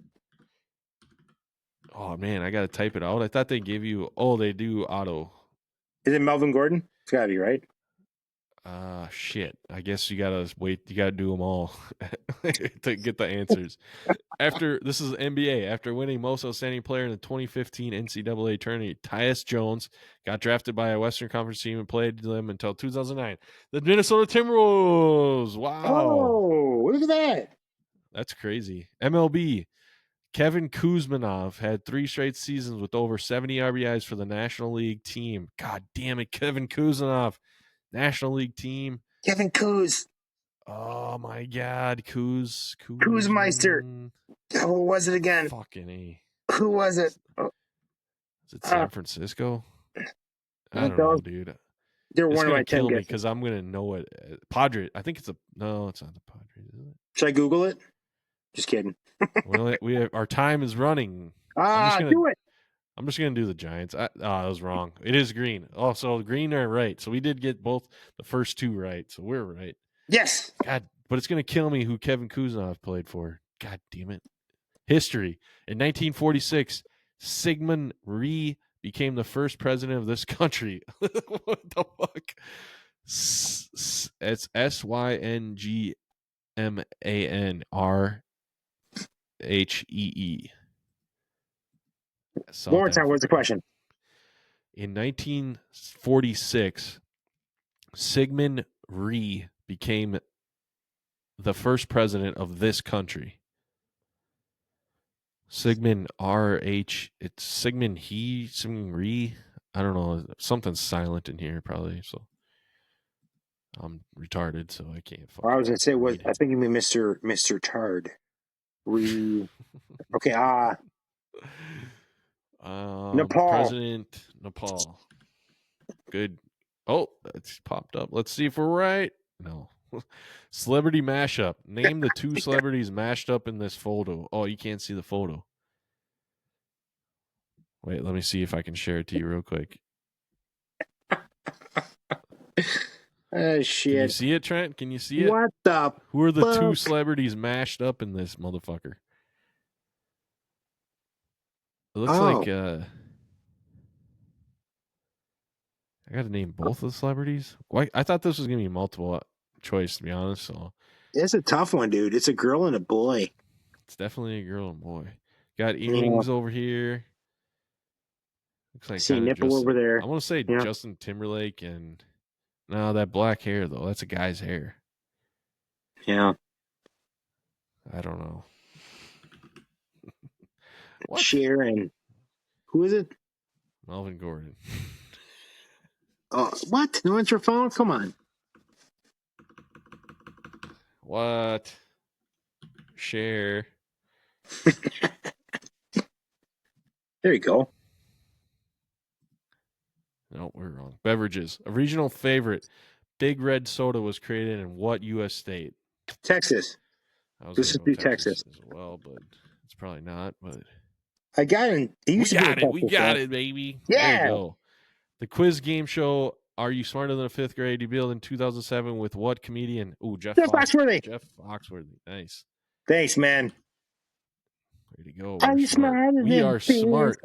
Oh, man, I got to type it out. I thought they gave you... Oh, they do auto. Is it Melvin Gordon? It's got to be, right? Shit. I guess you got to wait. You got to do them all to get the answers. This is NBA. After winning most outstanding player in the 2015 NCAA tournament, Tyus Jones got drafted by a Western Conference team and played them until 2009. The Minnesota Timberwolves. Wow. Oh, look at that. That's crazy. MLB. Kevin Kuzmanov had 3 straight seasons with over 70 RBIs for the National League team. God damn it, Kevin Kuzmanov. National League team. Kevin Kuz. Oh, my God. Kuzmeister. Who was it again? Fucking A. Who was it? Is it San Francisco? I don't know, dude. They're one of my 10 guesses. Because I'm going to know it. Padres. I think it's no, it's not the Padres, is it? Should I Google it? Just kidding. Well, our time is running. Do it. I'm just going to do the Giants. I was wrong. It is green. Oh, so green are right. So we did get both the first 2 right. So we're right. Yes. God, but it's going to kill me who Kevin Kuzmanov played for. God damn it. History. In 1946, Sigmund Rhee became the first president of this country. What the fuck? It's SYNGMANRHEE. One more time. What's the question? In 1946, Sigmund Rhee became the first president of this country. Sigmund it's Sigmund Rhee. I don't know. Something's silent in here probably. So I'm retarded, so I can't. I was gonna say I think you mean Mr. Tard. Okay. Nepal. President Nepal. Good. Oh, it's popped up. Let's see if we're right. No. Celebrity mashup. Name the 2 celebrities mashed up in this photo. Oh, you can't see the photo. Wait, let me see if I can share it to you real quick. Oh, shit. Can you see it, Trent? Can you see it? What the Who are the 2 celebrities mashed up in this motherfucker? It looks like I got to name both of the celebrities. Why? I thought this was going to be multiple choice, to be honest. So it's a tough one, dude. It's a girl and a boy. It's definitely a girl and boy. Got earrings over here. Looks like see nipple over there. I want to say Justin Timberlake and no, that black hair though. That's a guy's hair. Yeah. I don't know. What? Sharon. Who is it? Melvin Gordon. Oh, what? No answer phone? Come on. What? Share. There you go. No, we're wrong. Beverages. A regional favorite. Big Red Soda was created in what U.S. state? Texas. This is Texas as well, but it's probably not. But I got it. We got it, baby. Yeah. There you go. The quiz game show. Are You Smarter Than a Fifth Grade? Debuted in 2007 with what comedian? Ooh, Jeff Foxworthy. Jeff Foxworthy. Nice. Thanks, man. Way to go. We are smart.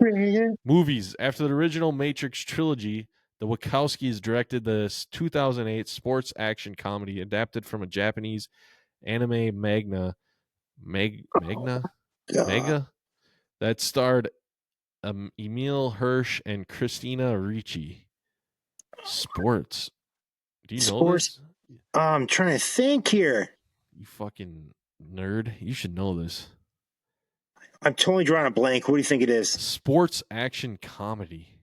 Movies. After the original Matrix trilogy, the Wachowskis directed this 2008 sports action comedy adapted from a Japanese anime manga that starred Emil Hirsch and Christina Ricci. Sports. Do you know this? I'm trying to think here. You fucking nerd. You should know this. I'm totally drawing a blank. What do you think it is? Sports action comedy.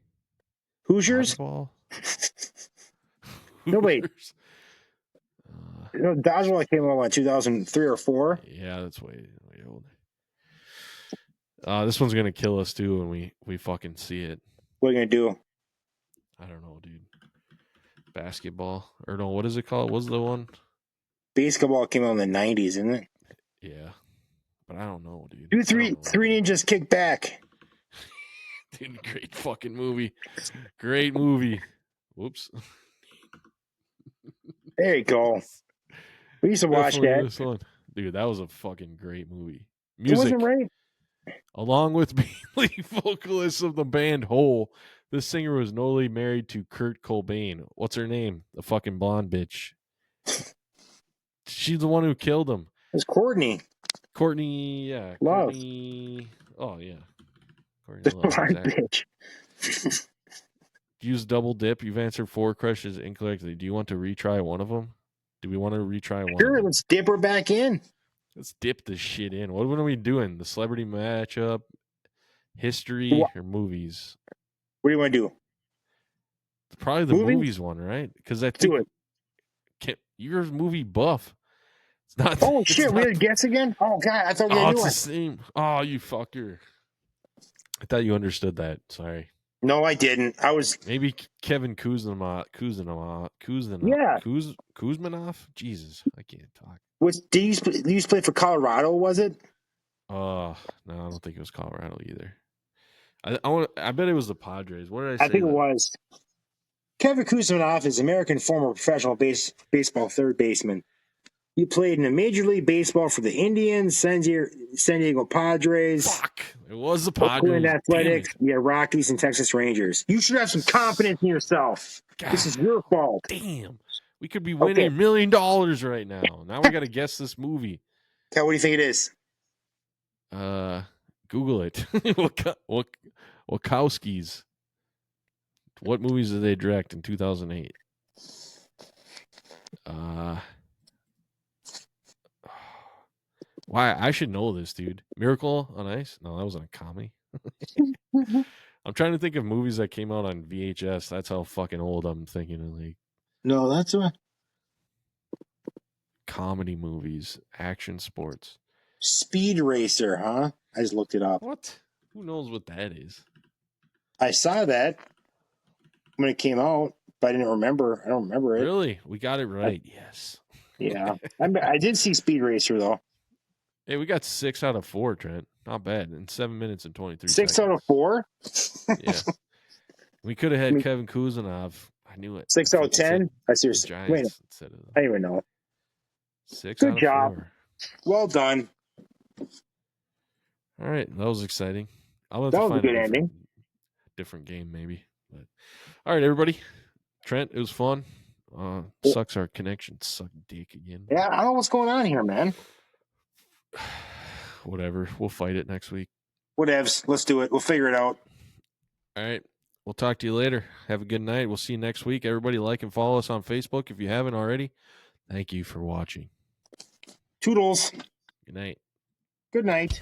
Hoosiers? Dodgeball? No, wait. Dodgeball came out in 2003 or 4. Yeah, that's way old. This one's gonna kill us too when we fucking see it. What are you gonna do? I don't know, dude. Basketball or no? What is it called? What's the one? Basketball came out in the 90s, isn't it? Yeah, but I don't know, dude. 2, 3 ninjas kick back. Dude, great fucking movie. Great movie. Whoops. There you go. We used to watch that. Dude, that was a fucking great movie. Music. It wasn't right. Along with being lead vocalist of the band Hole, this singer was newly married to Kurt Cobain. What's her name? The fucking blonde bitch. She's the one who killed him. It's Courtney. Courtney, yeah. Love. Courtney, oh, yeah. Courtney The Love, blonde exactly. bitch. Use double dip. You've answered 4 questions incorrectly. Do you want to retry one of them? Do we want to retry one? Sure, let's dip her back in. Let's dip this shit in. What are we doing? The celebrity matchup, history, or movies? What do you want to do? Probably the movies one, right? Because I think you're a movie buff. It's not. Oh shit! We had a guess again. Oh god, I thought we had it's the same. Oh, you fucker! I thought you understood that. Sorry. No, I didn't. I was maybe Kevin Kuzminoff. Yeah, Kuzminoff. Jesus, I can't talk. Did you used to play for Colorado? Was it? No, I don't think it was Colorado either. I bet it was the Padres. What did I say? I think it was. Kevin Kuzminoff is American former professional baseball third baseman. He played in the Major League Baseball for the Indians, San Diego Padres. Fuck, it was the Padres. Oakland Athletics, Rockies, and Texas Rangers. You should have some confidence in yourself. God, this is your fault. Damn, we could be winning $1 million right now. Now we got to guess this movie. Cal, what do you think it is? Google it. Wachowskis. What movies did they direct in 2008? Why? I should know this, dude. Miracle on Ice? No, that was on a comedy. I'm trying to think of movies that came out on VHS. That's how fucking old I'm thinking of. Like, no, that's a comedy movies, action sports. Speed Racer, huh? I just looked it up. What? Who knows what that is? I saw that when it came out, but I didn't remember. I don't remember it. Really? We got it right. Yes. Yeah. I did see Speed Racer, though. Hey, we got 6 out of 4, Trent. Not bad. In 7 minutes and 23 6 seconds. out of 4? Yeah. We could have had Kevin Kuzminoff. I knew it. 6 out of 10? I seriously. Wait, I don't even know. 6 Good out of job. 4. Well done. All right. That was exciting. I'll have that to was find a good ending. Different game, maybe. But all right, everybody. Trent, it was fun. Sucks our connection sucked dick again. Yeah, I don't know what's going on here, man. Whatever. We'll fight it next week. Whatevs. Let's do it. We'll figure it out. All right. We'll talk to you later. Have a good night. We'll see you next week. Everybody like and follow us on Facebook if you haven't already. Thank you for watching. Toodles. Good night. Good night.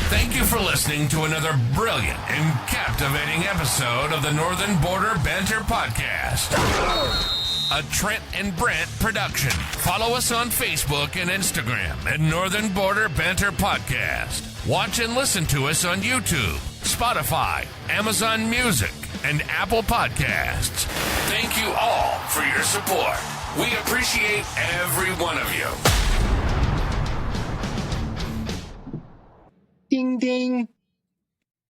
Thank you for listening to another brilliant and captivating episode of the Northern Border Banter Podcast. A Trent and Brant production. Follow us on Facebook and Instagram at Northern Border Banter Podcast. Watch and listen to us on YouTube, Spotify, Amazon Music, and Apple Podcasts. Thank you all for your support. We appreciate every one of you. Ding, ding.